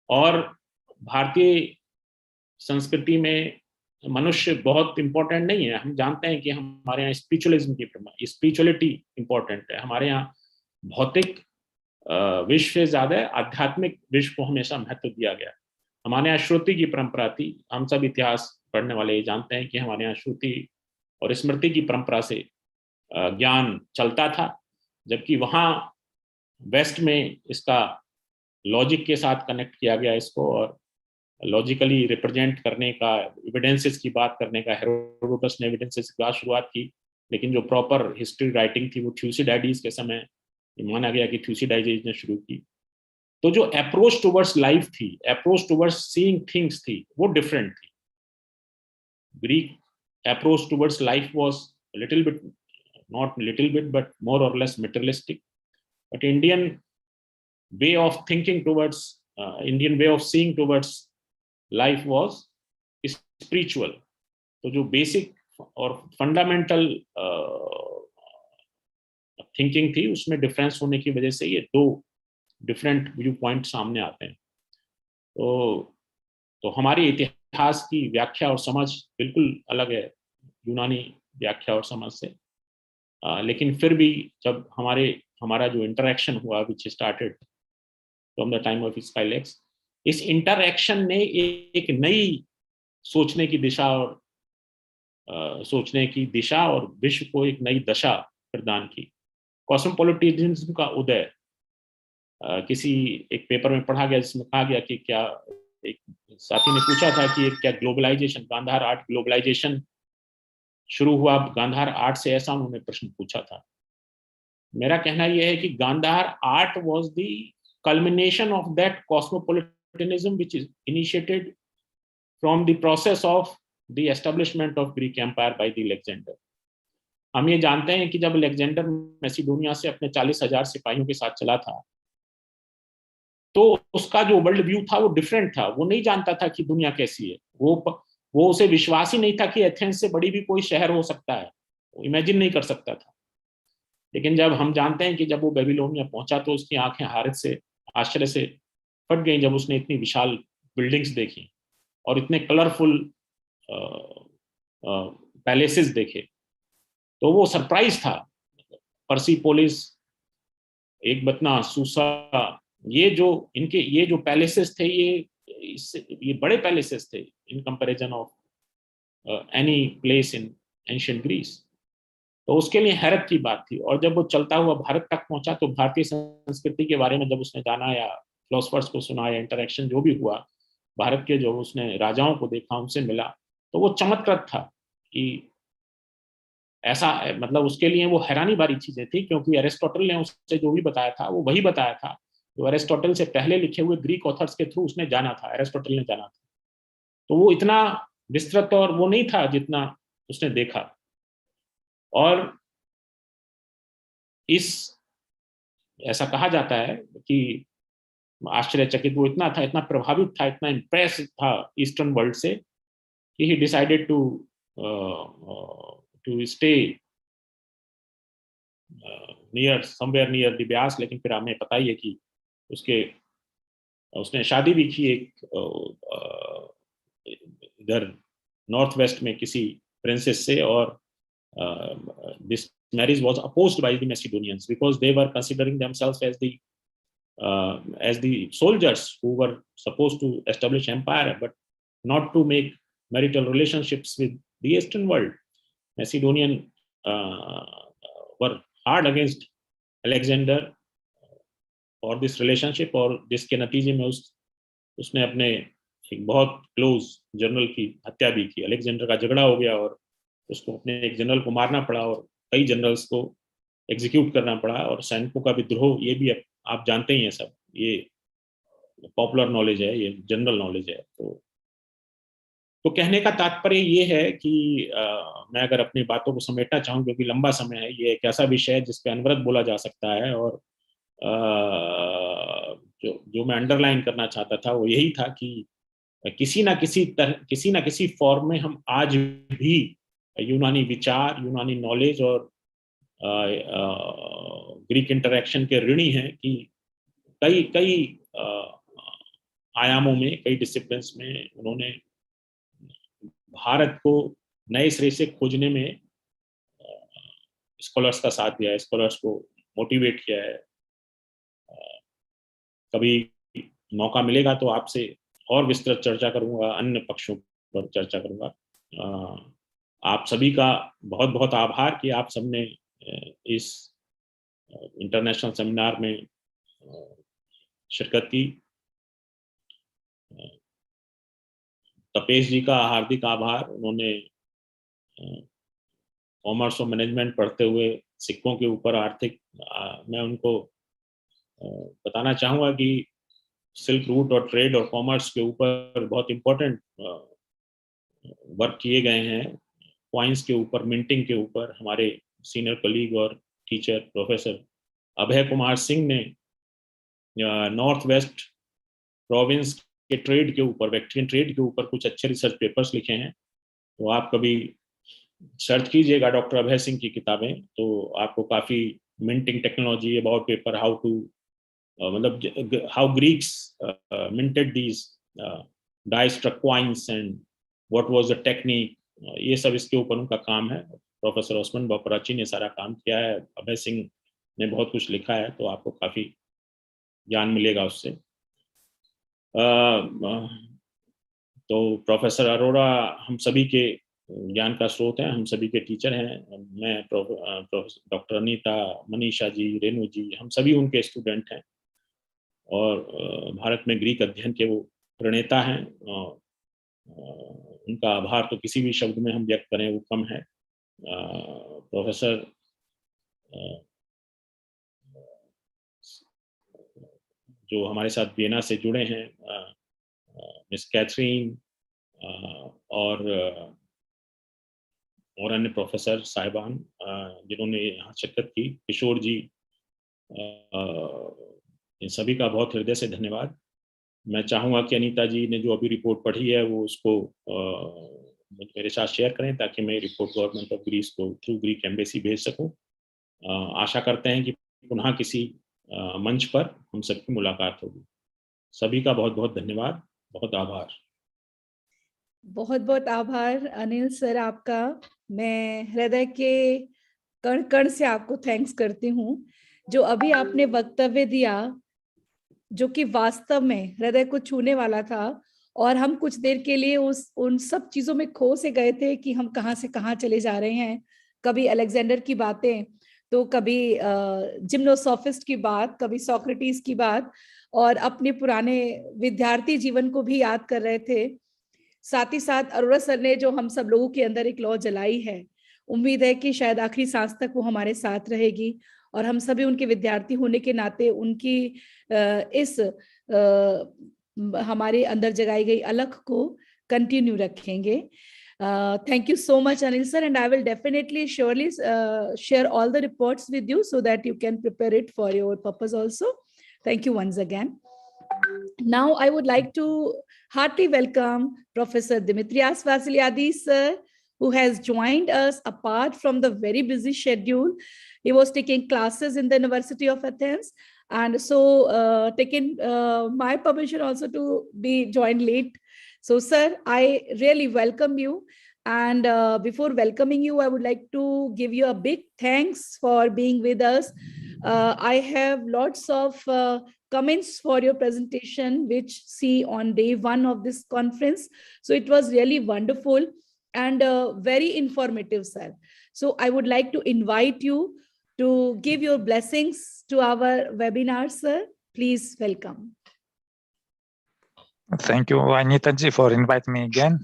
[SPEAKER 9] और भारतीय संस्कृति में मनुष्य बहुत इंपॉर्टेंट नहीं है। हम जानते हैं कि हमारे यहाँ स्पिरिचुअलिज्म की स्पिरिचुअलिटी इंपॉर्टेंट है। हमारे यहाँ भौतिक विश्व से ज्यादा आध्यात्मिक विश्व को हमेशा महत्व दिया गया। हमारे यहाँ श्रुति की परंपरा थी। हम सब इतिहास पढ़ने वाले ये जानते हैं कि हमारे यहाँ श्रुति और स्मृति की परंपरा से ज्ञान चलता था, जबकि वहाँ वेस्ट में इसका लॉजिक के साथ कनेक्ट किया गया इसको, और लॉजिकली रिप्रेजेंट करने का, एविडेंसेस की बात करने का हेरोडोटस ने एविडेंसेस की बात शुरुआत की। लेकिन जो प्रॉपर हिस्ट्री राइटिंग थी वो थ्यूसिडाइडीज के समय माना गया कि थ्यूसिडाइडीज ने शुरू की। तो जो अप्रोच टुवर्ड्स लाइफ थी, अप्रोच टुवर्ड्स सीइंग थिंग्स थी, वो डिफरेंट थी। Greek approach towards life was little bit, not little bit but more or less materialistic. But Indian way of thinking towards, Indian way of seeing towards life was spiritual. तो जो basic और fundamental thinking थी उसमें difference होने की वजह से ये दो डिफरेंट व्यू पॉइंट सामने आते हैं। तो हमारी इतिहास की व्याख्या और समझ बिल्कुल अलग है यूनानी व्याख्या और समझ से। लेकिन फिर भी जब हमारा जो इंटरेक्शन हुआ which started from the time of Scylax, इस इंटरएक्शन ने एक नई सोचने की दिशा और विश्व को एक नई दशा प्रदान की। कॉस्मोपॉलिटिज्म का उदय किसी एक पेपर में पढ़ा गया जिसमें कहा गया कि क्या, एक साथी ने पूछा था कि क्या ग्लोबलाइजेशन, गांधार आर्ट ग्लोबलाइजेशन शुरू हुआ गांधार आर्ट से, ऐसा उन्होंने प्रश्न पूछा था। मेरा कहना यह है कि Gandhara art was the culmination of that cosmopolitanism which is initiated from the process of the establishment of Greek Empire by the Alexander। हम ये जानते हैं कि जब अलेक्जेंडर मैसिडोनिया से अपने 40,000 सिपाहियों के साथ चला था तो उसका जो वर्ल्ड व्यू था वो डिफरेंट था। वो नहीं जानता था कि दुनिया कैसी है। वो उसे विश्वास ही नहीं था कि एथेंस से बड़ी भी कोई शहर हो सकता है, वो इमेजिन नहीं कर सकता था। लेकिन जब हम जानते हैं कि जब वो बेबीलोनिया पहुंचा तो उसकी आंखें हारत से, आश्चर्य से फट गई जब उसने इतनी विशाल बिल्डिंग्स देखी और इतने कलरफुल पैलेसेस देखे। तो वो सरप्राइज था। पर्सीपोलिस, एक बतना, सूसा, ये जो पैलेसेस थे, ये बड़े पैलेसेस थे in comparison of any place in ancient Greece. तो उसके लिए हैरत की बात थी। और जब वो चलता हुआ भारत तक पहुंचा तो भारतीय संस्कृति के बारे में जब उसने जाना या फिलोसफर्स को सुना या इंटरेक्शन जो भी हुआ, भारत के जो उसने राजाओं को देखा, उनसे मिला, तो वो चमत्कृत था कि ऐसा, मतलब उसके लिए वो हैरानी भरी चीजें थी, क्योंकि अरिस्टोटल ने उससे जो भी बताया था वो वही बताया था जो अरिस्टोटल से पहले लिखे हुए ग्रीक ऑथर्स के थ्रू उसने जाना था, अरिस्टोटल ने जाना था। तो वो इतना विस्तृत और वो नहीं था जितना उसने देखा। और ऐसा कहा जाता है कि आश्चर्यचकित वो इतना था, इतना प्रभावित था, इतना इम्प्रेस था ईस्टर्न वर्ल्ड से कि he decided to stay somewhere near the Beas. लेकिन फिर हमें पता ही है कि उसने शादी भी की एक इधर नॉर्थ वेस्ट में किसी प्रिंसेस से, और this marriage was opposed by the Macedonians because they were considering themselves as the soldiers who were supposed to establish empire, but not to make marital relationships with the Eastern world. Macedonian were hard against Alexander for this relationship, और जिसके नतीजे में उसने अपने एक बहुत close general की हत्या भी की। अलेक्जेंडर का झगड़ा हो गया और उसको अपने एक जनरल को मारना पड़ा और कई जनरल्स को एग्जीक्यूट करना पड़ा, और सैनिकों का विद्रोह, ये भी आप जानते ही हैं सब, ये पॉपुलर नॉलेज है, ये जनरल नॉलेज है। तो कहने का तात्पर्य ये है कि मैं अगर अपनी बातों को समेटना चाहूँ, क्योंकि लंबा समय है, ये एक ऐसा विषय है जिस पे अनवरत बोला जा सकता है, और जो मैं अंडरलाइन करना चाहता था वो यही था कि किसी ना किसी फॉर्म में हम आज भी यूनानी विचार, यूनानी नॉलेज और ग्रीक इंटरेक्शन के ऋणी हैं कि कई आयामों में, कई डिसिप्लिन्स में उन्होंने भारत को नए सिरे से खोजने में स्कॉलर्स का साथ दिया है, स्कॉलर्स को मोटिवेट किया है। कभी मौका मिलेगा तो आपसे और विस्तृत चर्चा करूंगा, अन्य पक्षों पर चर्चा करूंगा। आप सभी का बहुत बहुत आभार कि आप सबने इस इंटरनेशनल सेमिनार में शिरकत की। तपेश जी का हार्दिक आभार, उन्होंने कॉमर्स और मैनेजमेंट पढ़ते हुए सिक्कों के ऊपर आर्थिक, मैं उनको बताना चाहूँगा कि सिल्क रूट और ट्रेड और कॉमर्स के ऊपर बहुत इम्पोर्टेंट वर्क किए गए हैं। कॉइन्स के ऊपर, मिंटिंग के ऊपर हमारे सीनियर कलीग और टीचर प्रोफेसर अभय कुमार सिंह ने नॉर्थ वेस्ट प्रोविंस के ट्रेड के ऊपर, वेक्ट्रियन ट्रेड के ऊपर कुछ अच्छे रिसर्च पेपर्स लिखे हैं। तो आप कभी सर्च कीजिएगा डॉक्टर अभय सिंह की किताबें, तो आपको काफ़ी minting technology about paper, how to, मतलब how Greeks minted these die struck coins and what was the technique, ये सब इसके ऊपर उनका काम है। प्रोफेसर ओस्मान बापराची ने सारा काम किया है, अभय सिंह ने बहुत कुछ लिखा है, तो आपको काफ़ी ज्ञान मिलेगा उससे। तो प्रोफेसर अरोड़ा हम सभी के ज्ञान का स्रोत हैं, हम सभी के टीचर हैं। मैं डॉक्टर अनीता, मनीषा जी, रेणु जी, हम सभी उनके स्टूडेंट हैं, और भारत में ग्रीक अध्ययन के वो प्रणेता हैं। उनका आभार तो किसी भी शब्द में हम व्यक्त करें वो कम है। प्रोफेसर जो हमारे साथ वियना से जुड़े हैं, मिस कैथरीन और अन्य प्रोफेसर साहिबान जिन्होंने यहाँ शिरकत की, किशोर जी, इन सभी का बहुत हृदय से धन्यवाद। मैं चाहूँगा कि अनीता जी ने जो अभी रिपोर्ट पढ़ी है वो उसको मेरे साथ शेयर करें, ताकि मैं रिपोर्ट गवर्नमेंट ऑफ ग्रीस को थ्रू ग्रीक एम्बेसी भेज सकूं। आशा करते हैं कि पुनः किसी मंच पर हम सबकी मुलाकात होगी। सभी का बहुत बहुत धन्यवाद, बहुत आभार।
[SPEAKER 2] बहुत बहुत आभार अनिल सर आपका। मैं हृदय के कण कण से आपको थैंक्स करती हूँ। जो अभी आपने वक्तव्य दिया, जो कि वास्तव में हृदय को छूने वाला था, और हम कुछ देर के लिए उन सब चीजों में खो से गए थे कि हम कहाँ से कहाँ चले जा रहे हैं। कभी अलेक्जेंडर की बातें, तो कभी जिम्नोसोफिस्ट की बात, कभी सोक्रेटिस की बात, और अपने पुराने विद्यार्थी जीवन को भी याद कर रहे थे। साथ ही साथ अरोड़ा सर ने जो हम सब लोगों के अंदर एक लौ जलाई है, उम्मीद है कि शायद आखिरी सांस तक वो हमारे साथ रहेगी, और हम सभी उनके विद्यार्थी होने के नाते उनकी इस हमारे अंदर जगाई गई अलख को कंटिन्यू रखेंगे। Thank you so much, Anil sir, and I will definitely surely share all the reports with you so that you can prepare it for your purpose also. Thank you once again. Now I would like to heartily welcome Professor Dimitrios Vasiliadis sir, who has joined us apart from the very busy schedule. He was taking classes in the University of Athens, and so taken my permission also to be joined late. So sir, I really welcome you. And before welcoming you, I would like to give you a big thanks for being with us. I have lots of comments for your presentation, which see on day one of this conference. So it was really wonderful and very informative, sir. So I would like to invite you to give your blessings to our webinar, sir. Please welcome.
[SPEAKER 12] Thank you, Anita ji, for inviting me again.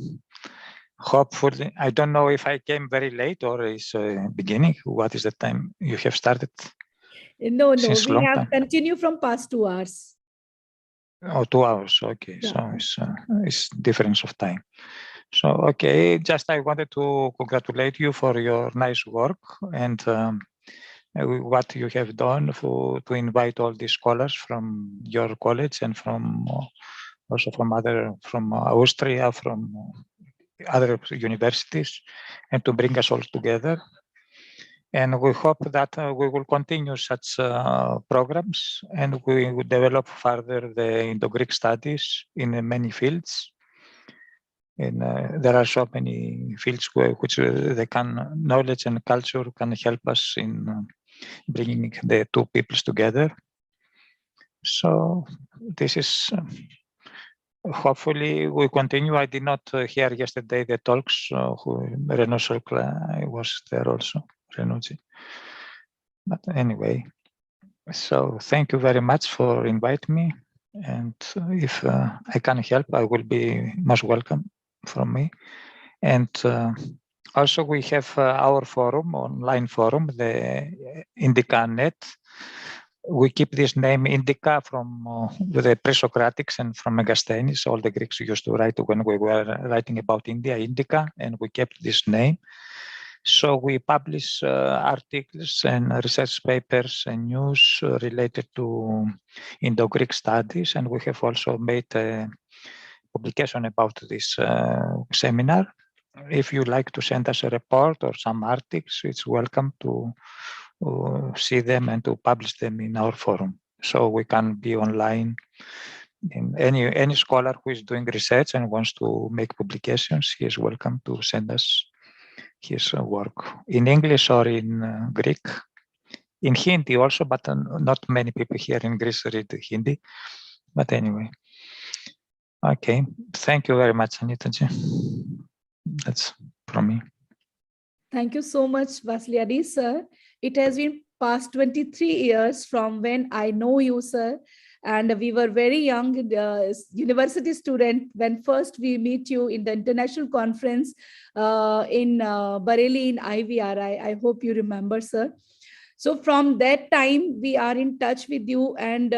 [SPEAKER 12] Hopefully, I don't know if I came very late or is beginning. What is the time you have started?
[SPEAKER 2] No,
[SPEAKER 12] Since
[SPEAKER 2] we
[SPEAKER 12] long
[SPEAKER 2] have
[SPEAKER 12] time.
[SPEAKER 2] continued from past 2 hours.
[SPEAKER 12] Oh, 2 hours. Okay,
[SPEAKER 2] Yeah.
[SPEAKER 12] so it's difference of time. So okay, just I wanted to congratulate you for your nice work and what you have done to invite all these scholars from your college and from also from Austria, from other universities, and to bring us all together. And we hope that we will continue such programs, and we will develop further the Indo-Greek studies in many fields. And there are so many fields which they can knowledge and culture can help us in bringing the two peoples together. So this is hopefully we continue. I did not hear yesterday the talks. Renaud Solcla was there also, Renaud-ji. But anyway, so thank you very much for inviting me. And if I can help, I will be most welcome from me. And also we have our forum, online forum, the Indica.net. We keep this name Indica from the pre-Socratics and from Megasthenes. All the Greeks used to write when we were writing about India, Indica, and we kept this name. So we publish articles and research papers and news related to Indo-Greek studies, and we have also made a publication about this seminar. If you like to send us a report or some articles, it's welcome to see them and to publish them in our forum. So we can be online. And any scholar who is doing research and wants to make publications, he is welcome to send us his work in English or in Greek, in Hindi also, but not many people here in Greece read Hindi. But anyway, okay. Thank you very much, Anita-ji. That's from me.
[SPEAKER 2] Thank you so much, Vasiliadis, sir. It has been past 23 years from when I know you, sir. And we were very young university student when first we meet you in the international conference in Bareilly in IVRI. I hope you remember, sir. So from that time, we are in touch with you, and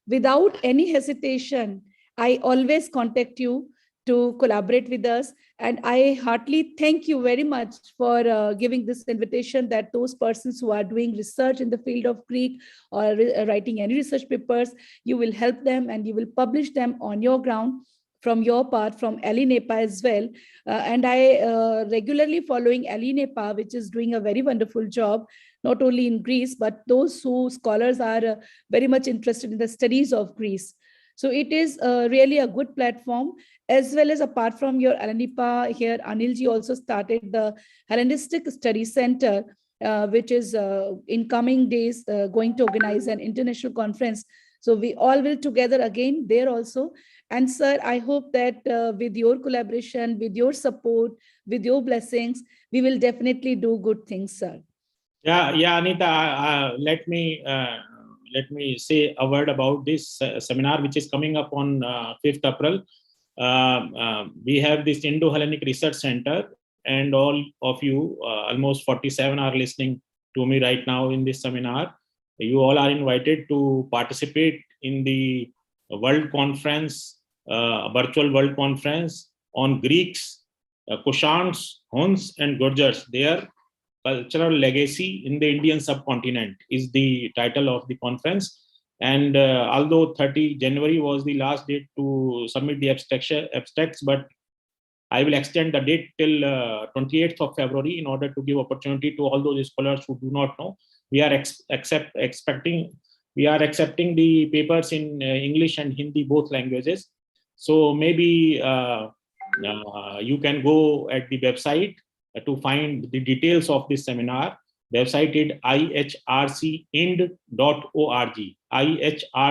[SPEAKER 2] without any hesitation, I always contact you to collaborate with us. And I heartily thank you very much for giving this invitation, that those persons who are doing research in the field of Greek or writing any research papers, you will help them and you will publish them on your ground from your part, from Allegory as well. And I regularly following Allegory, which is doing a very wonderful job, not only in Greece, but those who scholars are very much interested in the studies of Greece. So it is really a good platform, as well as apart from your Alanipa here, Anilji also started the Hellenistic Study Center, which is in coming days going to organize an international conference. So we all will together again there also. And sir, I hope that with your collaboration, with your support, with your blessings, we will definitely do good things, sir.
[SPEAKER 9] Yeah, Anita, let me say a word about this seminar, which is coming up on 5th April. We have this Indo-Hellenic Research Center, and all of you, almost 47 are listening to me right now in this seminar. You all are invited to participate in the World Conference, virtual World Conference on Greeks, Kushans, Huns, and Gurjars. Their cultural legacy in the Indian subcontinent is the title of the conference. And although 30 January was the last date to submit the abstracts, but I will extend the date till 28th of February in order to give opportunity to all those scholars who do not know. We are accepting the papers in English and Hindi, both languages. So maybe you can go at the website to find the details of this seminar. Website is ihrcind.org, ihrcind.org.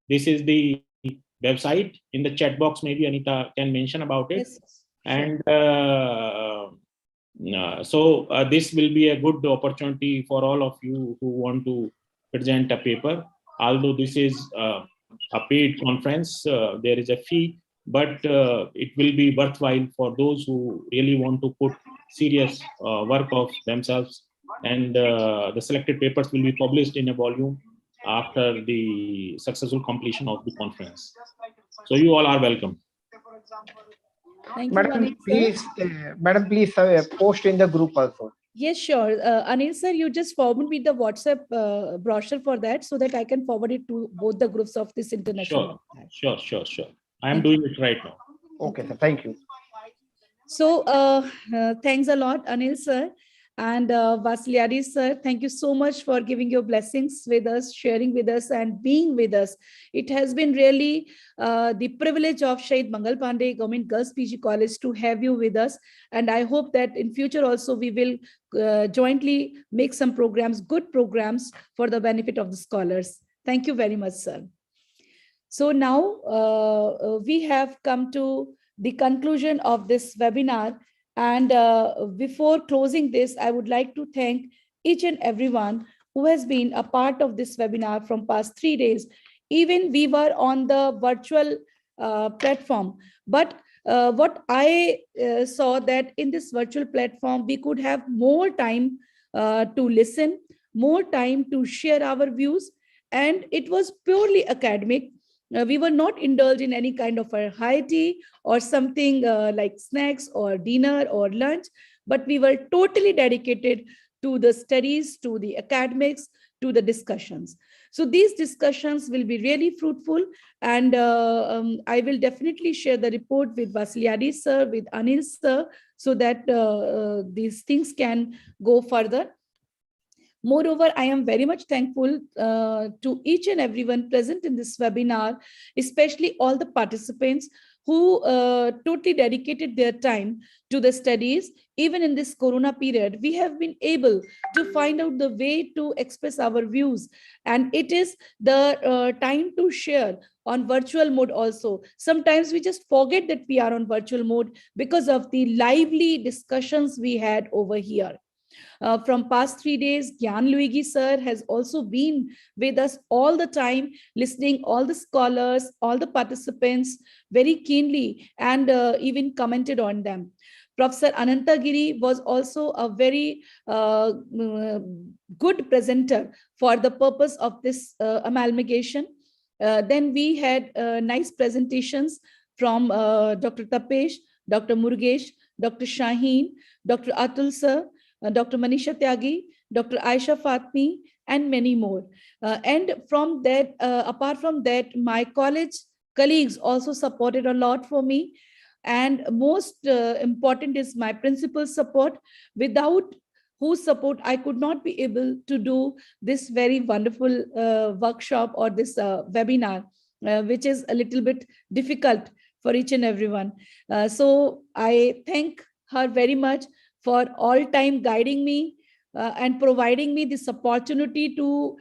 [SPEAKER 9] This is the website. In the chat box, maybe Anita can mention about it.
[SPEAKER 2] Yes.
[SPEAKER 9] And so this will be a good opportunity for all of you who want to present a paper. Although this is a paid conference, there is a fee, but it will be worthwhile for those who really want to put serious work of themselves. And the selected papers will be published in a volume after the successful completion of the conference. So you all are welcome.
[SPEAKER 2] Thank you,
[SPEAKER 10] Madam,
[SPEAKER 2] Anil, sir.
[SPEAKER 10] please post in the group also.
[SPEAKER 2] Yes, sure. Anil sir, you just forward me the WhatsApp brochure for that, so that I can forward it to both the groups of this international.
[SPEAKER 9] Sure. I am doing it right now.
[SPEAKER 10] Okay, sir. Thank you.
[SPEAKER 2] So thanks a lot, Anil sir. And Vasiliadis sir, thank you so much for giving your blessings with us, sharing with us, and being with us. It has been really the privilege of Shahid Mangal Pandey Government Girls PG College to have you with us. And I hope that in future also we will jointly make some programs, good programs for the benefit of the scholars. Thank you very much, sir. So now we have come to the conclusion of this webinar. And before closing this, I would like to thank each and everyone who has been a part of this webinar from past 3 days. Even we were on the virtual platform, but what I saw that in this virtual platform, we could have more time to listen, more time to share our views, and it was purely academic. We were not indulged in any kind of a high tea or something like snacks or dinner or lunch, but we were totally dedicated to the studies, to the academics, to the discussions. So these discussions will be really fruitful, and I will definitely share the report with Vasiliadis sir, with Anil sir, so that these things can go further. Moreover, I am very much thankful to each and everyone present in this webinar, especially all the participants who totally dedicated their time to the studies. Even in this Corona period, we have been able to find out the way to express our views. And it is the time to share on virtual mode also. Sometimes we just forget that we are on virtual mode because of the lively discussions we had over here. From past 3 days, Gyan Luigi sir has also been with us all the time, listening all the scholars, all the participants very keenly, and even commented on them. Professor Anantagiri was also a very good presenter for the purpose of this amalgamation. Then we had nice presentations from Dr. Tapesh, Dr. Murugesh, Dr. Shaheen, Dr. Atul sir, Dr. Manisha Tyagi, Dr. Aisha Fatmi, and many more. And from that, apart from that, my college colleagues also supported a lot for me. And most important is my principal support. Without whose support I could not be able to do this very wonderful workshop or this webinar, which is a little bit difficult for each and everyone. So I thank her very much for all time guiding me and providing me this opportunity to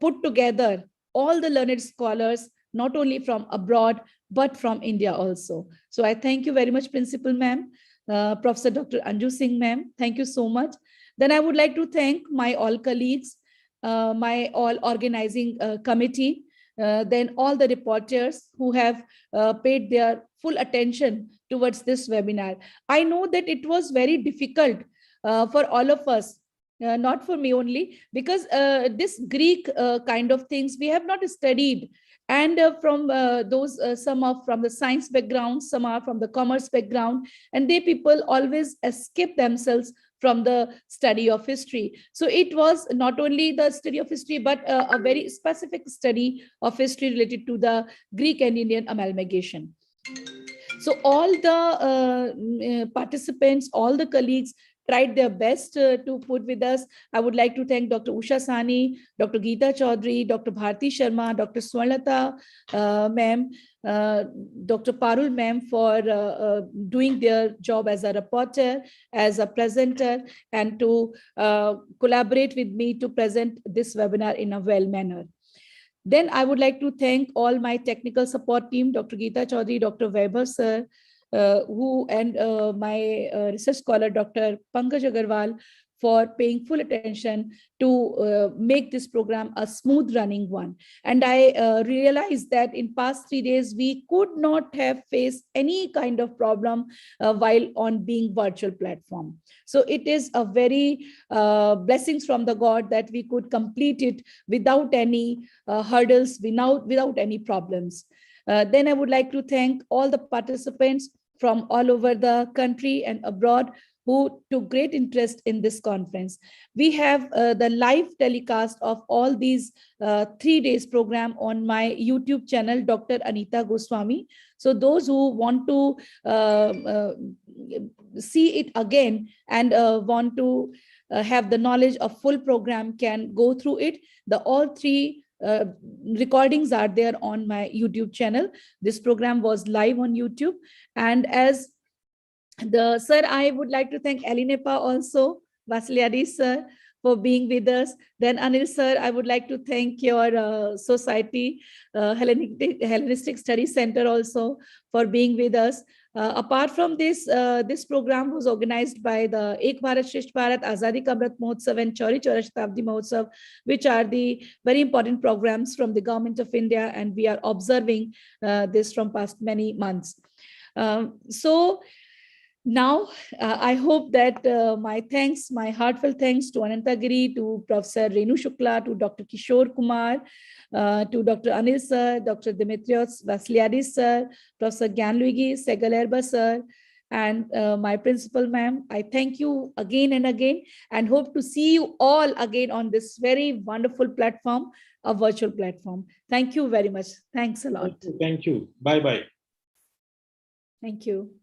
[SPEAKER 2] put together all the learned scholars, not only from abroad, but from India also. So I thank you very much, Principal Ma'am, Professor Dr. Anju Singh Ma'am. Thank you so much. Then I would like to thank my all colleagues, my all organizing committee, then all the reporters who have paid their full attention towards this webinar. I know that it was very difficult for all of us, not for me only, because this Greek kind of things we have not studied. And from those, some are from the science background, some are from the commerce background, and they people always escape themselves from the study of history. So it was not only the study of history, but a very specific study of history related to the Greek and Indian amalgamation. So all the participants, all the colleagues tried their best to put with us. I would like to thank Dr. Usha Sani, Dr. Geeta Chaudhary, Dr. Bharti Sharma, Dr. Swarnlata ma'am, Dr. Parul ma'am for doing their job as a reporter, as a presenter, and to collaborate with me to present this webinar in a well manner. Then I would like to thank all my technical support team, Dr. Geeta Chaudhary, Dr. Weber sir, and my research scholar, Dr. Pankaj Agarwal, for paying full attention to make this program a smooth running one. And I realized that in past 3 days, we could not have faced any kind of problem while on being virtual platform. So it is a very blessings from the God that we could complete it without any hurdles, without any problems. Then I would like to thank all the participants from all over the country and abroad who took great interest in this conference. We have the live telecast of all these 3 days program on my YouTube channel, Dr. Anita Goswami. So those who want to see it again and want to have the knowledge of full program can go through it. All 3 recordings are there on my YouTube channel. This program was live on YouTube. And as sir, I would like to thank Elinepa also, Vasiliadis sir, for being with us. Then Anil sir, I would like to thank your society, Hellenistic Study Center also for being with us. Apart from this, this program was organized by the Ek Bharat Shresth Bharat, Azadi Ka Amrit Mahotsav and Chauri Chaura Shatabdi Mahotsav, which are the very important programs from the Government of India, and we are observing this from past many months. So now, I hope that my heartfelt thanks to Anantagiri, to Professor Renu Shukla, to Dr. Kishore Kumar, to Dr. Anil sir, Dr. Dimitrios Vasiliadis sir, Professor Gyanluigi Segalerba sir, and my principal ma'am. I thank you again and again, and hope to see you all again on this very wonderful platform, a virtual platform. Thank you very much. Thanks a lot.
[SPEAKER 9] Thank you. Bye-bye.
[SPEAKER 2] Thank you.